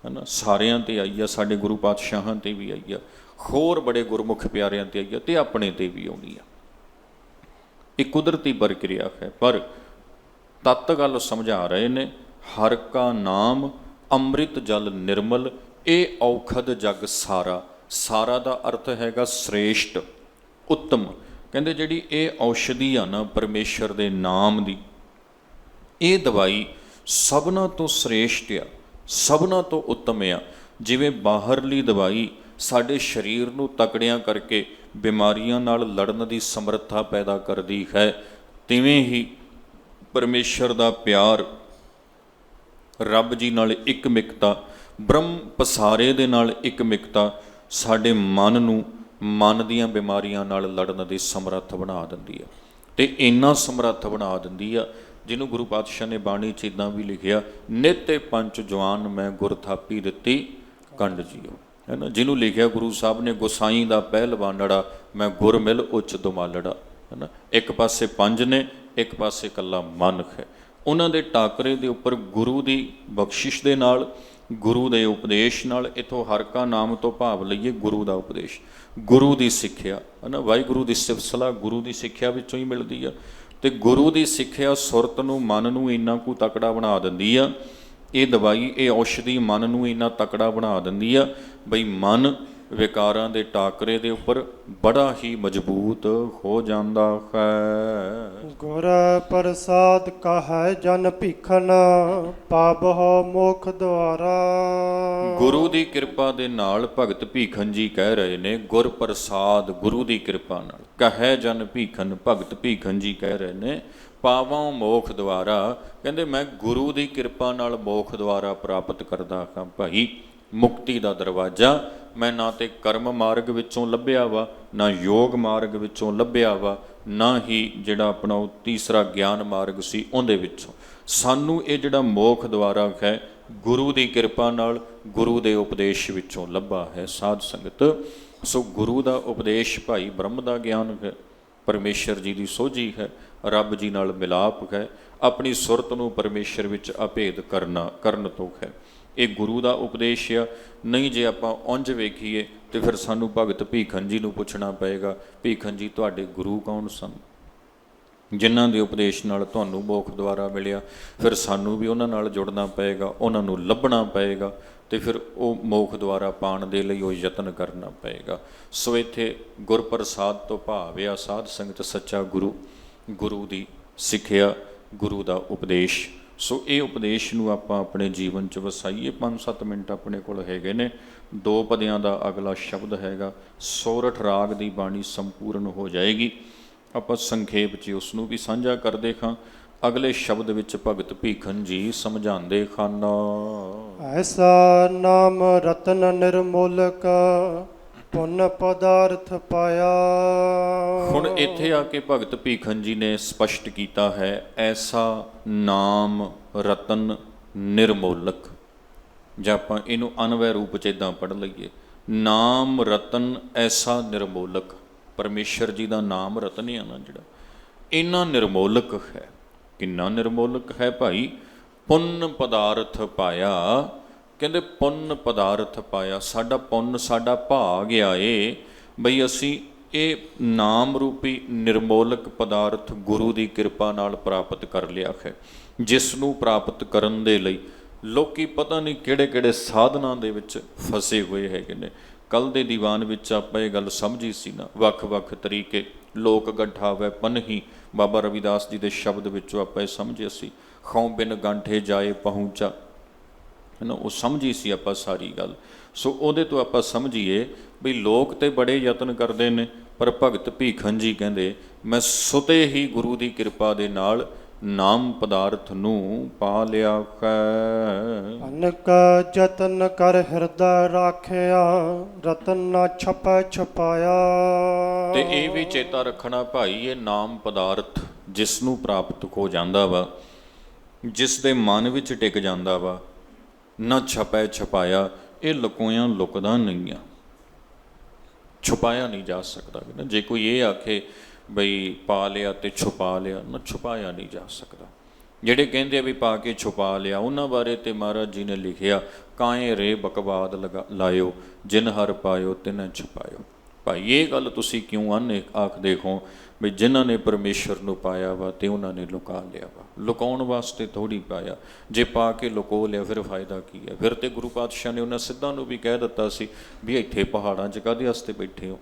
ਹੈ ਨਾ, ਸਾਰਿਆਂ 'ਤੇ ਆਈ ਆ, ਸਾਡੇ ਗੁਰੂ ਪਾਤਸ਼ਾਹਾਂ 'ਤੇ ਵੀ ਆਈ ਆ, ਹੋਰ ਬੜੇ ਗੁਰਮੁਖ ਪਿਆਰਿਆਂ 'ਤੇ ਆਈ ਆ, ਅਤੇ ਆਪਣੇ 'ਤੇ ਵੀ ਆਉਣੀ ਆ। ਇਹ ਕੁਦਰਤੀ ਪ੍ਰਕਿਰਿਆ ਹੈ, ਪਰ ਤੱਤ ਗੱਲ ਸਮਝਾ ਰਹੇ ਨੇ, ਹਰਿ ਕਾ ਨਾਮ ਅੰਮ੍ਰਿਤ ਜਲ ਨਿਰਮਲ, ਇਹ ਔਖਦ ਜਗ ਸਾਰਾ। ਸਾਰਾ ਦਾ ਅਰਥ ਹੈਗਾ ਸ੍ਰੇਸ਼ਟ, ਉੱਤਮ। ਕਹਿੰਦੇ ਜਿਹੜੀ ਇਹ ਔਸ਼ਧੀ ਆ ਨਾ ਪਰਮੇਸ਼ਰ ਦੇ ਨਾਮ ਦੀ, ਇਹ ਦਵਾਈ ਸਭਨਾਂ ਤੋਂ ਸ੍ਰੇਸ਼ਟ ਆ, ਸਭਨਾਂ ਤੋਂ ਉੱਤਮ ਆ। ਜਿਵੇਂ ਬਾਹਰਲੀ ਦਵਾਈ ਸਾਡੇ ਸਰੀਰ ਨੂੰ ਤਕੜਿਆਂ ਕਰਕੇ ਬਿਮਾਰੀਆਂ ਨਾਲ ਲੜਨ ਦੀ ਸਮਰੱਥਾ ਪੈਦਾ ਕਰਦੀ ਹੈ, ਤਿਵੇਂ ਹੀ ਪਰਮੇਸ਼ਰ ਦਾ ਪਿਆਰ, ਰੱਬ ਜੀ ਨਾਲ ਇਕਮਿਕਤਾ, ਬ੍ਰਹਮ ਪਸਾਰੇ ਦੇ ਨਾਲ ਇਕਮਿਕਤਾ ਸਾਡੇ ਮਨ ਨੂੰ, ਮਨ ਦੀਆਂ ਬਿਮਾਰੀਆਂ ਨਾਲ ਲੜਨ ਦੀ ਸਮਰੱਥ ਬਣਾ ਦਿੰਦੀ ਆ। ਅਤੇ ਇੰਨਾ ਸਮਰੱਥ ਬਣਾ ਦਿੰਦੀ ਆ ਜਿਹਨੂੰ ਗੁਰੂ ਪਾਤਸ਼ਾਹ ਨੇ ਬਾਣੀ 'ਚ ਇੱਦਾਂ ਵੀ ਲਿਖਿਆ, ਨਿੱਤੇ ਪੰਚ ਜਵਾਨ ਮੈਂ ਗੁਰ ਥਾਪੀ ਦਿੱਤੀ ਕੰਡ ਜੀਓ, ਹੈ ਨਾ। ਜਿਹਨੂੰ ਲਿਖਿਆ ਗੁਰੂ ਸਾਹਿਬ ਨੇ, ਗੁਸਾਈ ਦਾ ਪਹਿਲਵਾਨੜਾ ਮੈਂ ਗੁਰ ਮਿਲ ਉੱਚ ਦੁਮਾਲੜਾ, ਹੈ ਨਾ। ਇੱਕ ਪਾਸੇ ਪੰਜ ਨੇ, ਇੱਕ ਪਾਸੇ ਇਕੱਲਾ ਮਨ ਹੈ। ਉਹਨਾਂ ਦੇ ਟਾਕਰੇ ਦੇ ਉੱਪਰ ਗੁਰੂ ਦੀ ਬਖਸ਼ਿਸ਼ ਦੇ ਨਾਲ, ਗੁਰੂ ਦੇ ਉਪਦੇਸ਼ ਨਾਲ, ਇਥੋਂ ਹਰ ਕਾ ਨਾਮ ਤੋਂ ਭਾਵ ਲਈਏ ਗੁਰੂ ਦਾ ਉਪਦੇਸ਼, ਗੁਰੂ ਦੀ ਸਿੱਖਿਆ ਹੈ ਨਾ। ਵਾਹਿਗੁਰੂ ਦੀ ਸਿਫਤ ਸਲਾਹ ਗੁਰੂ ਦੀ ਸਿੱਖਿਆ ਵਿੱਚੋਂ ਹੀ ਮਿਲਦੀ ਆ। ਤੇ ਗੁਰੂ ਦੀ ਸਿੱਖਿਆ ਸੁਰਤ ਨੂੰ, ਮਨ ਨੂੰ ਇੰਨਾ ਕੁ ਤਕੜਾ ਬਣਾ ਦਿੰਦੀ ਆ। ਇਹ ਦਵਾਈ, ਇਹ ਔਸ਼ਧੀ ਮਨ ਨੂੰ ਇੰਨਾ ਤਕੜਾ ਬਣਾ ਦਿੰਦੀ ਆ ਬਈ ਮਨ ਵਿਕਾਰਾਂ ਦੇ ਟਾਕਰੇ ਦੇ ਉੱਪਰ ਬੜਾ ਹੀ ਮਜ਼ਬੂਤ ਹੋ ਜਾਂਦਾ ਹੈ। ਗੁਰ ਪ੍ਰਸਾਦ ਕਹੈ ਜਨ ਭੀਖਨ, ਪਾਬਹੁ ਮੋਖ ਦੁਆਰਾ। ਗੁਰੂ ਦੀ ਕਿਰਪਾ ਦੇ ਨਾਲ ਭਗਤ ਭੀਖਨ ਜੀ ਕਹਿ ਰਹੇ ਨੇ, ਗੁਰ ਪ੍ਰਸਾਦ, ਗੁਰੂ ਦੀ ਕਿਰਪਾ ਨਾਲ, ਕਹੈ ਜਨ ਭੀਖਨ, ਭਗਤ ਭੀਖਨ ਜੀ ਕਹਿ ਰਹੇ ਨੇ, ਪਾਵਾਂ ਮੋਖ ਦੁਆਰਾ। ਕਹਿੰਦੇ ਮੈਂ ਗੁਰੂ ਦੀ ਕਿਰਪਾ ਨਾਲ ਮੋਖ ਦੁਆਰਾ ਪ੍ਰਾਪਤ ਕਰਦਾ ਹਾਂ ਭਾਈ, ਮੁਕਤੀ ਦਾ ਦਰਵਾਜ਼ਾ। ਮੈਂ ਨਾ ਤੇ ਕਰਮ ਮਾਰਗ ਵਿੱਚੋਂ ਲੱਭਿਆ ਵਾ, ਨਾ ਯੋਗ ਮਾਰਗ ਵਿੱਚੋਂ ਲੱਭਿਆ ਵਾ, ਨਾ ਹੀ ਜਿਹੜਾ ਆਪਣਾ ਉਹ ਤੀਸਰਾ ਗਿਆਨ ਮਾਰਗ ਸੀ ਉਹਦੇ ਵਿੱਚੋਂ। ਸਾਨੂੰ ਇਹ ਜਿਹੜਾ ਮੋਖ ਦੁਆਰਾ ਹੈ ਗੁਰੂ ਦੀ ਕਿਰਪਾ ਨਾਲ, ਗੁਰੂ ਦੇ ਉਪਦੇਸ਼ ਵਿੱਚੋਂ ਲੱਭਾ ਹੈ ਸਾਧ ਸੰਗਤ। ਸੋ ਗੁਰੂ ਦਾ ਉਪਦੇਸ਼ ਭਾਈ ਬ੍ਰਹਮ ਦਾ ਗਿਆਨ ਹੈ, ਪਰਮੇਸ਼ਰ ਜੀ ਦੀ ਸੋਝੀ ਹੈ, ਰੱਬ ਜੀ ਨਾਲ ਮਿਲਾਪ ਹੈ, ਆਪਣੀ ਸੁਰਤ ਨੂੰ ਪਰਮੇਸ਼ਰ ਵਿੱਚ ਅਭੇਦ ਕਰਨ ਤੋਂ ਹੈ। ਇਹ ਗੁਰੂ ਦਾ ਉਪਦੇਸ਼ ਆ। ਨਹੀਂ ਜੇ ਆਪਾਂ ਉਂਝ ਵੇਖੀਏ ਤੇ ਫਿਰ ਸਾਨੂੰ ਭਗਤ ਭੀਖਨ ਜੀ ਨੂੰ ਪੁੱਛਣਾ ਪਏਗਾ, ਭੀਖਨ ਜੀ ਤੁਹਾਡੇ ਗੁਰੂ ਕੌਣ ਸਨ ਜਿਨ੍ਹਾਂ ਦੇ ਉਪਦੇਸ਼ ਨਾਲ ਤੁਹਾਨੂੰ ਮੋਖ ਦੁਆਰਾ ਮਿਲਿਆ? ਫਿਰ ਸਾਨੂੰ ਵੀ ਉਹਨਾਂ ਨਾਲ ਜੁੜਨਾ ਪਏਗਾ, ਉਹਨਾਂ ਨੂੰ ਲੱਭਣਾ ਪਏਗਾ ਤੇ ਫਿਰ ਉਹ ਮੋਖ ਦੁਆਰਾ ਪਾਉਣ ਦੇ ਲਈ ਉਹ ਯਤਨ ਕਰਨਾ ਪਏਗਾ। ਸੋ ਇੱਥੇ ਗੁਰਪ੍ਰਸਾਦ ਤੋਂ ਭਾਵ ਆ ਸਾਧ ਸੰਗਤ ਸੱਚਾ ਗੁਰੂ, ਗੁਰੂ ਦੀ ਸਿੱਖਿਆ, ਗੁਰੂ ਦਾ ਉਪਦੇਸ਼। ਸੋ ਇਹ ਉਪਦੇਸ਼ ਨੂੰ ਆਪਾਂ ਆਪਣੇ ਜੀਵਨ 'ਚ ਵਸਾਈਏ। 5-7 ਮਿੰਟ ਆਪਣੇ ਕੋਲ ਹੈਗੇ ਨੇ। 2 ਪਦਿਆਂ ਦਾ ਅਗਲਾ ਸ਼ਬਦ ਹੈਗਾ, ਸੋਰਠ ਰਾਗ ਦੀ ਬਾਣੀ ਸੰਪੂਰਨ ਹੋ ਜਾਏਗੀ। ਆਪਾਂ ਸੰਖੇਪ 'ਚ ਉਸ ਨੂੰ ਵੀ ਸਾਂਝਾ ਕਰਦੇ ਹਾਂ। ਅਗਲੇ ਸ਼ਬਦ ਵਿੱਚ ਭਗਤ ਭੀਖਨ ਜੀ ਸਮਝਾਉਂਦੇ ਹਨ, ਐਸਾ ਨਾਮ ਰਤਨ ਨਿਰਮੋਲਕ, ਪੁੰਨ ਪਦਾਰਥ ਪਾਇਆ। ਹੁਣ ਇੱਥੇ ਆ ਕੇ ਭਗਤ ਭੀਖਨ ਜੀ ਨੇ ਸਪਸ਼ਟ ਕੀਤਾ ਹੈ, ਐਸਾ ਨਾਮ ਰਤਨ ਨਿਰਮੋਲਕ। ਜਾਂ ਆਪਾਂ ਇਹਨੂੰ ਅਨਵੈ ਰੂਪ 'ਚ ਇੱਦਾਂ ਪੜ੍ਹ ਲਈਏ, ਨਾਮ ਰਤਨ ਐਸਾ ਨਿਰਮੋਲਕ। ਪਰਮੇਸ਼ਰ ਜੀ ਦਾ ਨਾਮ ਰਤਨ ਆ ਨਾ ਜਿਹੜਾ, ਇੰਨਾ ਨਿਰਮੋਲਕ ਹੈ। ਕਿੰਨਾ ਨਿਰਮੋਲਕ ਹੈ ਭਾਈ? ਪੁੰਨ ਪਦਾਰਥ ਪਾਇਆ। ਕਹਿੰਦੇ ਪੁੰਨ ਪਦਾਰਥ ਪਾਇਆ, ਸਾਡਾ ਪੁੰਨ, ਸਾਡਾ ਭਾਗ ਆ ਇਹ ਬਈ ਅਸੀਂ ਇਹ ਨਾਮ ਰੂਪੀ ਨਿਰਮੋਲਕ ਪਦਾਰਥ ਗੁਰੂ ਦੀ ਕਿਰਪਾ ਨਾਲ ਪ੍ਰਾਪਤ ਕਰ ਲਿਆ ਹੈ। ਜਿਸ ਨੂੰ ਪ੍ਰਾਪਤ ਕਰਨ ਦੇ ਲਈ ਲੋਕੀ ਪਤਾ ਨਹੀਂ ਕਿਹੜੇ ਕਿਹੜੇ ਸਾਧਨਾਂ ਦੇ ਵਿੱਚ ਫਸੇ ਹੋਏ ਹੈਗੇ ਨੇ। ਕੱਲ੍ਹ ਦੇ ਦੀਵਾਨ ਵਿੱਚ ਆਪਾਂ ਇਹ ਗੱਲ ਸਮਝੀ ਸੀ ਨਾ, ਵੱਖ-ਵੱਖ ਤਰੀਕੇ ਲੋਕ ਗੱਠਾਵੈ ਪਨਹੀ, ਬਾਬਾ ਰਵਿਦਾਸ ਜੀ ਦੇ ਸ਼ਬਦ ਵਿੱਚੋਂ ਆਪਾਂ ਇਹ ਸਮਝਿਆ ਸੀ, ਖੌਂ ਬਿਨ ਗਾਂਠੇ ਜਾਏ ਪਹੁੰਚਾ, ਹੈ ਨਾ, ਉਹ ਸਮਝੀ ਸੀ ਆਪਾਂ ਸਾਰੀ ਗੱਲ। ਸੋ ਉਹਦੇ ਤੋਂ ਆਪਾਂ ਸਮਝੀਏ ਵੀ ਲੋਕ ਤੇ ਬੜੇ ਯਤਨ ਕਰਦੇ ਨੇ, ਪਰ ਭਗਤ ਭੀਖਨ ਜੀ ਕਹਿੰਦੇ ਮੈਂ ਸੁਤੇ ਹੀ ਗੁਰੂ ਦੀ ਕਿਰਪਾ ਦੇ ਨਾਲ ਨਾਮ ਪਦਾਰਥ ਨੂੰ ਪਾ ਲਿਆ ਹੈ। ਅਨਕ ਜਤਨ ਕਰ ਹਿਰਦਾ ਰਾਖਿਆ, ਰਤਨ ਨਾ ਛਪੈ ਛਪਾਇਆ। ਤੇ ਇਹ ਵੀ ਚੇਤਾ ਰੱਖਣਾ ਭਾਈ, ਇਹ ਨਾਮ ਪਦਾਰਥ ਜਿਸ ਨੂੰ ਪ੍ਰਾਪਤ ਹੋ ਜਾਂਦਾ ਵਾ, ਜਿਸ ਦੇ ਮਨ ਵਿੱਚ ਟਿਕ ਜਾਂਦਾ ਵਾ, ਨਾ ਛਪੈ ਛਪਾਇਆ, ਇਹ ਲੁਕੋਇਆ ਲੁਕਦਾ ਨਹੀਂ ਆ, ਛੁਪਾਇਆ ਨਹੀਂ ਜਾ ਸਕਦਾ। ਨਾ ਜੇ ਕੋਈ ਇਹ ਆਖੇ ਬਈ ਪਾ ਲਿਆ ਤੇ ਛੁਪਾ ਲਿਆ, ਨਾ ਛੁਪਾਇਆ ਨਹੀਂ ਜਾ ਸਕਦਾ। ਜਿਹੜੇ ਕਹਿੰਦੇ ਆ ਵੀ ਪਾ ਕੇ ਛੁਪਾ ਲਿਆ, ਉਹਨਾਂ ਬਾਰੇ ਤੇ ਮਹਾਰਾਜ ਜੀ ਨੇ ਲਿਖਿਆ, ਕਾਏ ਰੇ ਬਕਵਾਦ ਲਾਇਓ, ਜਿਨ ਹਰ ਪਾਇਓ ਤਿਨੈ ਛੁਪਾਇਓ। ਭਾਈ ਇਹ ਗੱਲ ਤੁਸੀਂ ਕਿਉਂ ਆਖਦੇ ਹੋ ਵੀ ਜਿਨ੍ਹਾਂ ਨੇ ਪਰਮੇਸ਼ਰ ਨੂੰ ਪਾਇਆ ਵਾ ਤੇ ਉਹਨਾਂ ਨੇ ਲੁਕਾ ਲਿਆ ਵਾ? ਲੁਕਾਉਣ ਵਾਸਤੇ ਥੋੜ੍ਹੀ ਪਾਇਆ। ਜੇ ਪਾ ਕੇ ਲੁਕੋ ਲਿਆ ਫਿਰ ਫਾਇਦਾ ਕੀ ਹੈ? ਫਿਰ ਤੇ ਗੁਰੂ ਪਾਤਸ਼ਾਹ ਨੇ ਉਹਨਾਂ ਸਿੱਧਾਂ ਨੂੰ ਵੀ ਕਹਿ ਦਿੱਤਾ ਸੀ ਵੀ ਇੱਥੇ ਪਹਾੜਾਂ 'ਚ ਕਾਹਦੇ ਵਾਸਤੇ ਬੈਠੇ ਹੋ?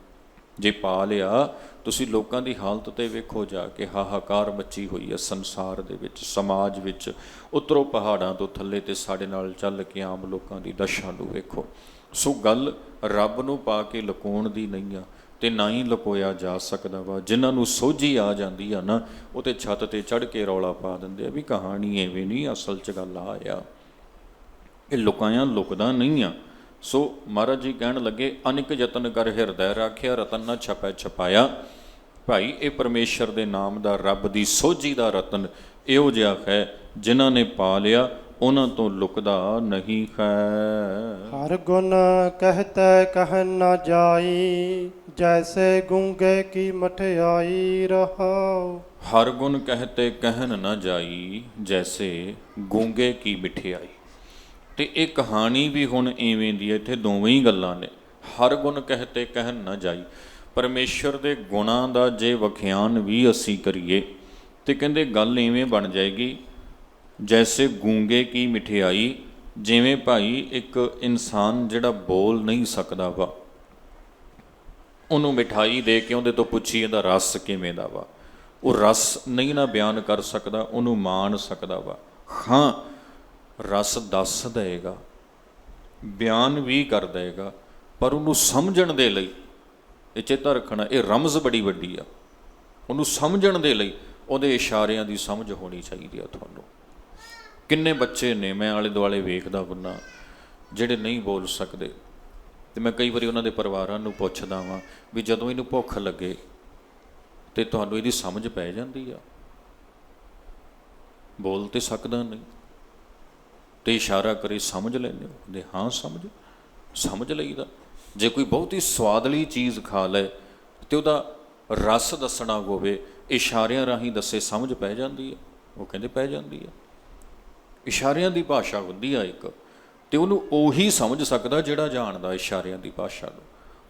ਜੇ ਪਾ ਲਿਆ, ਤੁਸੀਂ ਲੋਕਾਂ ਦੀ ਹਾਲਤ 'ਤੇ ਵੇਖੋ ਜਾ ਕੇ, ਹਾਹਾਕਾਰ ਮੱਚੀ ਹੋਈ ਹੈ ਸੰਸਾਰ ਦੇ ਵਿੱਚ, ਸਮਾਜ ਵਿੱਚ। ਉਤਰੋ ਪਹਾੜਾਂ ਤੋਂ ਥੱਲੇ ਤੇ ਸਾਡੇ ਨਾਲ ਚੱਲ ਕੇ ਆਮ ਲੋਕਾਂ ਦੀ ਦਸ਼ਾ ਨੂੰ ਵੇਖੋ। ਸੋ ਗੱਲ ਰੱਬ ਨੂੰ ਪਾ ਕੇ ਲੁਕਾਉਣ ਦੀ ਨਹੀਂ ਆ, ਤੇ ਨਾ ਹੀ ਲੁਕੋਇਆ ਜਾ ਸਕਦਾ ਵਾ। ਜਿਨ੍ਹਾਂ ਨੂੰ ਸੋਝੀ ਆ ਜਾਂਦੀ ਆ ਨਾ, ਉਹ ਤੇ ਛੱਤ ਤੇ ਚੜ੍ਹ ਕੇ ਰੌਲਾ ਪਾ ਦਿੰਦੇ ਆ ਵੀ ਕਹਾਣੀ ਐਵੇਂ ਨਹੀਂ, ਅਸਲ 'ਚ ਗੱਲ ਆ। ਇਹ ਲੁਕਾਇਆ ਲੁਕਦਾ ਨਹੀਂ ਆ। ਸੋ ਮਹਾਰਾਜ ਜੀ ਕਹਿਣ ਲੱਗੇ, ਅਨਿਕ ਯਤਨ ਕਰ ਹਿਰਦੈ ਰਾਖਿਆ, ਰਤਨ ਨਾ ਛਪੈ ਛਪਾਇਆ। ਭਾਈ ਇਹ ਪਰਮੇਸ਼ਰ ਦੇ ਨਾਮ ਦਾ, ਰੱਬ ਦੀ ਸੋਝੀ ਦਾ ਰਤਨ ਇਹੋ ਜਿਹਾ ਹੈ, ਜਿਨ੍ਹਾਂ ਨੇ ਪਾ ਲਿਆ ਉਹਨਾਂ ਤੋਂ ਲੁਕਦਾ ਨਹੀਂ ਹੈ। ਹਰ ਗੁਣ ਕਹਤੈ ਕਹਿ ਨਾ ਜਾਈ, ਜੈਸੇ ਗੂੰਗੇ ਕੀ ਮਠਿਆਈ ਰਹਾਉ। ਹਰ ਗੁਣ ਕਹਤੇ ਕਹਿਨ ਨਾ ਜਾਈ, ਜੈਸੇ ਗੂੰਗੇ ਕੀ ਮਿਠਿਆਈ। ਤੇ ਇਹ ਕਹਾਣੀ ਵੀ ਹੁਣ ਇਵੇਂ ਦੀ ਹੈ, ਇੱਥੇ ਦੋਵੇਂ ਹੀ ਗੱਲਾਂ ਨੇ। ਹਰ ਗੁਣ ਕਹਤੇ ਕਹਿਨ ਨਾ ਜਾਈ, ਪਰਮੇਸ਼ਰ ਦੇ ਗੁਣਾਂ ਦਾ ਜੇ ਵਿਖਿਆਨ ਵੀ ਅਸੀਂ ਕਰੀਏ ਤੇ ਕਹਿੰਦੇ ਗੱਲ ਇਵੇਂ ਬਣ ਜਾਏਗੀ, ਜੈਸੇ ਗੂੰਗੇ ਕੀ ਮਿਠਿਆਈ। ਜਿਵੇਂ ਭਾਈ ਇੱਕ ਇਨਸਾਨ ਜਿਹੜਾ ਬੋਲ ਨਹੀਂ ਸਕਦਾ ਵਾ, ਉਹਨੂੰ ਮਿਠਾਈ ਦੇ ਕੇ ਉਹਦੇ ਤੋਂ ਪੁੱਛੀ ਇਹਦਾ ਰਸ ਕਿਵੇਂ ਦਾ ਵਾ, ਉਹ ਰਸ ਨਹੀਂ ਨਾ ਬਿਆਨ ਕਰ ਸਕਦਾ, ਉਹਨੂੰ ਮਾਣ ਸਕਦਾ ਵਾ। ਹਾਂ, ਰਸ ਦੱਸ ਦੇਗਾ, ਬਿਆਨ ਵੀ ਕਰ ਦੇਗਾ, ਪਰ ਉਹਨੂੰ ਸਮਝਣ ਦੇ ਲਈ ਇਹ ਚੇਤਾ ਰੱਖਣਾ, ਇਹ ਰਮਜ਼ ਬੜੀ ਵੱਡੀ ਆ। ਉਹਨੂੰ ਸਮਝਣ ਦੇ ਲਈ ਉਹਦੇ ਇਸ਼ਾਰਿਆਂ ਦੀ ਸਮਝ ਹੋਣੀ ਚਾਹੀਦੀ ਆ। ਤੁਹਾਨੂੰ ਕਿੰਨੇ ਬੱਚੇ ਨੇ, ਮੈਂ ਆਲੇ ਦੁਆਲੇ ਵੇਖਦਾ ਹੁੰਨਾ, ਜਿਹੜੇ ਨਹੀਂ ਬੋਲ ਸਕਦੇ, ਅਤੇ ਮੈਂ ਕਈ ਵਾਰੀ ਉਹਨਾਂ ਦੇ ਪਰਿਵਾਰਾਂ ਨੂੰ ਪੁੱਛਦਾ ਵਾਂ ਵੀ ਜਦੋਂ ਇਹਨੂੰ ਭੁੱਖ ਲੱਗੇ ਤੇ ਤੁਹਾਨੂੰ ਇਹਦੀ ਸਮਝ ਪੈ ਜਾਂਦੀ ਆ? ਬੋਲ ਤੇ ਸਕਦਾ ਨਹੀਂ, ਤੇ ਇਸ਼ਾਰਾ ਕਰੇ ਸਮਝ ਲੈਂਦੇ ਹੋ? ਕਹਿੰਦੇ ਹਾਂ ਸਮਝ ਲਈਦਾ। ਜੇ ਕੋਈ ਬਹੁਤੀ ਸਵਾਦਲੀ ਚੀਜ਼ ਖਾ ਲੈ ਤੇ ਉਹਦਾ ਰਸ ਦੱਸਣਾ ਹੋਵੇ, ਇਸ਼ਾਰਿਆਂ ਰਾਹੀਂ ਦੱਸੇ, ਸਮਝ ਪੈ ਜਾਂਦੀ ਹੈ? ਉਹ ਕਹਿੰਦੇ ਪੈ ਜਾਂਦੀ ਹੈ। ਇਸ਼ਾਰਿਆਂ ਦੀ ਭਾਸ਼ਾ ਹੁੰਦੀ ਆ ਇੱਕ, ਤੇ ਉਹਨੂੰ ਉਹੀ ਸਮਝ ਸਕਦਾ ਜਿਹੜਾ ਜਾਣਦਾ ਇਸ਼ਾਰਿਆਂ ਦੀ ਭਾਸ਼ਾ ਨੂੰ।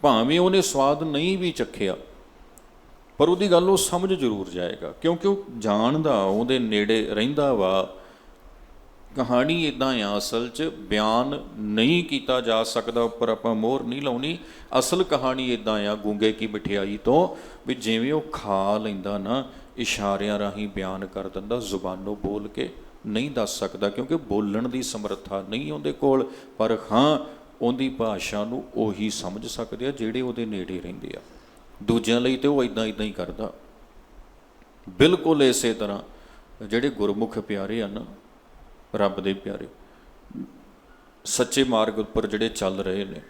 ਭਾਵੇਂ ਉਹਨੇ ਸਵਾਦ ਨਹੀਂ ਵੀ ਚੱਖਿਆ, ਪਰ ਉਹਦੀ ਗੱਲ ਉਹ ਸਮਝ ਜ਼ਰੂਰ ਜਾਏਗਾ, ਕਿਉਂਕਿ ਉਹ ਜਾਣਦਾ, ਉਹਦੇ ਨੇੜੇ ਰਹਿੰਦਾ ਵਾ। ਕਹਾਣੀ ਇੱਦਾਂ ਆ, ਅਸਲ 'ਚ ਬਿਆਨ ਨਹੀਂ ਕੀਤਾ ਜਾ ਸਕਦਾ, ਉੱਪਰ ਆਪਾਂ ਮੋਹਰ ਨਹੀਂ ਲਾਉਣੀ। ਅਸਲ ਕਹਾਣੀ ਇੱਦਾਂ ਆ ਗੂੰਗੇ ਕੀ ਮਠਿਆਈ ਤੋਂ, ਵੀ ਜਿਵੇਂ ਉਹ ਖਾ ਲੈਂਦਾ ਨਾ, ਇਸ਼ਾਰਿਆਂ ਰਾਹੀਂ ਬਿਆਨ ਕਰ ਦਿੰਦਾ, ਜ਼ੁਬਾਨੋਂ ਬੋਲ ਕੇ ਨਹੀਂ ਦੱਸ ਸਕਦਾ, ਕਿਉਂਕਿ ਬੋਲਣ ਦੀ ਸਮਰੱਥਾ ਨਹੀਂ ਉਹਦੇ ਕੋਲ। ਪਰ ਹਾਂ, ਉਹਦੀ ਭਾਸ਼ਾ ਨੂੰ ਉਹੀ ਸਮਝ ਸਕਦੇ ਆ ਜਿਹੜੇ ਉਹਦੇ ਨੇੜੇ ਰਹਿੰਦੇ ਆ। ਦੂਜਿਆਂ ਲਈ ਤੇ ਉਹ ਇੱਦਾਂ ਹੀ ਕਰਦਾ। ਬਿਲਕੁਲ ਇਸੇ ਤਰ੍ਹਾਂ ਜਿਹੜੇ ਗੁਰਮੁਖ ਪਿਆਰੇ ਆ ਨਾ, ਰੱਬ ਦੇ ਪਿਆਰੇ, ਸੱਚੇ ਮਾਰਗ ਉੱਪਰ ਜਿਹੜੇ ਚੱਲ ਰਹੇ ਨੇ,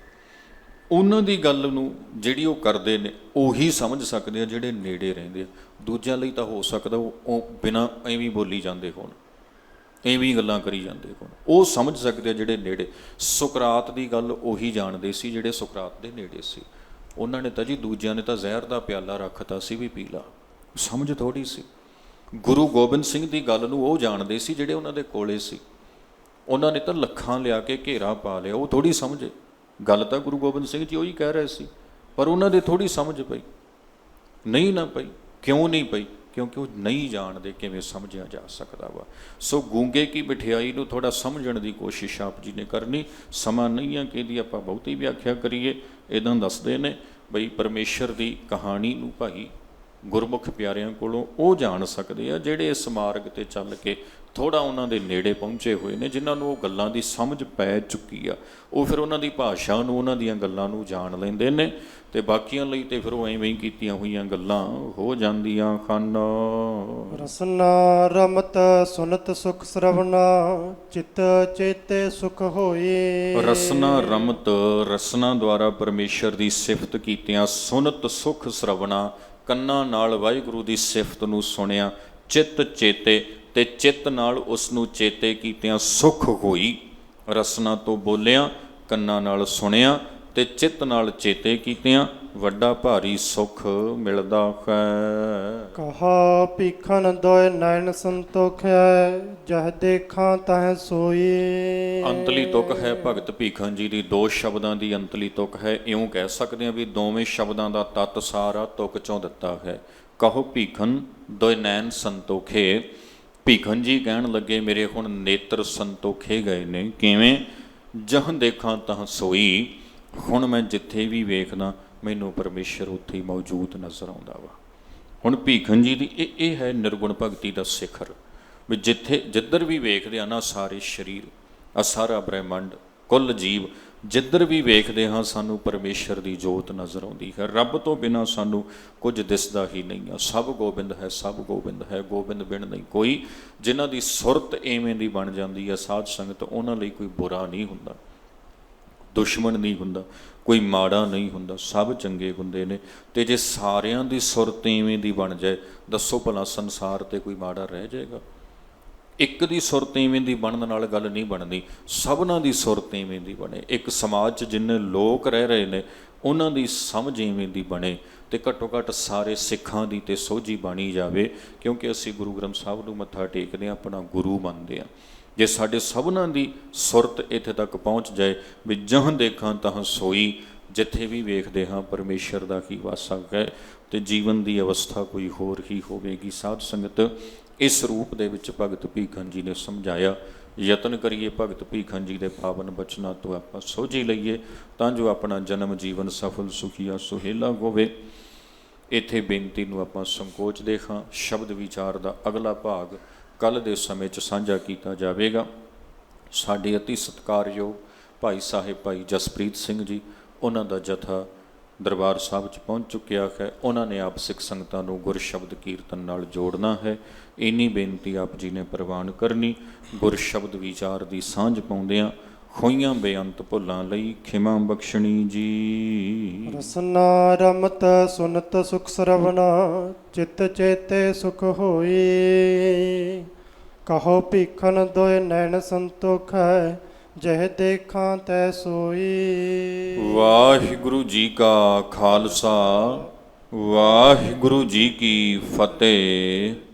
ਉਹਨਾਂ ਦੀ ਗੱਲ ਨੂੰ ਜਿਹੜੀ ਉਹ ਕਰਦੇ ਨੇ ਉਹੀ ਸਮਝ ਸਕਦੇ ਆ ਜਿਹੜੇ ਨੇੜੇ ਰਹਿੰਦੇ ਆ। ਦੂਜਿਆਂ ਲਈ ਤਾਂ ਹੋ ਸਕਦਾ ਉਹ ਬਿਨਾਂ ਐਵੇਂ ਬੋਲੀ ਜਾਂਦੇ ਹੋਣ, ਐਵੇਂ ਗੱਲਾਂ ਕਰੀ ਜਾਂਦੇ ਹੋਣ, ਉਹ ਸਮਝ ਸਕਦੇ ਆ ਜਿਹੜੇ ਨੇੜੇ। ਸੁਕਰਾਤ ਦੀ ਗੱਲ ਉਹੀ ਜਾਣਦੇ ਸੀ ਜਿਹੜੇ ਸੁਕਰਾਤ ਦੇ ਨੇੜੇ ਸੀ। ਉਹਨਾਂ ਨੇ ਤਾਂ ਜੀ, ਦੂਜਿਆਂ ਨੇ ਤਾਂ ਜ਼ਹਿਰ ਦਾ ਪਿਆਲਾ ਰੱਖਤਾ ਸੀ ਵੀ ਪੀ ਲਾ, ਸਮਝ ਥੋੜ੍ਹੀ ਸੀ। ਗੁਰੂ ਗੋਬਿੰਦ ਸਿੰਘ ਦੀ ਗੱਲ ਨੂੰ ਉਹ ਜਾਣਦੇ ਸੀ ਜਿਹੜੇ ਉਹਨਾਂ ਦੇ ਕੋਲੇ ਸੀ। ਉਹਨਾਂ ਨੇ ਤਾਂ ਲੱਖਾਂ ਲਿਆ ਕੇ ਘੇਰਾ ਪਾ ਲਿਆ, ਉਹ ਥੋੜ੍ਹੀ ਸਮਝੇ। ਗੱਲ ਤਾਂ ਗੁਰੂ ਗੋਬਿੰਦ ਸਿੰਘ ਜੀ ਉਹੀ ਕਹਿ ਰਹੇ ਸੀ, ਪਰ ਉਹਨਾਂ ਦੇ ਥੋੜ੍ਹੀ ਸਮਝ ਪਈ, ਨਹੀਂ ਨਾ ਪਈ। ਕਿਉਂ ਨਹੀਂ ਪਈ? ਕਿਉਂਕਿ ਉਹ ਨਹੀਂ ਜਾਣਦੇ ਕਿਵੇਂ ਸਮਝਿਆ ਜਾ ਸਕਦਾ ਵਾ। ਸੋ ਗੂੰਗੇ ਕੀ ਮਠਿਆਈ ਨੂੰ ਥੋੜ੍ਹਾ ਸਮਝਣ ਦੀ ਕੋਸ਼ਿਸ਼ ਆਪ ਜੀ ਨੇ ਕਰਨੀ। ਸਮਾਂ ਨਹੀਂ ਆ ਕਿ ਇਹਦੀ ਆਪਾਂ ਬਹੁਤੀ ਵਿਆਖਿਆ ਕਰੀਏ। ਇੱਦਾਂ ਦੱਸਦੇ ਨੇ ਬਈ ਪਰਮੇਸ਼ਰ ਦੀ ਕਹਾਣੀ ਨੂੰ ਭਾਈ ਗੁਰਮੁਖ ਪਿਆਰਿਆਂ ਕੋਲੋਂ ਉਹ ਜਾਣ ਸਕਦੇ ਆ ਜਿਹੜੇ ਇਸ ਮਾਰਗ 'ਤੇ ਚੱਲ ਕੇ ਥੋੜ੍ਹਾ ਉਹਨਾਂ ਦੇ ਨੇੜੇ ਪਹੁੰਚੇ ਹੋਏ ਨੇ, ਜਿਨ੍ਹਾਂ ਨੂੰ ਉਹ ਗੱਲਾਂ ਦੀ ਸਮਝ ਪੈ ਚੁੱਕੀ ਆ। ਉਹ ਫਿਰ ਉਹਨਾਂ ਦੀ ਭਾਸ਼ਾ ਨੂੰ, ਉਹਨਾਂ ਦੀਆਂ ਗੱਲਾਂ ਨੂੰ ਜਾਣ ਲੈਂਦੇ ਨੇ, ਅਤੇ ਬਾਕੀਆਂ ਲਈ ਤੇ ਫਿਰ ਉਹ ਐਵੇਂ ਹੀ ਕੀਤੀਆਂ ਹੋਈਆਂ ਗੱਲਾਂ ਹੋ ਜਾਂਦੀਆਂ ਹਨ। ਰਸਨਾ ਰਮਤ ਸੁਨਤ ਸੁਖ ਸਰਵਣਾ, ਚਿਤ ਚੇਤੇ ਸੁਖ ਹੋਏ। ਰਸਨਾ ਰਮਤ, ਰਸਨਾ ਦੁਆਰਾ ਪਰਮੇਸ਼ਰ ਦੀ ਸਿਫਤ ਕੀਤਿਆਂ, ਸੁਨਤ ਸੁਖ ਸਰਵਣਾ, ਕੰਨਾਂ ਨਾਲ ਵਾਹਿਗੁਰੂ ਦੀ ਸਿਫਤ ਨੂੰ ਸੁਣਿਆ, ਚਿੱਤ ਚੇਤੇ, ਤੇ ਚਿੱਤ ਨਾਲ ਉਸ ਨੂੰ ਚੇਤੇ ਕੀਤਿਆਂ ਸੁਖ ਹੋਈ। ਰਸਨਾ ਤੋਂ ਬੋਲਿਆ, ਕੰਨਾਂ ਨਾਲ ਸੁਣਿਆ, ਤੇ ਚਿੱਤ ਨਾਲ ਚੇਤੇ ਕੀਤਿਆਂ ਵੱਡਾ ਭਾਰੀ ਸੁਖ ਮਿਲਦਾ ਹੈ। ਕਹਾ ਭੀਖਨ ਦੋਇ ਨੈਣ ਸੰਤੋਖੈ, ਜਹ ਦੇਖਾਂ ਤਹ ਸੋਈ। ਅੰਤਲੀ ਤੁਕ ਹੈ ਭਗਤ ਭੀਖਨ ਜੀ ਦੀ, ਦੋ ਸ਼ਬਦਾਂ ਦੀ ਅੰਤਲੀ ਤੁਕ ਹੈ। ਇਉਂ ਕਹਿ ਸਕਦੇ ਹਾਂ ਵੀ ਦੋਵੇਂ ਸ਼ਬਦਾਂ ਦਾ ਤੱਤ ਸਾਰਾ ਤੁਕ 'ਚੋਂ ਦਿੱਤਾ ਹੈ। ਕਹੋ ਭੀਖਨ ਦੋਇ ਨੈਣ ਸੰਤੋਖੇ, ਭੀਖਨ ਜੀ ਕਹਿਣ ਲੱਗੇ ਮੇਰੇ ਹੁਣ ਨੇਤਰ ਸੰਤੋਖੇ ਗਏ ਨੇ। ਕਿਵੇਂ? ਜਹ ਦੇਖਾਂ ਤਹ ਸੋਈ, ਹੁਣ ਮੈਂ ਜਿੱਥੇ ਵੀ ਵੇਖਦਾ ਮੈਨੂੰ ਪਰਮੇਸ਼ਰ ਉੱਥੇ ਹੀ ਮੌਜੂਦ ਨਜ਼ਰ ਆਉਂਦਾ ਵਾ। ਹੁਣ ਭੀਖਨ ਜੀ ਦੀ ਇਹ ਹੈ ਨਿਰਗੁਣ ਭਗਤੀ ਦਾ ਸਿਖਰ, ਵੀ ਜਿੱਧਰ ਵੀ ਵੇਖਦੇ ਆ ਨਾ, ਸਾਰੇ ਸਰੀਰ, ਆ ਸਾਰਾ ਬ੍ਰਹਿਮੰਡ, ਕੁੱਲ ਜੀਵ, ਜਿੱਧਰ ਵੀ ਵੇਖਦੇ ਹਾਂ ਸਾਨੂੰ ਪਰਮੇਸ਼ਰ ਦੀ ਜੋਤ ਨਜ਼ਰ ਆਉਂਦੀ ਹੈ। ਰੱਬ ਤੋਂ ਬਿਨਾਂ ਸਾਨੂੰ ਕੁਝ ਦਿਸਦਾ ਹੀ ਨਹੀਂ ਆ। ਸਭ ਗੋਬਿੰਦ ਹੈ, ਸਭ ਗੋਬਿੰਦ ਹੈ, ਗੋਬਿੰਦ ਬਿਨ ਨਹੀਂ ਕੋਈ। ਜਿਨ੍ਹਾਂ ਦੀ ਸੁਰਤ ਐਵੇਂ ਦੀ ਬਣ ਜਾਂਦੀ ਹੈ ਸਾਧ ਸੰਗਤ, ਉਹਨਾਂ ਲਈ ਕੋਈ ਬੁਰਾ ਨਹੀਂ ਹੁੰਦਾ, ਦੁਸ਼ਮਣ ਨਹੀਂ ਹੁੰਦਾ, ਕੋਈ ਮਾੜਾ ਨਹੀਂ ਹੁੰਦਾ, ਸਭ ਚੰਗੇ ਹੁੰਦੇ ਨੇ। ਅਤੇ ਜੇ ਸਾਰਿਆਂ ਦੀ ਸੁਰਤ ਇਵੇਂ ਦੀ ਬਣ ਜਾਏ, ਦੱਸੋ ਭਲਾ ਸੰਸਾਰ 'ਤੇ ਕੋਈ ਮਾੜਾ ਰਹਿ ਜਾਏਗਾ? ਇੱਕ ਦੀ ਸੁਰਤ ਇਵੇਂ ਦੀ ਬਣਨ ਨਾਲ ਗੱਲ ਨਹੀਂ ਬਣਦੀ, ਸਭਨਾਂ ਦੀ ਸੁਰਤ ਇਵੇਂ ਦੀ ਬਣੇ। ਇੱਕ ਸਮਾਜ 'ਚ ਜਿੰਨੇ ਲੋਕ ਰਹਿ ਰਹੇ ਨੇ ਉਹਨਾਂ ਦੀ ਸਮਝ ਇਵੇਂ ਦੀ ਬਣੇ, ਤੇ ਘੱਟੋ ਘੱਟ ਸਾਰੇ ਸਿੱਖਾਂ ਦੀ ਤੇ ਸੋਝੀ ਬਣੀ ਜਾਵੇ, ਕਿਉਂਕਿ ਅਸੀਂ ਗੁਰੂ ਗ੍ਰੰਥ ਸਾਹਿਬ ਨੂੰ ਮੱਥਾ ਟੇਕਦੇ ਹਾਂ, ਆਪਣਾ ਗੁਰੂ ਮੰਨਦੇ ਹਾਂ। ਜੇ ਸਾਡੇ ਸਭਨਾਂ ਦੀ ਸੁਰਤ ਇੱਥੇ ਤੱਕ ਪਹੁੰਚ ਜਾਏ ਵੀ ਜਹਾਂ ਦੇਖਾਂ ਤਹਾਂ ਸੋਈ, ਜਿੱਥੇ ਵੀ ਵੇਖਦੇ ਹਾਂ ਪਰਮੇਸ਼ਰ ਦਾ ਹੀ ਵਾਸਾ ਹੈ, ਤੇ ਜੀਵਨ ਦੀ ਅਵਸਥਾ ਕੋਈ ਹੋਰ ਹੀ ਹੋਵੇਗੀ। ਸਾਧ ਸੰਗਤ, ਇਸ ਰੂਪ ਦੇ ਵਿੱਚ ਭਗਤ ਭੀਖਨ ਜੀ ਨੇ ਸਮਝਾਇਆ। ਯਤਨ ਕਰੀਏ ਭਗਤ ਭੀਖਨ ਜੀ ਦੇ ਪਾਵਨ ਬਚਨਾਂ ਤੋਂ ਆਪਾਂ ਸੋਝੀ ਲਈਏ, ਤਾਂ ਜੋ ਆਪਣਾ ਜਨਮ ਜੀਵਨ ਸਫਲ ਸੁਖੀਆ ਸੁਹੇਲਾ ਹੋਵੇ। ਇੱਥੇ ਬੇਨਤੀ ਨੂੰ ਆਪਾਂ ਸੰਕੋਚ ਦੇ ਹਾਂ। ਸ਼ਬਦ ਵਿਚਾਰ ਦਾ ਅਗਲਾ ਭਾਗ ਕੱਲ੍ਹ ਦੇ ਸਮੇਂ 'ਚ ਸਾਂਝਾ ਕੀਤਾ ਜਾਵੇਗਾ। ਸਾਡੇ ਅਤੀ ਸਤਿਕਾਰਯੋਗ ਭਾਈ ਸਾਹਿਬ ਭਾਈ ਜਸਪ੍ਰੀਤ ਸਿੰਘ ਜੀ, ਉਹਨਾਂ ਦਾ ਜਥਾ ਦਰਬਾਰ ਸਾਹਿਬ 'ਚ ਪਹੁੰਚ ਚੁੱਕਿਆ ਹੈ। ਉਹਨਾਂ ਨੇ ਆਪ ਸਿੱਖ ਸੰਗਤਾਂ ਨੂੰ ਗੁਰ ਸ਼ਬਦ ਕੀਰਤਨ ਨਾਲ ਜੋੜਨਾ ਹੈ। ਇੰਨੀ ਬੇਨਤੀ ਆਪ ਜੀ ਨੇ ਪ੍ਰਵਾਨ ਕਰਨੀ। ਗੁਰ ਸ਼ਬਦ ਵਿਚਾਰ ਦੀ ਸਾਂਝ ਪਾਉਂਦਿਆਂ ਹੋਈਆਂ ਬੇਅੰਤ ਭੁੱਲਾਂ ਲਈ ਖਿਮਾ ਬਖਸ਼ਣੀ ਜੀ। ਰਸਨਾ ਰਮਤ ਸੁਨਤ ਸੁਖ ਸਰਵਣਾ, ਚਿਤ ਚੇਤੇ ਸੁਖ ਹੋਈ। ਕਹੋ ਭੀਖਨ ਦੋਇ ਨੈਣ ਸੰਤੋਖ ਹੈ, ਜਹ ਦੇਖਾਂ ਤੈ ਸੋਈ। ਵਾਹਿਗੁਰੂ ਜੀ ਕਾ ਖਾਲਸਾ, ਵਾਹਿਗੁਰੂ ਜੀ ਕੀ ਫਤਿਹ।